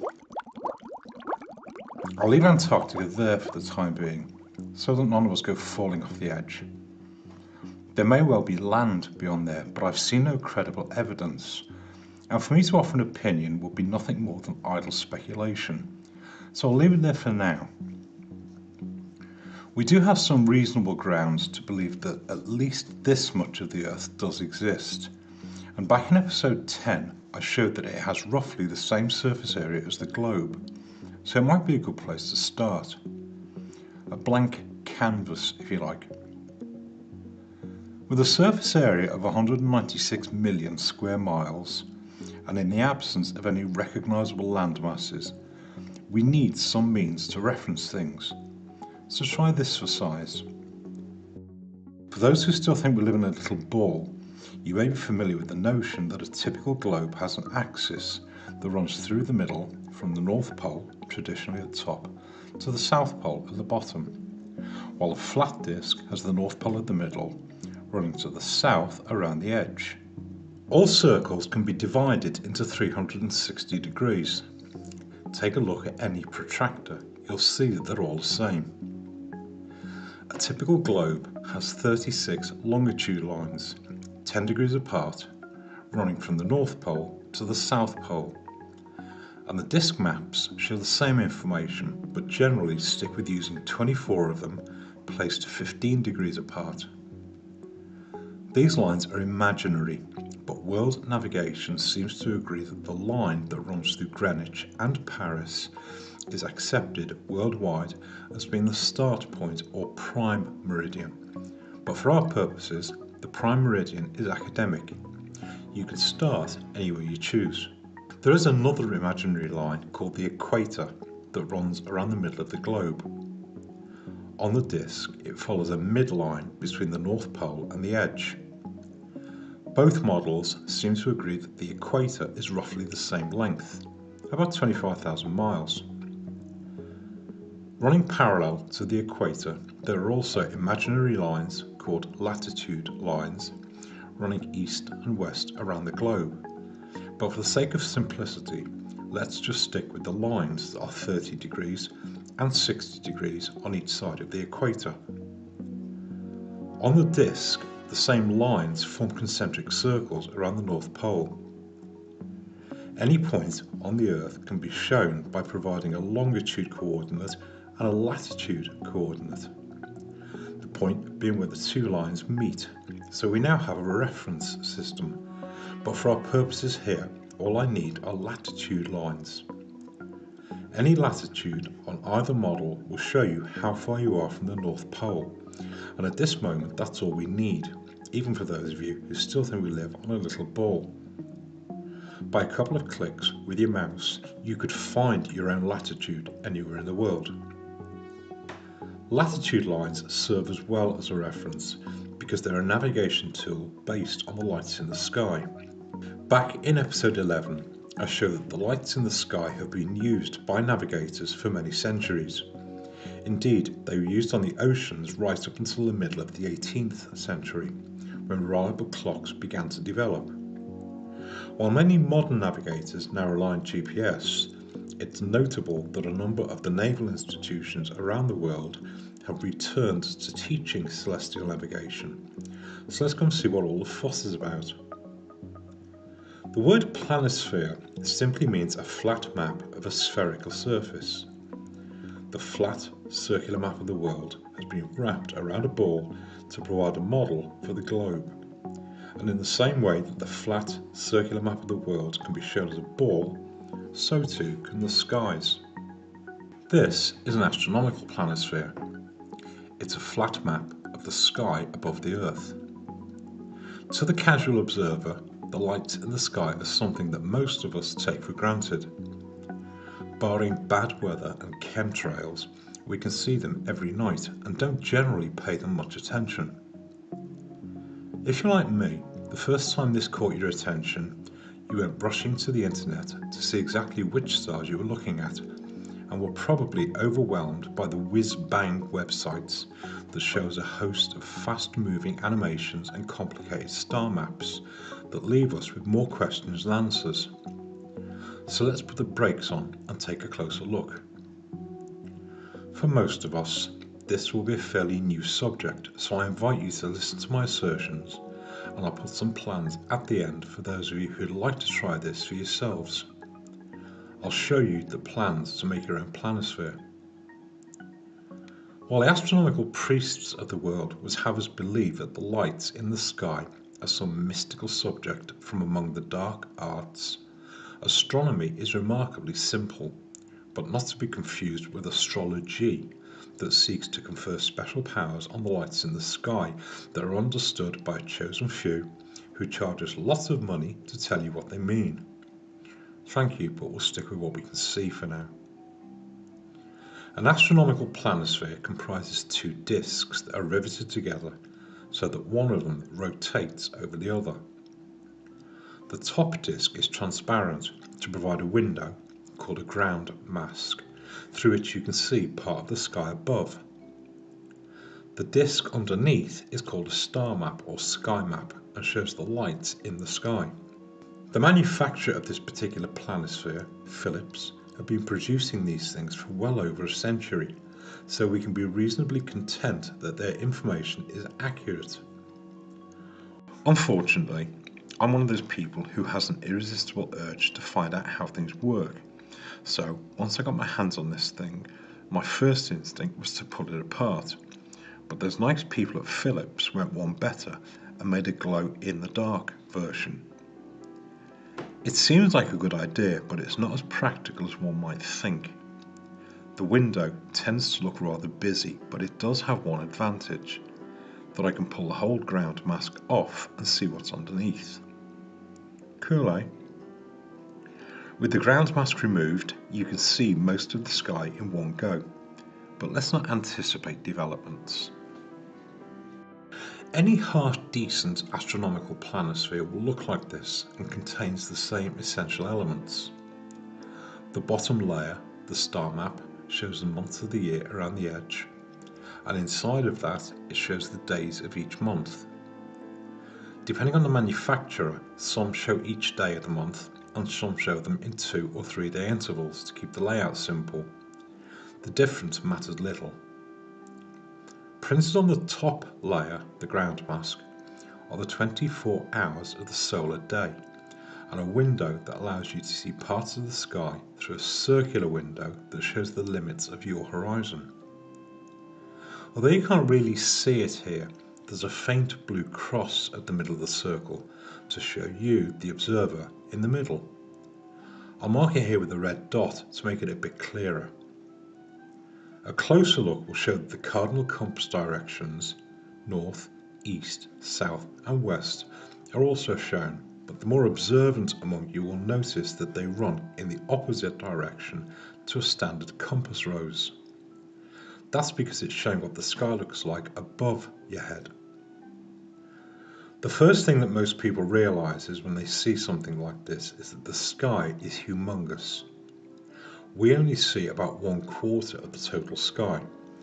S3: I'll leave Antarctica there for the time being, so that none of us go falling off the edge. There may well be land beyond there, but I've seen no credible evidence, and for me to offer an opinion would be nothing more than idle speculation, so I'll leave it there for now. We do have some reasonable grounds to believe that at least this much of the Earth does exist, and back in episode 10 I showed that it has roughly the same surface area as the globe, so it might be a good place to start. A blank canvas, if you like. With a surface area of 196 million square miles, and in the absence of any recognisable land masses, we need some means to reference things. So try this for size. For those who still think we live in a little ball, you may be familiar with the notion that a typical globe has an axis that runs through the middle from the North Pole, traditionally at the top, to the South Pole at the bottom, while a flat disk has the North Pole at the middle, running to the south around the edge. All circles can be divided into 360 degrees. Take a look at any protractor, you'll see that they're all the same. A typical globe has 36 longitude lines, 10 degrees apart, running from the North Pole to the South Pole. And the disk maps show the same information, but generally stick with using 24 of them placed 15 degrees apart. These lines are imaginary, but world navigation seems to agree that the line that runs through Greenwich and Paris is accepted worldwide as being the start point or prime meridian. But for our purposes, the prime meridian is academic. You can start anywhere you choose. There is another imaginary line called the equator that runs around the middle of the globe. On the disk, it follows a midline between the North Pole and the edge. Both models seem to agree that the equator is roughly the same length, about 25,000 miles. Running parallel to the equator, there are also imaginary lines called latitude lines running east and west around the globe. But for the sake of simplicity, let's just stick with the lines that are 30 degrees and 60 degrees on each side of the equator. On the disk, the same lines form concentric circles around the North Pole. Any point on the Earth can be shown by providing a longitude coordinate and a latitude coordinate, the point being where the two lines meet, so we now have a reference system, but for our purposes here, all I need are latitude lines. Any latitude on either model will show you how far you are from the North Pole, and at this moment that's all we need, even for those of you who still think we live on a little ball. By a couple of clicks with your mouse, you could find your own latitude anywhere in the world. Latitude lines serve as well as a reference because they're a navigation tool based on the lights in the sky. Back in episode 11, I showed that the lights in the sky have been used by navigators for many centuries. Indeed, they were used on the oceans right up until the middle of the 18th century, when reliable clocks began to develop. While many modern navigators now rely on GPS, it's notable that a number of the naval institutions around the world have returned to teaching celestial navigation. So let's go and see what all the fuss is about. The word planisphere simply means a flat map of a spherical surface. the flat, circular map of the world has been wrapped around a ball to provide a model for the globe. And in the same way that the flat, circular map of the world can be shown as a ball, so too can the skies. This is an astronomical planisphere. It's a flat map of the sky above the Earth. To the casual observer, the lights in the sky are something that most of us take for granted. Barring bad weather and chemtrails, we can see them every night and don't generally pay them much attention. If you're like me, the first time this caught your attention, you went rushing to the internet to see exactly which stars you were looking at, and were probably overwhelmed by the whiz-bang websites that shows a host of fast-moving animations and complicated star maps that leave us with more questions than answers. So let's put the brakes on and take a closer look. For most of us, this will be a fairly new subject, so I invite you to listen to my assertions, and I'll put some plans at the end for those of you who'd like to try this for yourselves. I'll show you the plans to make your own planisphere. While the astronomical priests of the world would have us believe that the lights in the sky are some mystical subject from among the dark arts, astronomy is remarkably simple, but not to be confused with astrology that seeks to confer special powers on the lights in the sky that are understood by a chosen few who charge us lots of money to tell you what they mean. Thank you, but we'll stick with what we can see for now. An astronomical planisphere comprises two disks that are riveted together so that one of them rotates over the other. The top disk is transparent to provide a window, called a ground mask, through which you can see part of the sky above. The disk underneath is called a star map or sky map and shows the lights in the sky. The manufacturer of this particular planisphere, Philips, have been producing these things for well over a century, so we can be reasonably content that their information is accurate. Unfortunately, I'm one of those people who has an irresistible urge to find out how things work. So once I got my hands on this thing, my first instinct was to pull it apart. But those nice people at Philips went one better and made a glow-in-the-dark version. It seems like a good idea, but it's not as practical as one might think. The window tends to look rather busy, but it does have one advantage, that I can pull the whole ground mask off and see what's underneath. Cool, eh? With the ground mask removed, you can see most of the sky in one go, but let's not anticipate developments. Any half-decent astronomical planisphere will look like this and contains the same essential elements. The bottom layer, the star map, shows the months of the year around the edge, and inside of that it shows the days of each month. Depending on the manufacturer, some show each day of the month and some show them in 2 or 3 day intervals to keep the layout simple. The difference matters little. Printed on the top layer, the ground mask, are the 24 hours of the solar day and a window that allows you to see parts of the sky through a circular window that shows the limits of your horizon. Although you can't really see it here, there's a faint blue cross at the middle of the circle to show you, the observer, in the middle. I'll mark it here with a red dot to make it a bit clearer. A closer look will show that the cardinal compass directions, north, east, south and west, are also shown, but the more observant among you will notice that they run in the opposite direction to a standard compass rose. That's because it's showing what the sky looks like above your head. The first thing that most people realise when they see something like this is that the sky is humongous. We only see about 1/4 of the total sky,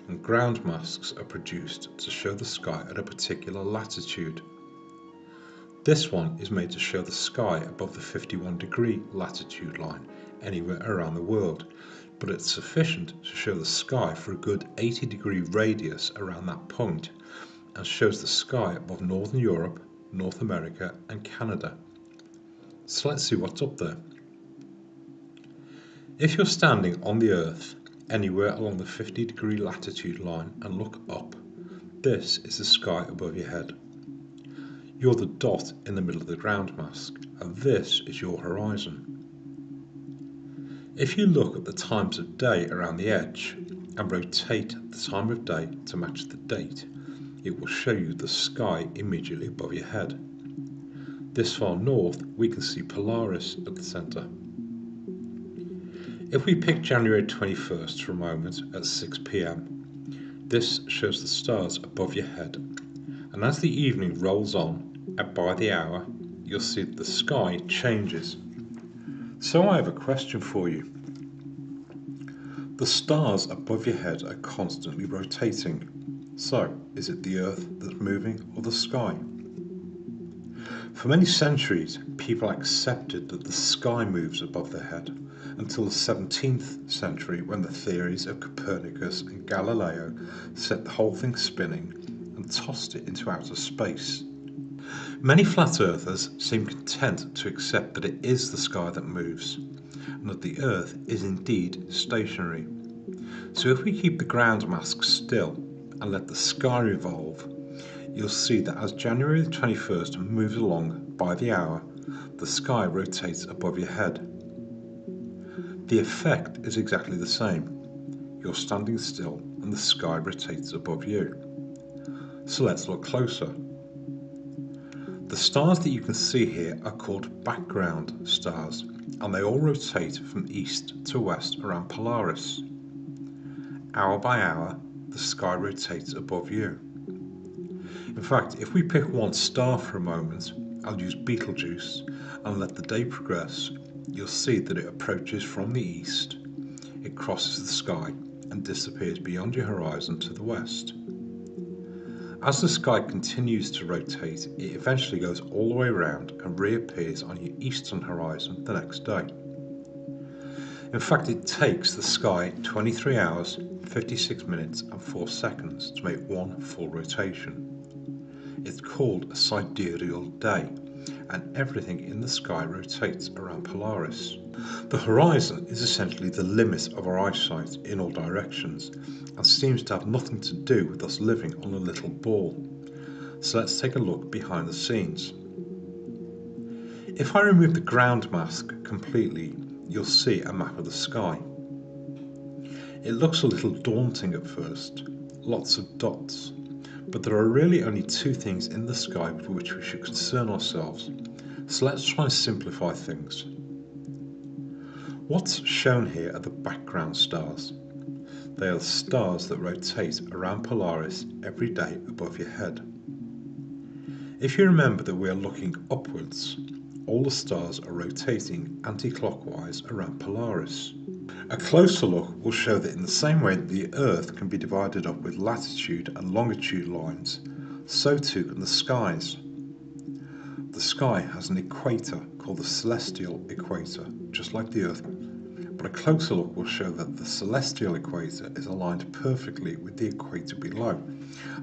S3: and ground masks are produced to show the sky at a particular latitude. This one is made to show the sky above the 51-degree latitude line anywhere around the world, but it's sufficient to show the sky for a good 80-degree radius around that point, and shows the sky above Northern Europe, North America and Canada. So let's see what's up there. If you're standing on the Earth, anywhere along the 50-degree latitude line and look up, this is the sky above your head. You're the dot in the middle of the ground mask, and this is your horizon. If you look at the times of day around the edge and rotate the time of day to match the date, it will show you the sky immediately above your head. This far north, we can see Polaris at the centre. If we pick January 21st for a moment at 6 p.m, this shows the stars above your head, and as the evening rolls on, and by the hour, you'll see that the sky changes. So I have a question for you. The stars above your head are constantly rotating. So, is it the Earth that's moving or the sky? For many centuries, people accepted that the sky moves above their head, until the 17th century when the theories of Copernicus and Galileo set the whole thing spinning and tossed it into outer space. Many flat earthers seem content to accept that it is the sky that moves, and that the Earth is indeed stationary. So if we keep the ground mask still and let the sky revolve, you'll see that as January the 21st moves along by the hour, the sky rotates above your head. The effect is exactly the same. You're standing still and the sky rotates above you. So let's look closer. The stars that you can see here are called background stars, and they all rotate from east to west around Polaris. Hour by hour, the sky rotates above you. In fact, if we pick one star for a moment, I'll use Betelgeuse, and let the day progress, you'll see that it approaches from the east, it crosses the sky and disappears beyond your horizon to the west. As the sky continues to rotate, it eventually goes all the way around and reappears on your eastern horizon the next day. In fact, it takes the sky 23 hours, 56 minutes and 4 seconds to make one full rotation. It's called a sidereal day, and everything in the sky rotates around Polaris. The horizon is essentially the limit of our eyesight in all directions, and seems to have nothing to do with us living on a little ball. So let's take a look behind the scenes. If I remove the ground mask completely, you'll see a map of the sky. It looks a little daunting at first, lots of dots, but there are really only two things in the sky with which we should concern ourselves, so let's try and simplify things. What's shown here are the background stars. They are the stars that rotate around Polaris every day above your head. If you remember that we are looking upwards, all the stars are rotating anti-clockwise around Polaris. A closer look will show that in the same way that the Earth can be divided up with latitude and longitude lines, so too can the skies. The sky has an equator called the celestial equator, just like the Earth, but a closer look will show that the celestial equator is aligned perfectly with the equator below,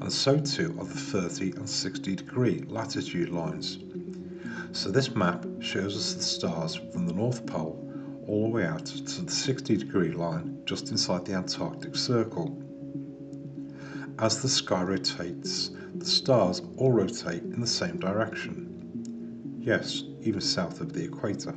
S3: and so too are the 30 and 60 degree latitude lines. So this map shows us the stars from the North Pole all the way out to the 60-degree line just inside the Antarctic Circle. As the sky rotates, the stars all rotate in the same direction. Yes, even south of the equator.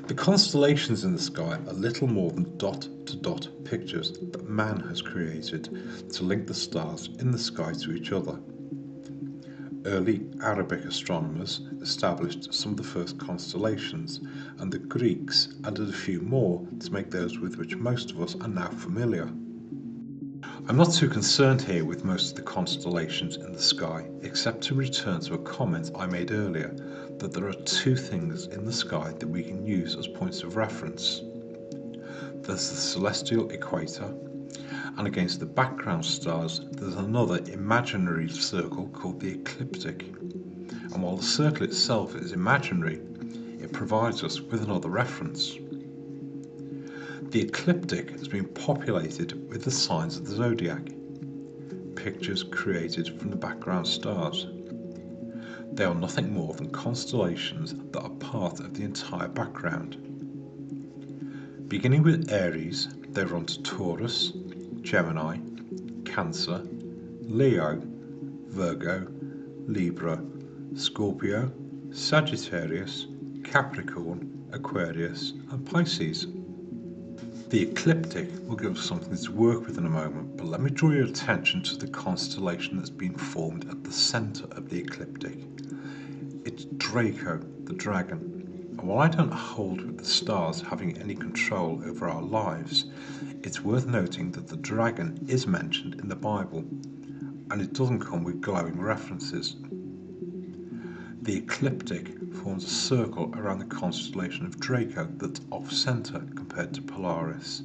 S3: The constellations in the sky are little more than dot-to-dot pictures that man has created to link the stars in the sky to each other. Early Arabic astronomers established some of the first constellations, and the Greeks added a few more to make those with which most of us are now familiar. I'm not too concerned here with most of the constellations in the sky, except to return to a comment I made earlier, that there are two things in the sky that we can use as points of reference. There's the celestial equator, and against the background stars there's another imaginary circle called the ecliptic, and while the circle itself is imaginary, it provides us with another reference. The ecliptic has been populated with the signs of the zodiac, pictures created from the background stars. They are nothing more than constellations that are part of the entire background.
S1: Beginning with Aries, they run to Taurus, Gemini, Cancer, Leo, Virgo, Libra, Scorpio, Sagittarius, Capricorn, Aquarius and Pisces. The ecliptic will give us something to work with in a moment, but let me draw your attention to the constellation that's been formed at the centre of the ecliptic. It's Draco, the dragon. And while I don't hold with the stars having any control over our lives, it's worth noting that the dragon is mentioned in the Bible, and it doesn't come with glowing references. The ecliptic forms a circle around the constellation of Draco that's off-centre compared to Polaris.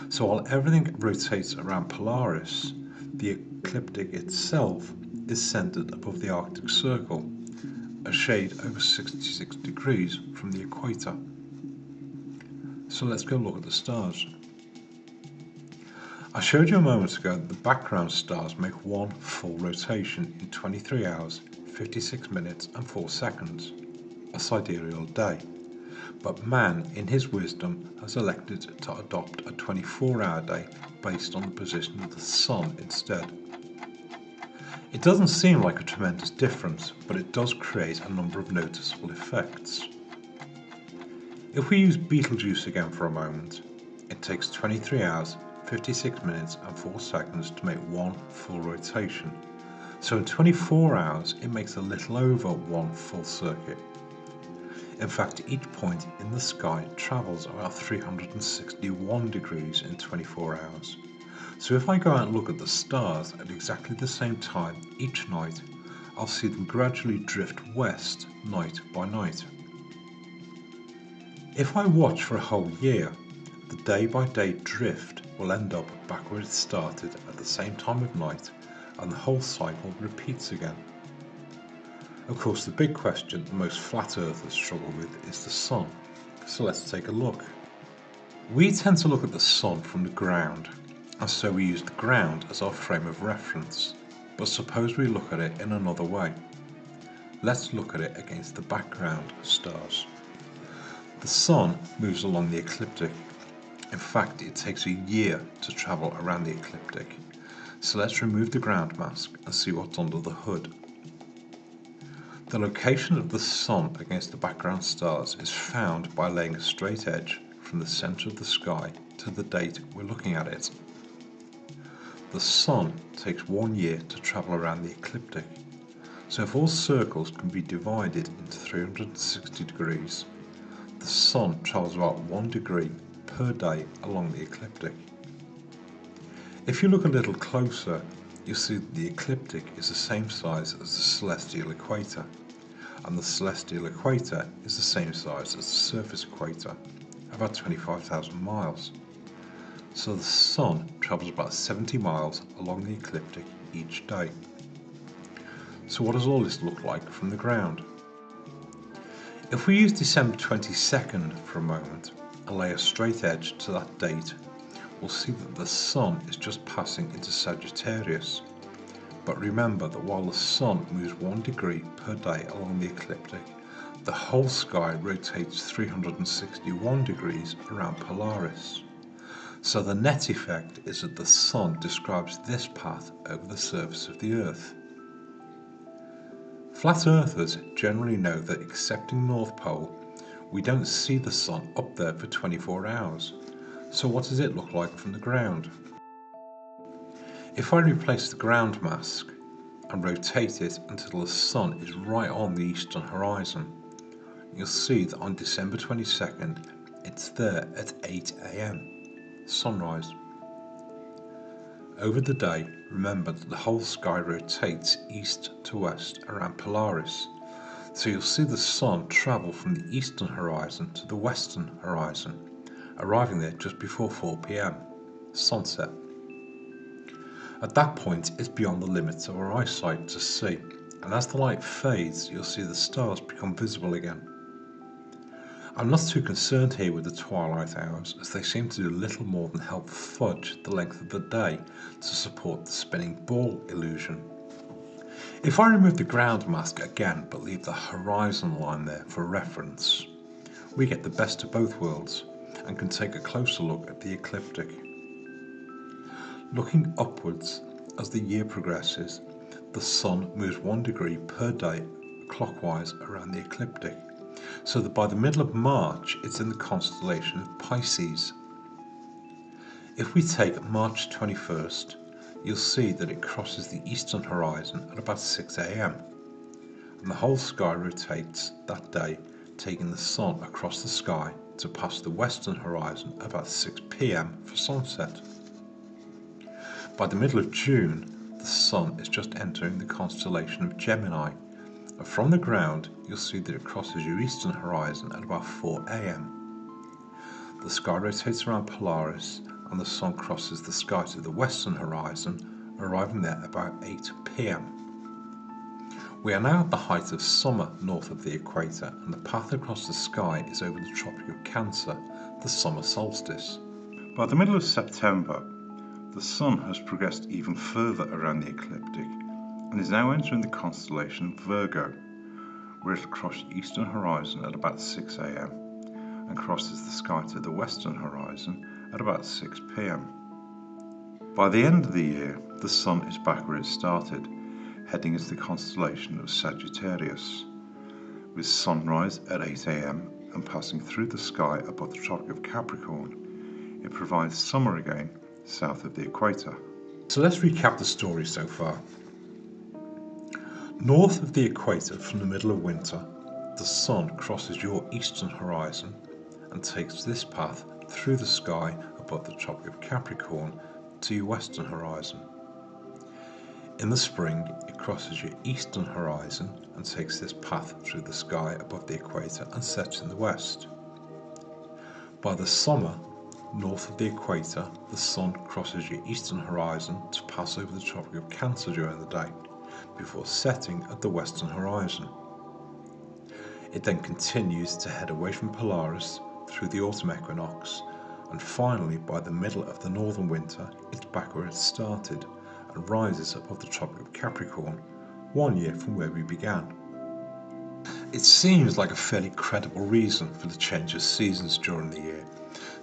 S1: So while everything rotates around Polaris, the ecliptic itself is centred above the Arctic Circle, a shade over 66 degrees from the equator. So let's go look at the stars. I showed you a moment ago that the background stars make one full rotation in 23 hours, 56 minutes and 4 seconds, a sidereal day. But man, in his wisdom, has elected to adopt a 24-hour day based on the position of the sun instead. It doesn't seem like a tremendous difference, but it does create a number of noticeable effects. If we use Betelgeuse again for a moment, it takes 23 hours, 56 minutes and 4 seconds to make one full rotation. So in 24 hours it makes a little over one full circuit. In fact, each point in the sky travels about 361 degrees in 24 hours. So if I go out and look at the stars at exactly the same time each night, I'll see them gradually drift west night by night. If I watch for a whole year, the day-by-day drift will end up back where it started at the same time of night, and the whole cycle repeats again. Of course, the big question that most flat earthers struggle with is the sun. So let's take a look. We tend to look at the sun from the ground, and so we use the ground as our frame of reference. But suppose we look at it in another way. Let's look at it against the background stars. The sun moves along the ecliptic. In fact, it takes a year to travel around the ecliptic. So let's remove the ground mask and see what's under the hood. The location of the sun against the background stars is found by laying a straight edge from the centre of the sky to the date we're looking at it. The sun takes 1 year to travel around the ecliptic. So if all circles can be divided into 360 degrees, the sun travels about 1 degree per day along the ecliptic. If you look a little closer, you'll see that the ecliptic is the same size as the celestial equator, and the celestial equator is the same size as the surface equator, about 25,000 miles. So the sun travels about 70 miles along the ecliptic each day. So what does all this look like from the ground? If we use December 22nd for a moment and lay a straight edge to that date, we'll see that the sun is just passing into Sagittarius. But remember that while the sun moves 1 degree per day along the ecliptic, the whole sky rotates 361 degrees around Polaris. So the net effect is that the sun describes this path over the surface of the Earth. Flat earthers generally know that excepting North Pole, we don't see the sun up there for 24 hours. So what does it look like from the ground? If I replace the ground mask and rotate it until the sun is right on the eastern horizon, you'll see that on December 22nd it's there at 8 AM, sunrise. Over the day, remember that the whole sky rotates east to west around Polaris, so you'll see the sun travel from the eastern horizon to the western horizon, arriving there just before 4 PM, sunset. At that point, it's beyond the limits of our eyesight to see, and as the light fades, you'll see the stars become visible again. I'm not too concerned here with the twilight hours, as they seem to do little more than help fudge the length of the day to support the spinning ball illusion. If I remove the ground mask again but leave the horizon line there for reference, we get the best of both worlds, and can take a closer look at the ecliptic. Looking upwards as the year progresses, the Sun moves 1 degree per day clockwise around the ecliptic, so that by the middle of March it's in the constellation of Pisces. If we take March 21st, you'll see that it crosses the eastern horizon at about 6 a.m. and the whole sky rotates that day, taking the Sun across the sky to pass the western horizon about 6 p.m. for sunset. By the middle of June, the Sun is just entering the constellation of Gemini, and from the ground you'll see that it crosses your eastern horizon at about 4 a.m. The sky rotates around Polaris and the Sun crosses the sky to the western horizon, arriving there about 8 p.m. We are now at the height of summer north of the equator, and the path across the sky is over the Tropic of Cancer, the summer solstice. By the middle of September, the Sun has progressed even further around the ecliptic and is now entering the constellation Virgo, where it will cross the eastern horizon at about 6 a.m. and crosses the sky to the western horizon at about 6 p.m. By the end of the year, the Sun is back where it started, heading into the constellation of Sagittarius, with sunrise at 8 a.m. and passing through the sky above the Tropic of Capricorn. It provides summer again south of the equator. So let's recap the story so far. North of the equator, from the middle of winter, the Sun crosses your eastern horizon and takes this path through the sky above the Tropic of Capricorn to your western horizon. In the spring, it crosses your eastern horizon and takes this path through the sky above the equator and sets in the west. By the summer, north of the equator, the Sun crosses your eastern horizon to pass over the Tropic of Cancer during the day, before setting at the western horizon. It then continues to head away from Polaris through the autumn equinox, and finally by the middle of the northern winter, it's back where it started and rises above the Tropic of Capricorn, 1 year from where we began. It seems like a fairly credible reason for the change of seasons during the year,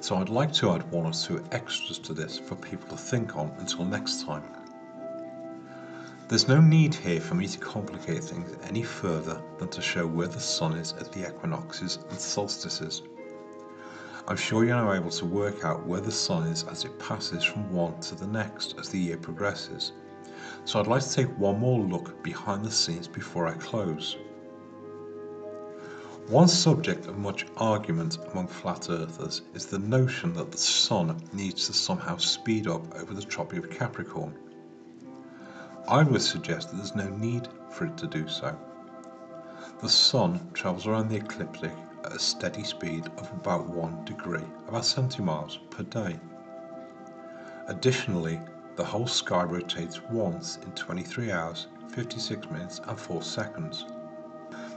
S1: so I'd like to add 1 or 2 extras to this for people to think on until next time. There's no need here for me to complicate things any further than to show where the Sun is at the equinoxes and solstices. I'm sure you're now able to work out where the Sun is as it passes from one to the next as the year progresses, so I'd like to take 1 more look behind the scenes before I close. One subject of much argument among flat earthers is the notion that the Sun needs to somehow speed up over the Tropic of Capricorn. I would suggest that there's no need for it to do so. The Sun travels around the ecliptic at a steady speed of about 1 degree, about 70 miles per day. Additionally, the whole sky rotates once in 23 hours, 56 minutes and 4 seconds.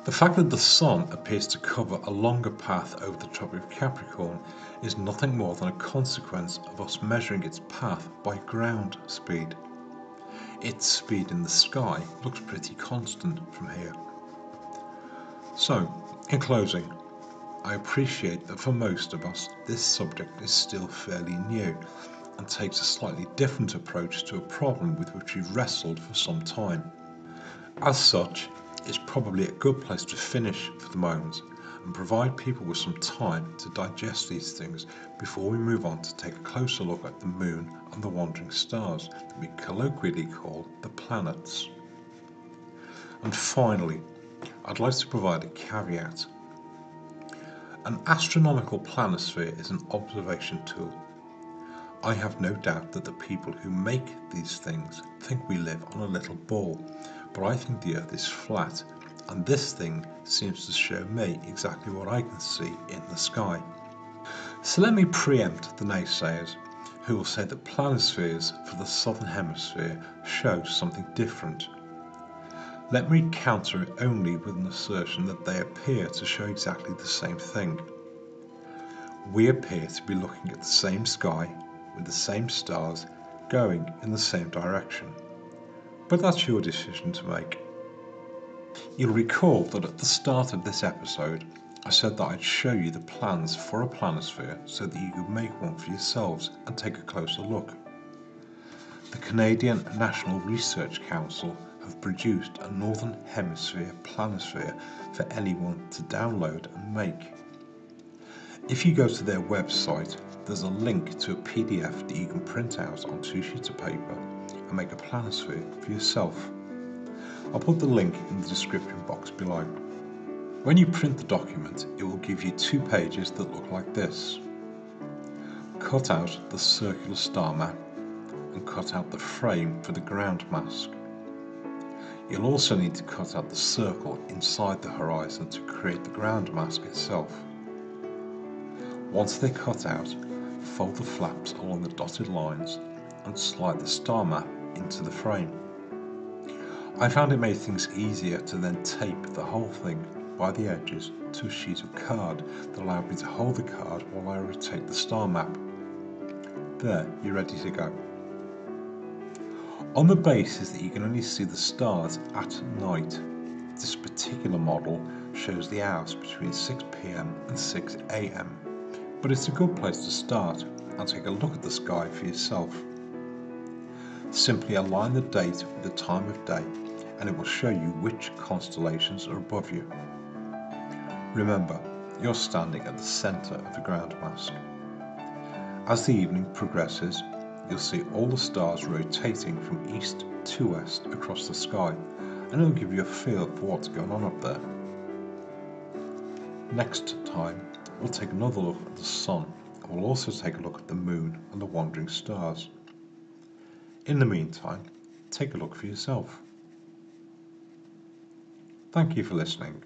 S1: The fact that the Sun appears to cover a longer path over the Tropic of Capricorn is nothing more than a consequence of us measuring its path by ground speed. Its speed in the sky looks pretty constant from here. So, in closing, I appreciate that for most of us this subject is still fairly new and takes a slightly different approach to a problem with which we've wrestled for some time. As such, it's probably a good place to finish for the moment and provide people with some time to digest these things before we move on to take a closer look at the Moon and the wandering stars that we colloquially call the planets. And finally, I'd like to provide a caveat. An astronomical planisphere is an observation tool. I have no doubt that the people who make these things think we live on a little ball, but I think the Earth is flat, and this thing seems to show me exactly what I can see in the sky. So let me preempt the naysayers, who will say that planispheres for the southern hemisphere show something different. Let me counter it only with an assertion that they appear to show exactly the same thing. We appear to be looking at the same sky with the same stars going in the same direction. But that's your decision to make. You'll recall that at the start of this episode,
S4: I said that I'd show you the plans for a planisphere so that you could make one for yourselves and take a closer look. The Canadian National Research Council have produced a Northern Hemisphere planisphere for anyone to download and make. If you go to their website, there's a link to a PDF that you can print out on 2 sheets of paper and make a planisphere for yourself. I'll put the link in the description box below. When you print the document, it will give you 2 pages that look like this. Cut out the circular star map and cut out the frame for the ground mask. You'll also need to cut out the circle inside the horizon to create the ground mask itself. Once they're cut out, fold the flaps along the dotted lines and slide the star map into the frame. I found it made things easier to then tape the whole thing by the edges to a sheet of card that allowed me to hold the card while I rotate the star map. There, you're ready to go. On the basis that you can only see the stars at night, this particular model shows the hours between 6 PM and 6 AM, but it's a good place to start and take a look at the sky for yourself. Simply align the date with the time of day and it will show you which constellations are above you. Remember, you're standing at the centre of the ground mask. As the evening progresses, you'll see all the stars rotating from east to west across the sky, and it'll give you a feel for what's going on up there. Next time, we'll take another look at the sun, and we'll also take a look at the moon and the wandering stars. In the meantime, take a look for yourself. Thank you for listening.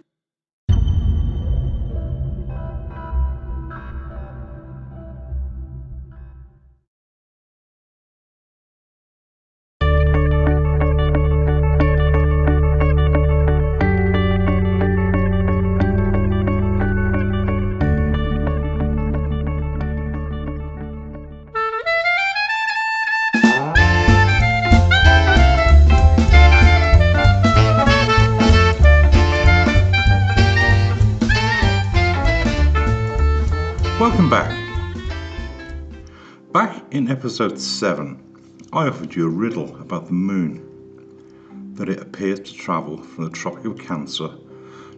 S3: Welcome back. Back in episode 7, I offered you a riddle about the moon, that it appears to travel from the Tropic of Cancer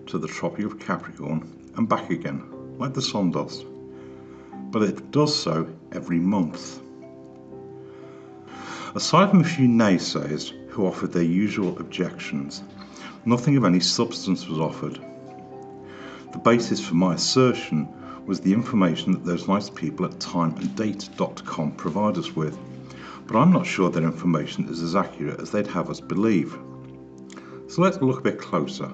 S3: to the Tropic of Capricorn and back again, like the sun does. But it does so every month. Aside from a few naysayers who offered their usual objections, nothing of any substance was offered. The basis for my assertion was the information that those nice people at timeanddate.com provide us with, but I'm not sure that information is as accurate as they'd have us believe. So let's look a bit closer.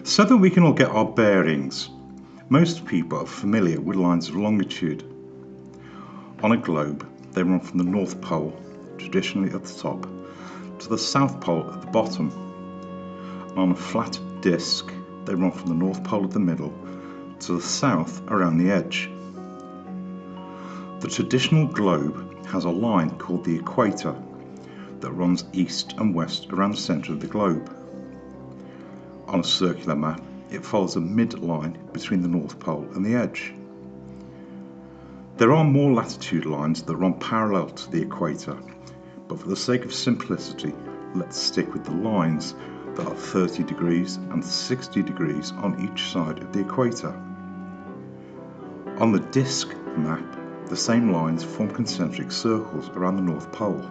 S3: So that we can all get our bearings, most people are familiar with lines of longitude. On a globe, they run from the North Pole, traditionally at the top, to the South Pole at the bottom. And on a flat disc, they run from the North Pole at the middle to the south around the edge. The traditional globe has a line called the equator that runs east and west around the centre of the globe. On a circular map, it follows a midline between the North Pole and the edge. There are more latitude lines that run parallel to the equator, but for the sake of simplicity, let's stick with the lines that are 30 degrees and 60 degrees on each side of the equator. On the disc map, the same lines form concentric circles around the North Pole.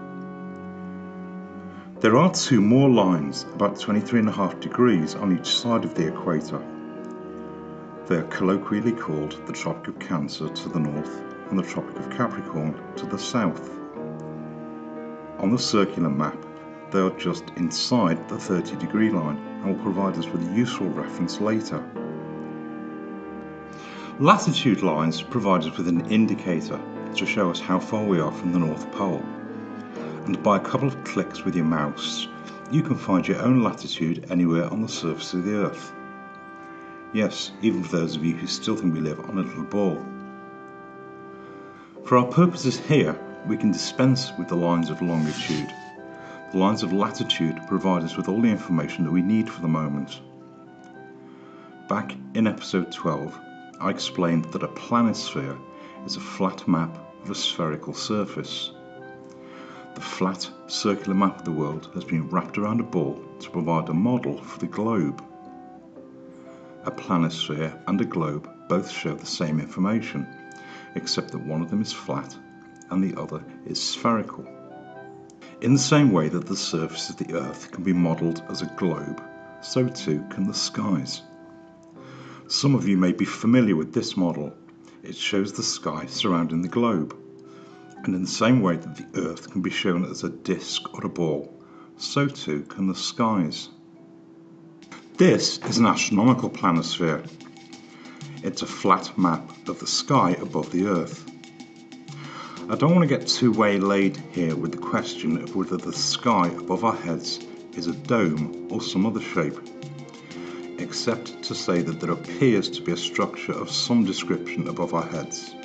S3: There are 2 more lines about 23.5 degrees on each side of the equator. They are colloquially called the Tropic of Cancer to the north and the Tropic of Capricorn to the south. On the circular map, they are just inside the 30-degree line and will provide us with a useful reference later. Latitude lines provide us with an indicator to show us how far we are from the North Pole, and by a couple of clicks with your mouse, you can find your own latitude anywhere on the surface of the Earth. Yes, even for those of you who still think we live on a little ball. For our purposes here, we can dispense with the lines of longitude. The lines of latitude provide us with all the information that we need for the moment. Back in episode 12, I explained that a planisphere is a flat map of a spherical surface. The flat, circular map of the world has been wrapped around a ball to provide a model for the globe. A planisphere and a globe both show the same information, except that one of them is flat and the other is spherical. In the same way that the surface of the Earth can be modelled as a globe, so too can the skies. Some of you may be familiar with this model. It shows the sky surrounding the globe. And in the same way that the Earth can be shown as a disk or a ball, so too can the skies. This is an astronomical planisphere. It's a flat map of the sky above the Earth. I don't want to get too waylaid here with the question of whether the sky above our heads is a dome or some other shape, except to say that there appears to be a structure of some description above our heads,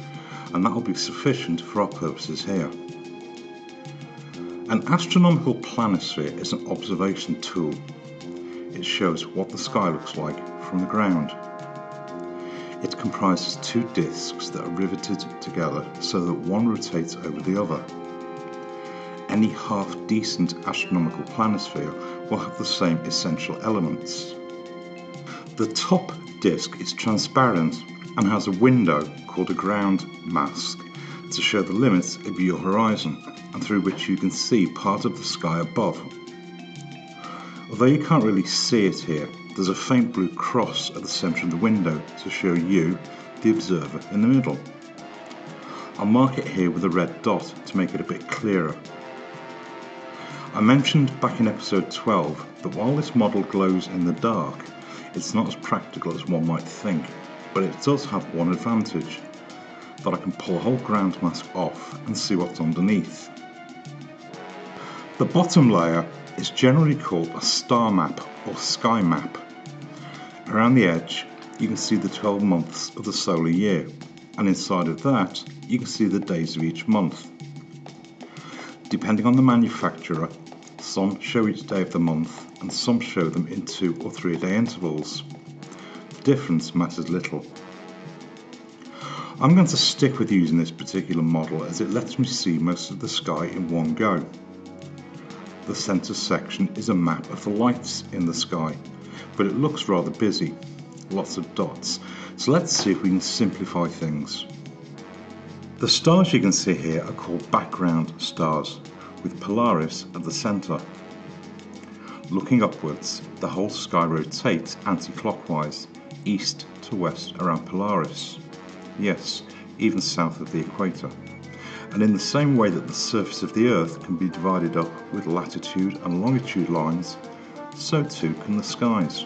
S3: and that will be sufficient for our purposes here. An astronomical planisphere is an observation tool. It shows what the sky looks like from the ground. It comprises two disks that are riveted together so that one rotates over the other. Any half-decent astronomical planisphere will have the same essential elements. The top disk is transparent and has a window called a ground mask to show the limits of your horizon and through which you can see part of the sky above. Although you can't really see it here, there's a faint blue cross at the centre of the window to show you, the observer, in the middle. I'll mark it here with a red dot to make it a bit clearer. I mentioned back in episode 12 that while this model glows in the dark, it's not as practical as one might think, but it does have one advantage, that I can pull a whole ground mask off and see what's underneath. The bottom layer is generally called a star map or sky map. Around the edge you can see the 12 months of the solar year, and inside of that you can see the days of each month. Depending on the manufacturer, some show each day of the month and some show them in 2 or 3 day intervals. The difference matters little. I'm going to stick with using this particular model as it lets me see most of the sky in one go. The centre section is a map of the lights in the sky, but it looks rather busy, lots of dots, so let's see if we can simplify things. The stars you can see here are called background stars, with Polaris at the centre. Looking upwards, the whole sky rotates anti-clockwise, east to west around Polaris. Yes, even south of the equator. And in the same way that the surface of the Earth can be divided up with latitude and longitude lines, so too can the skies.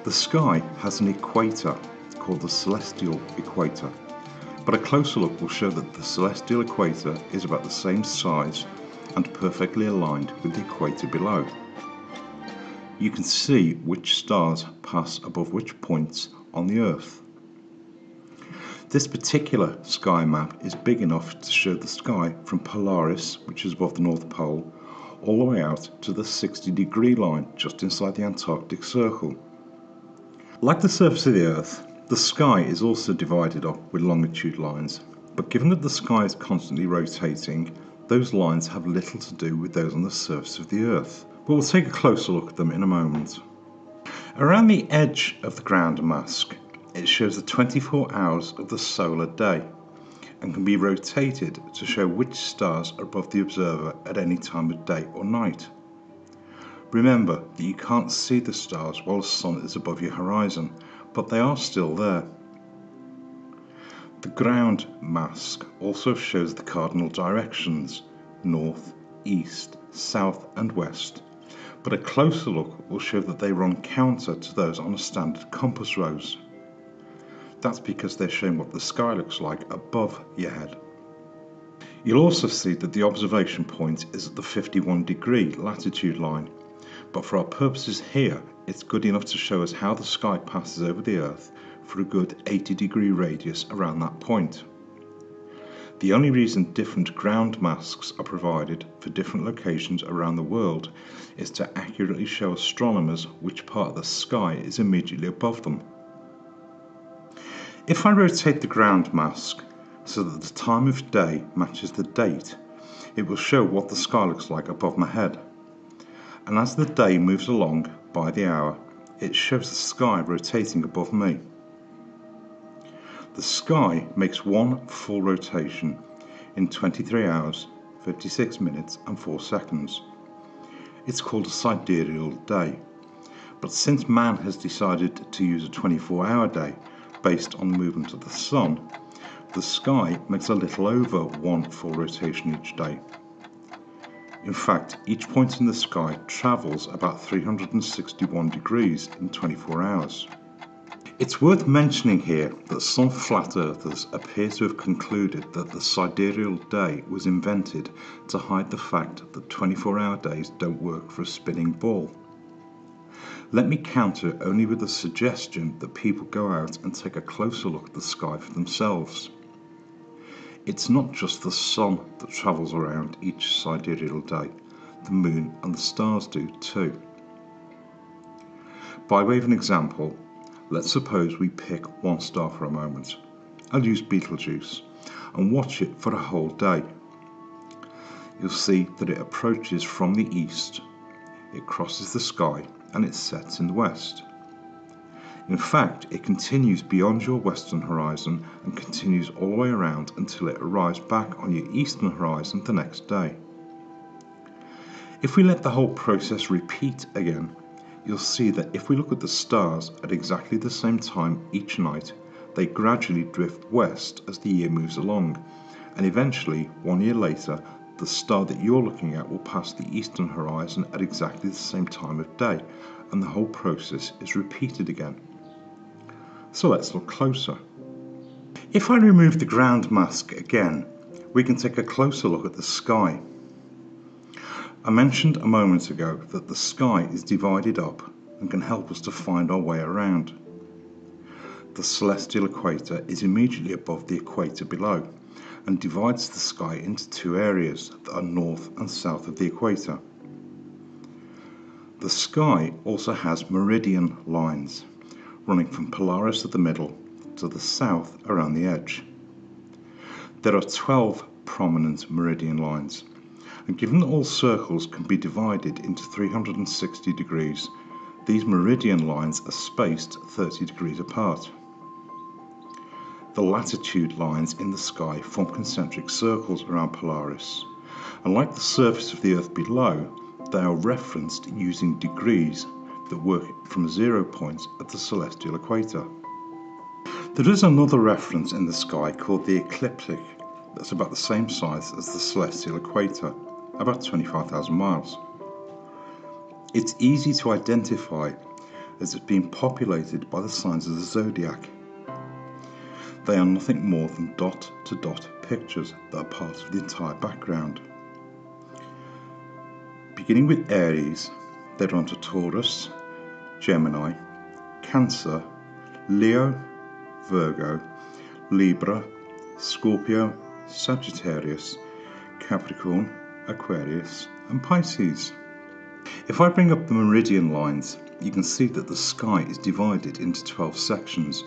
S3: The sky has an equator called the celestial equator, but a closer look will show that the celestial equator is about the same size and perfectly aligned with the equator below. You can see which stars pass above which points on the Earth. This particular sky map is big enough to show the sky from Polaris, which is above the North Pole, all the way out to the 60-degree line just inside the Antarctic Circle. Like the surface of the Earth, the sky is also divided up with longitude lines, but given that the sky is constantly rotating, those lines have little to do with those on the surface of the Earth, but we'll take a closer look at them in a moment. Around the edge of the ground mask, it shows the 24 hours of the solar day and can be rotated to show which stars are above the observer at any time of day or night. Remember that you can't see the stars while the sun is above your horizon, but they are still there. The ground mask also shows the cardinal directions, north, east, south and west, but a closer look will show that they run counter to those on a standard compass rose. That's because they're showing what the sky looks like above your head. You'll also see that the observation point is at the 51-degree latitude line, but for our purposes here, it's good enough to show us how the sky passes over the Earth for a good 80-degree radius around that point. The only reason different ground masks are provided for different locations around the world is to accurately show astronomers which part of the sky is immediately above them. If I rotate the ground mask so that the time of day matches the date, it will show what the sky looks like above my head. And as the day moves along by the hour, it shows the sky rotating above me. The sky makes one full rotation in 23 hours, 56 minutes and 4 seconds. It's called a sidereal day, but since man has decided to use a 24-hour day based on the movement of the sun, the sky makes a little over one full rotation each day. In fact, each point in the sky travels about 361 degrees in 24 hours. It's worth mentioning here that some flat earthers appear to have concluded that the sidereal day was invented to hide the fact that 24-hour days don't work for a spinning ball. Let me counter only with the suggestion that people go out and take a closer look at the sky for themselves. It's not just the sun that travels around each sidereal day, the moon and the stars do too. By way of an example, let's suppose we pick one star for a moment. I'll use Betelgeuse and watch it for a whole day. You'll see that it approaches from the east, it crosses the sky and it sets in the west. In fact, it continues beyond your western horizon and continues all the way around until it arrives back on your eastern horizon the next day. If we let the whole process repeat again, you'll see that if we look at the stars at exactly the same time each night, they gradually drift west as the year moves along, and eventually, 1 year later, the star that you're looking at will pass the eastern horizon at exactly the same time of day, and the whole process is repeated again. So let's look closer. If I remove the ground mask again, we can take a closer look at the sky. I mentioned a moment ago that the sky is divided up and can help us to find our way around. The celestial equator is immediately above the equator below and divides the sky into two areas that are north and south of the equator. The sky also has meridian lines running from Polaris at the middle to the south around the edge. There are 12 prominent meridian lines, and given that all circles can be divided into 360 degrees, these meridian lines are spaced 30 degrees apart. The latitude lines in the sky form concentric circles around Polaris, and like the surface of the Earth below, they are referenced using degrees that work from 0 points at the celestial equator. There is another reference in the sky called the ecliptic that's about the same size as the celestial equator, about 25,000 miles. It's easy to identify as it's being populated by the signs of the zodiac. They are nothing more than dot-to-dot pictures that are part of the entire background. Beginning with Aries, they run to Taurus, Gemini, Cancer, Leo, Virgo, Libra, Scorpio, Sagittarius, Capricorn, Aquarius and Pisces. If I bring up the meridian lines, you can see that the sky is divided into 12 sections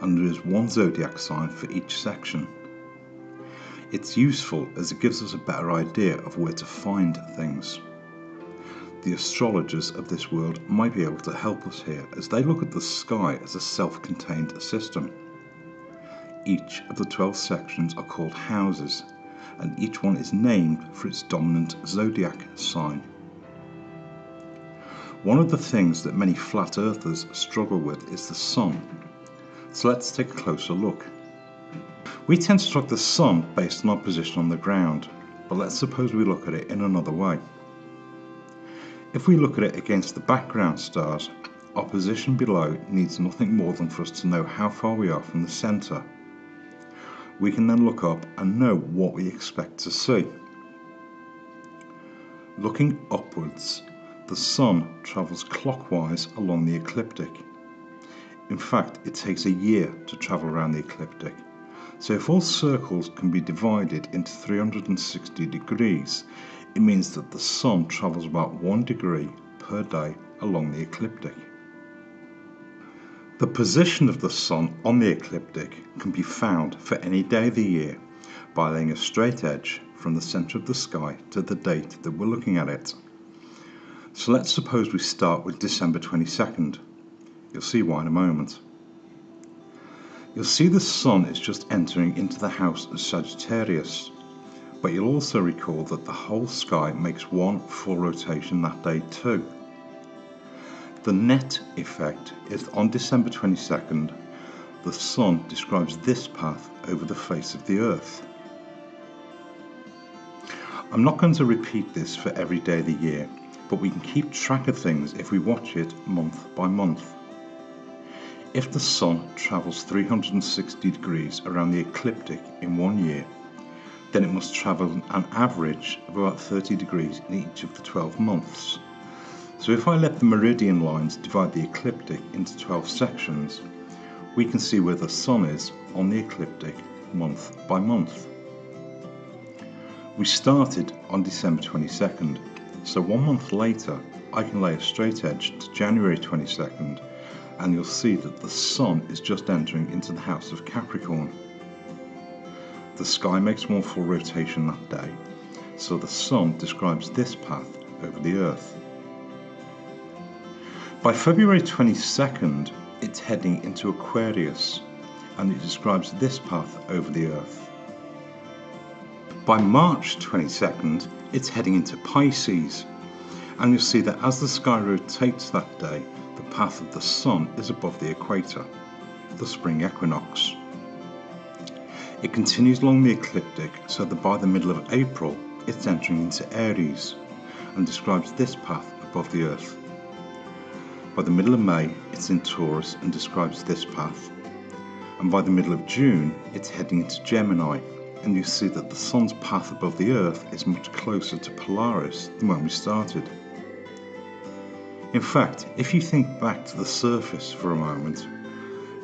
S3: and there is one zodiac sign for each section. It's useful as it gives us a better idea of where to find things. The astrologers of this world might be able to help us here as they look at the sky as a self-contained system. Each of the 12 sections are called houses, and each one is named for its dominant zodiac sign. One of the things that many flat earthers struggle with is the sun, so let's take a closer look. We tend to track the sun based on our position on the ground, but let's suppose we look at it in another way. If we look at it against the background stars, our position below needs nothing more than for us to know how far we are from the centre. We can then look up and know what we expect to see. Looking upwards, the sun travels clockwise along the ecliptic. In fact, it takes a year to travel around the ecliptic, So if all circles can be divided into 360 degrees, it means that the Sun travels about 1 degree per day along the ecliptic. The position of the Sun on the ecliptic can be found for any day of the year by laying a straight edge from the centre of the sky to the date that we're looking at it. So let's suppose we start with December 22nd. You'll see why in a moment. You'll see the Sun is just entering into the house of Sagittarius, but you'll also recall that the whole sky makes one full rotation that day too. The net effect is on December 22nd, the Sun describes this path over the face of the Earth. I'm not going to repeat this for every day of the year, but we can keep track of things if we watch it month by month. If the Sun travels 360 degrees around the ecliptic in 1 year, then it must travel an average of about 30 degrees in each of the 12 months. So if I let the meridian lines divide the ecliptic into 12 sections, we can see where the Sun is on the ecliptic month by month. We started on December 22nd, so 1 month later I can lay a straight edge to January 22nd, and you'll see that the Sun is just entering into the house of Capricorn. The sky makes one full rotation that day, so the Sun describes this path over the Earth. By February 22nd, it's heading into Aquarius, and it describes this path over the Earth. By March 22nd, it's heading into Pisces, and you'll see that as the sky rotates that day, the path of the Sun is above the equator, the spring equinox. It continues along the ecliptic so that by the middle of April, it's entering into Aries, and describes this path above the Earth. By the middle of May, it's in Taurus and describes this path, and by the middle of June, it's heading into Gemini, and you see that the Sun's path above the Earth is much closer to Polaris than when we started. In fact, if you think back to the surface for a moment,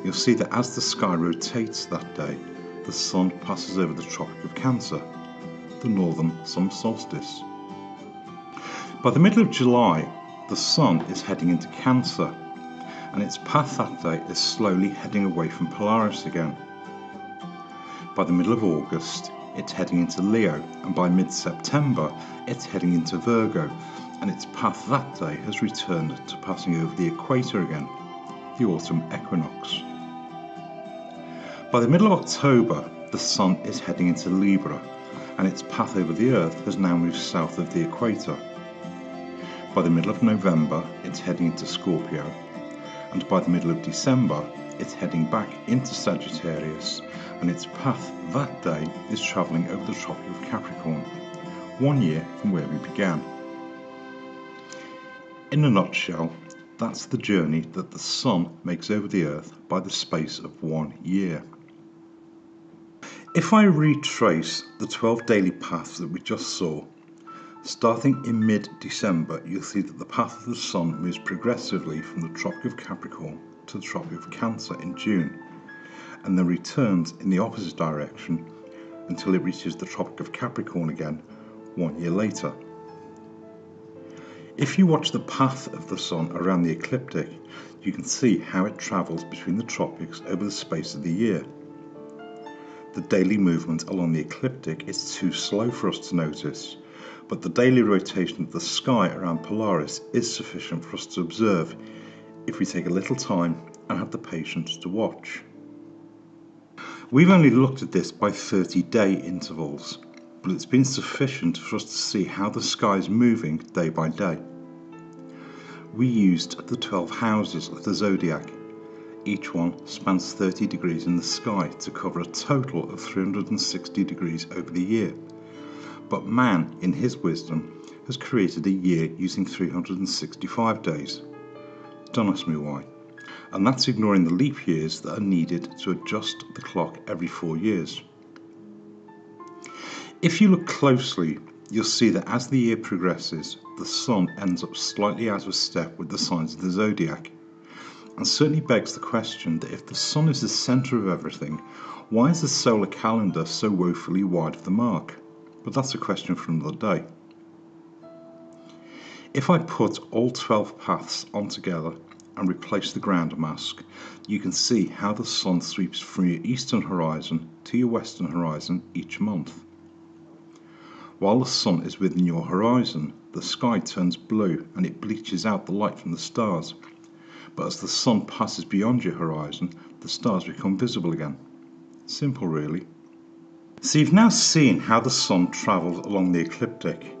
S3: you'll see that as the sky rotates that day, the Sun passes over the Tropic of Cancer, the northern summer solstice. By the middle of July, the Sun is heading into Cancer, and its path that day is slowly heading away from Polaris again. By the middle of August, it's heading into Leo, and by mid-September, it's heading into Virgo, and its path that day has returned to passing over the equator again, the autumn equinox. By the middle of October, the Sun is heading into Libra, and its path over the Earth has now moved south of the equator. By the middle of November, it's heading into Scorpio, and by the middle of December, it's heading back into Sagittarius, and its path that day is travelling over the Tropic of Capricorn, 1 year from where we began. In a nutshell, that's the journey that the Sun makes over the Earth by the space of 1 year. If I retrace the 12 daily paths that we just saw, starting in mid-December, you'll see that the path of the Sun moves progressively from the Tropic of Capricorn to the Tropic of Cancer in June, and then returns in the opposite direction until it reaches the Tropic of Capricorn again 1 year later. If you watch the path of the Sun around the ecliptic, you can see how it travels between the tropics over the space of the year. The daily movement along the ecliptic is too slow for us to notice, but the daily rotation of the sky around Polaris is sufficient for us to observe if we take a little time and have the patience to watch. We've only looked at this by 30-day intervals, but it's been sufficient for us to see how the sky is moving day by day. We used the 12 houses of the zodiac. Each one spans 30 degrees in the sky to cover a total of 360 degrees over the year. But man, in his wisdom, has created a year using 365 days. Don't ask me why. And that's ignoring the leap years that are needed to adjust the clock every 4 years. If you look closely, you'll see that as the year progresses, the Sun ends up slightly out of step with the signs of the zodiac, and certainly begs the question that if the sun is the centre of everything, why is the solar calendar so woefully wide of the mark? But that's a question for another day. If I put all 12 paths on together and replace the ground mask, you can see how the sun sweeps from your eastern horizon to your western horizon each month. While the sun is within your horizon, the sky turns blue and it bleaches out the light from the stars. But as the sun passes beyond your horizon, the stars become visible again. Simple, really. So you've now seen how the sun travels along the ecliptic.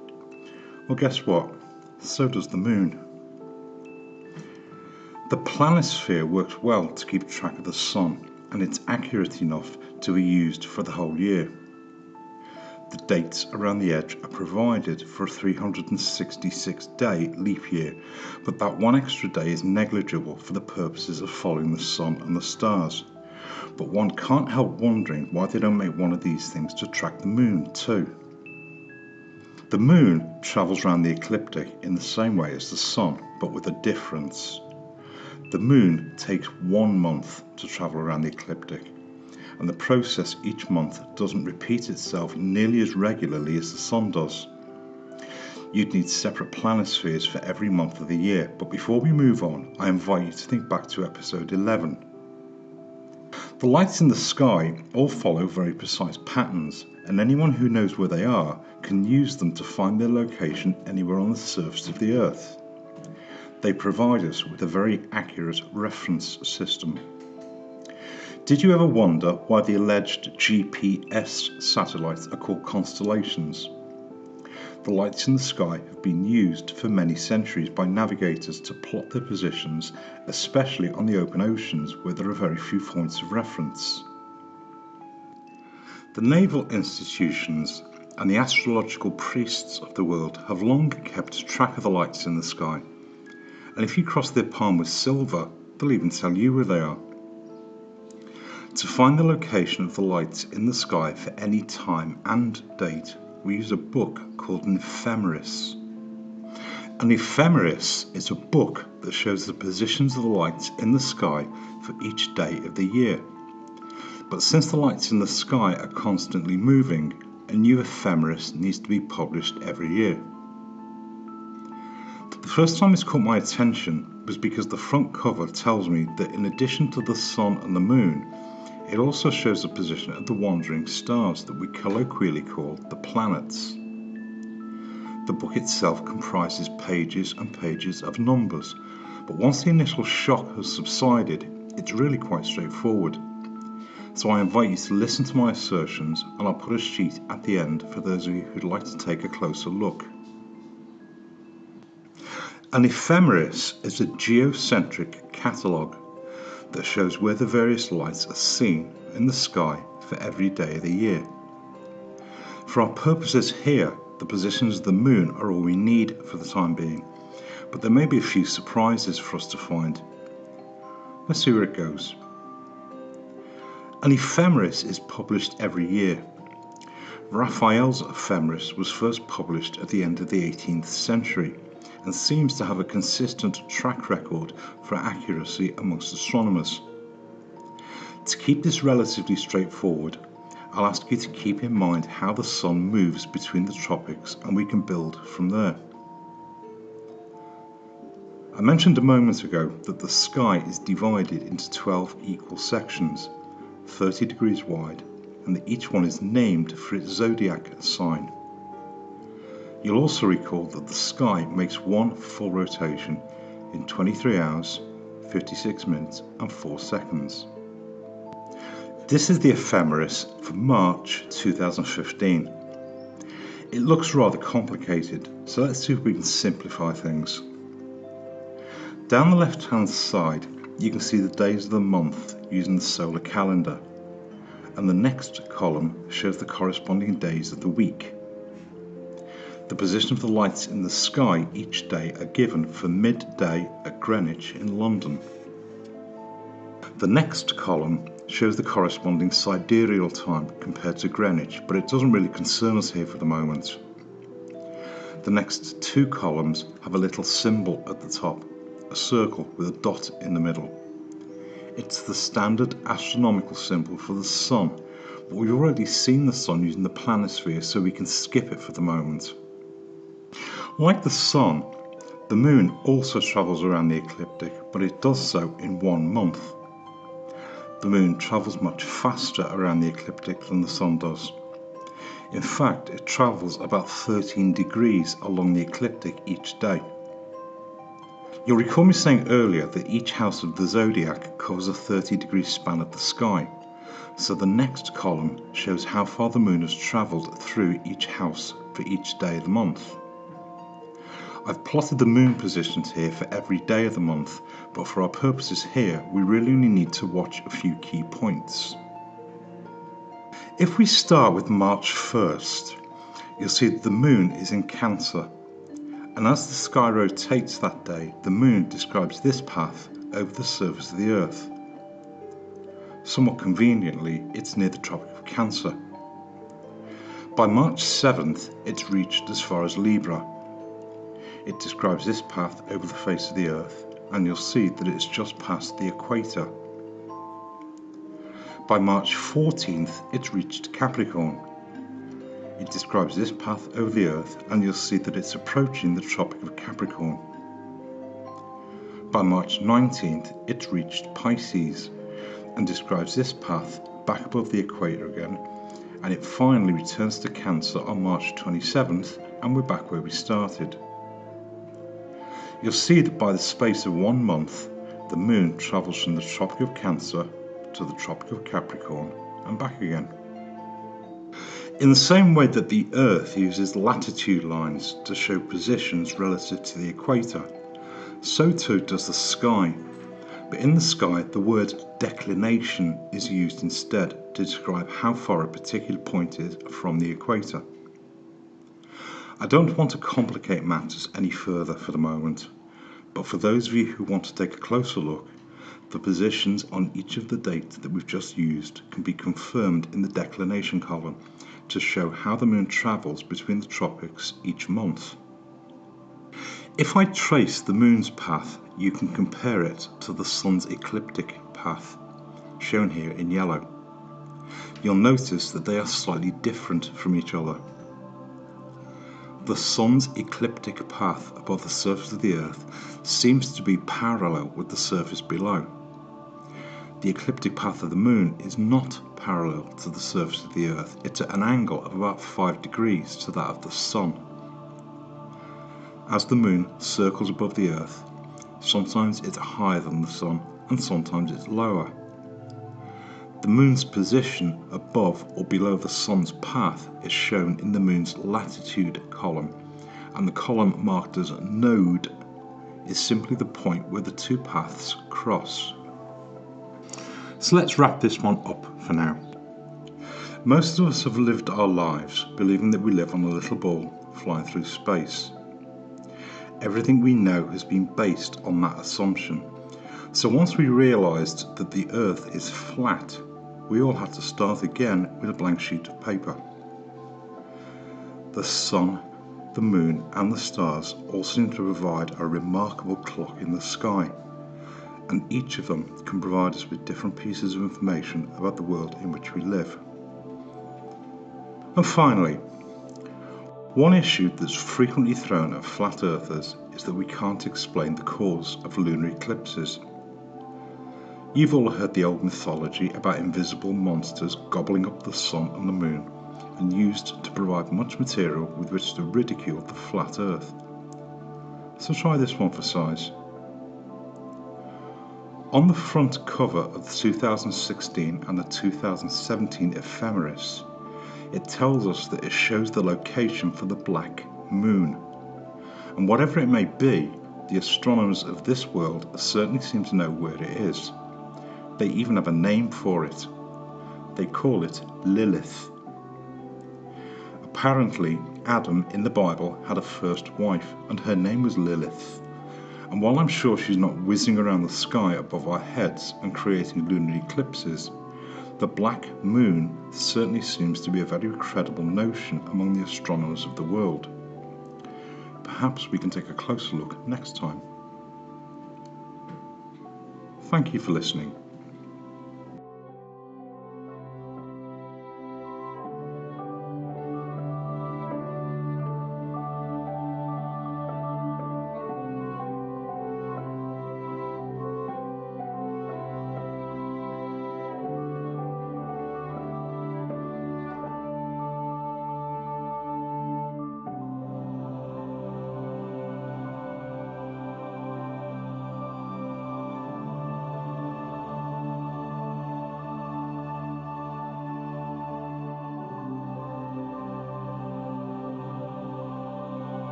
S3: Well, guess what? So does the moon. The planisphere works well to keep track of the sun, and it's accurate enough to be used for the whole year. The dates around the edge are provided for a 366-day leap year, but that one extra day is negligible for the purposes of following the sun and the stars. But one can't help wondering why they don't make one of these things to track the moon too. The moon travels around the ecliptic in the same way as the sun, but with a difference. The moon takes 1 month to travel around the ecliptic, and the process each month doesn't repeat itself nearly as regularly as the sun does. You'd need separate planispheres for every month of the year, but before we move on, I invite you to think back to episode 11. The lights in the sky all follow very precise patterns, and anyone who knows where they are can use them to find their location anywhere on the surface of the Earth. They provide us with a very accurate reference system. Did you ever wonder why the alleged GPS satellites are called constellations? The lights in the sky have been used for many centuries by navigators to plot their positions, especially on the open oceans where there are very few points of reference. The naval institutions and the astrological priests of the world have long kept track of the lights in the sky, and if you cross their palm with silver, they'll even tell you where they are. To find the location of the lights in the sky for any time and date, we use a book called an ephemeris. An ephemeris is a book that shows the positions of the lights in the sky for each day of the year. But since the lights in the sky are constantly moving, a new ephemeris needs to be published every year. The first time this caught my attention was because the front cover tells me that in addition to the sun and the moon, it also shows the position of the wandering stars that we colloquially call the planets. The book itself comprises pages and pages of numbers, but once the initial shock has subsided, it's really quite straightforward. So I invite you to listen to my assertions, and I'll put a sheet at the end for those of you who'd like to take a closer look. An ephemeris is a geocentric catalogue that shows where the various lights are seen in the sky for every day of the year. For our purposes here, the positions of the moon are all we need for the time being, but there may be a few surprises for us to find. Let's see where it goes. An ephemeris is published every year. Raphael's ephemeris was first published at the end of the 18th century, and seems to have a consistent track record for accuracy amongst astronomers. To keep this relatively straightforward, I'll ask you to keep in mind how the sun moves between the tropics, and we can build from there. I mentioned a moment ago that the sky is divided into 12 equal sections, 30 degrees wide, and that each one is named for its zodiac sign. You'll also recall that the sky makes one full rotation in 23 hours, 56 minutes and 4 seconds. This is the ephemeris for March 2015. It looks rather complicated, so let's see if we can simplify things. Down the left hand side you can see the days of the month using the solar calendar, and the next column shows the corresponding days of the week. The position of the lights in the sky each day are given for midday at Greenwich in London. The next column shows the corresponding sidereal time compared to Greenwich, but it doesn't really concern us here for the moment. The next 2 columns have a little symbol at the top, a circle with a dot in the middle. It's the standard astronomical symbol for the Sun, but we've already seen the Sun using the planisphere, so we can skip it for the moment. Like the Sun, the Moon also travels around the ecliptic, but it does so in 1 month. The Moon travels much faster around the ecliptic than the Sun does. In fact, it travels about 13 degrees along the ecliptic each day. You'll recall me saying earlier that each house of the zodiac covers a 30-degree span of the sky, so the next column shows how far the Moon has travelled through each house for each day of the month. I've plotted the Moon positions here for every day of the month, but for our purposes here, we really only need to watch a few key points. If we start with March 1st, you'll see that the Moon is in Cancer, and as the sky rotates that day, the Moon describes this path over the surface of the Earth. Somewhat conveniently, it's near the Tropic of Cancer. By March 7th, it's reached as far as Libra. It describes this path over the face of the Earth, and you'll see that it's just past the equator. By March 14th, it's reached Capricorn. It describes this path over the Earth, and you'll see that it's approaching the Tropic of Capricorn. By March 19th, it's reached Pisces, and describes this path back above the equator again, and it finally returns to Cancer on March 27th, and we're back where we started. You'll see that by the space of 1 month, the Moon travels from the Tropic of Cancer to the Tropic of Capricorn and back again. In the same way that the Earth uses latitude lines to show positions relative to the equator, so too does the sky. But in the sky, the word declination is used instead to describe how far a particular point is from the equator. I don't want to complicate matters any further for the moment, but for those of you who want to take a closer look, the positions on each of the dates that we've just used can be confirmed in the declination column to show how the Moon travels between the tropics each month. If I trace the Moon's path, you can compare it to the Sun's ecliptic path, shown here in yellow. You'll notice that they are slightly different from each other. The Sun's ecliptic path above the surface of the Earth seems to be parallel with the surface below. The ecliptic path of the Moon is not parallel to the surface of the Earth. It's at an angle of about 5 degrees to that of the Sun. As the Moon circles above the Earth, sometimes it's higher than the Sun and sometimes it's lower. The Moon's position above or below the Sun's path is shown in the Moon's latitude column, and the column marked as node is simply the point where the two paths cross. So let's wrap this one up for now. Most of us have lived our lives believing that we live on a little ball flying through space. Everything we know has been based on that assumption. So once we realised that the Earth is flat, we all had to start again with a blank sheet of paper. The Sun, the Moon and the stars all seem to provide a remarkable clock in the sky, and each of them can provide us with different pieces of information about the world in which we live. And finally, one issue that's frequently thrown at flat earthers is that we can't explain the cause of lunar eclipses. You've all heard the old mythology about invisible monsters gobbling up the Sun and the Moon, and used to provide much material with which to ridicule the flat Earth. So try this one for size. On the front cover of the 2016 and the 2017 ephemeris, it tells us that it shows the location for the black moon. And whatever it may be, the astronomers of this world certainly seem to know where it is. They even have a name for it. They call it Lilith. Apparently, Adam in the Bible had a first wife, and her name was Lilith. And while I'm sure she's not whizzing around the sky above our heads and creating lunar eclipses, the black moon certainly seems to be a very credible notion among the astronomers of the world. Perhaps we can take a closer look next time. Thank you for listening.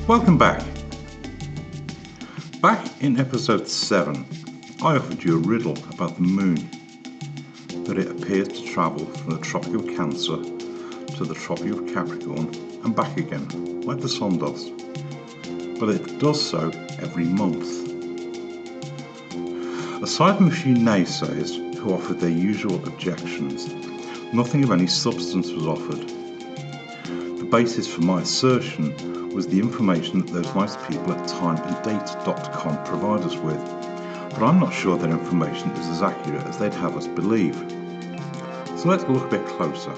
S3: Welcome back. Back in episode 7, I offered you a riddle about the moon. That it appears to travel from the Tropic of Cancer to the Tropic of Capricorn and back again, like the sun does. But it does so every month. Aside from a few naysayers who offered their usual objections, nothing of any substance was offered. The basis for my assertion was the information that those nice people at timeanddate.com provide us with, but I'm not sure their information is as accurate as they'd have us believe. So let's look a bit closer.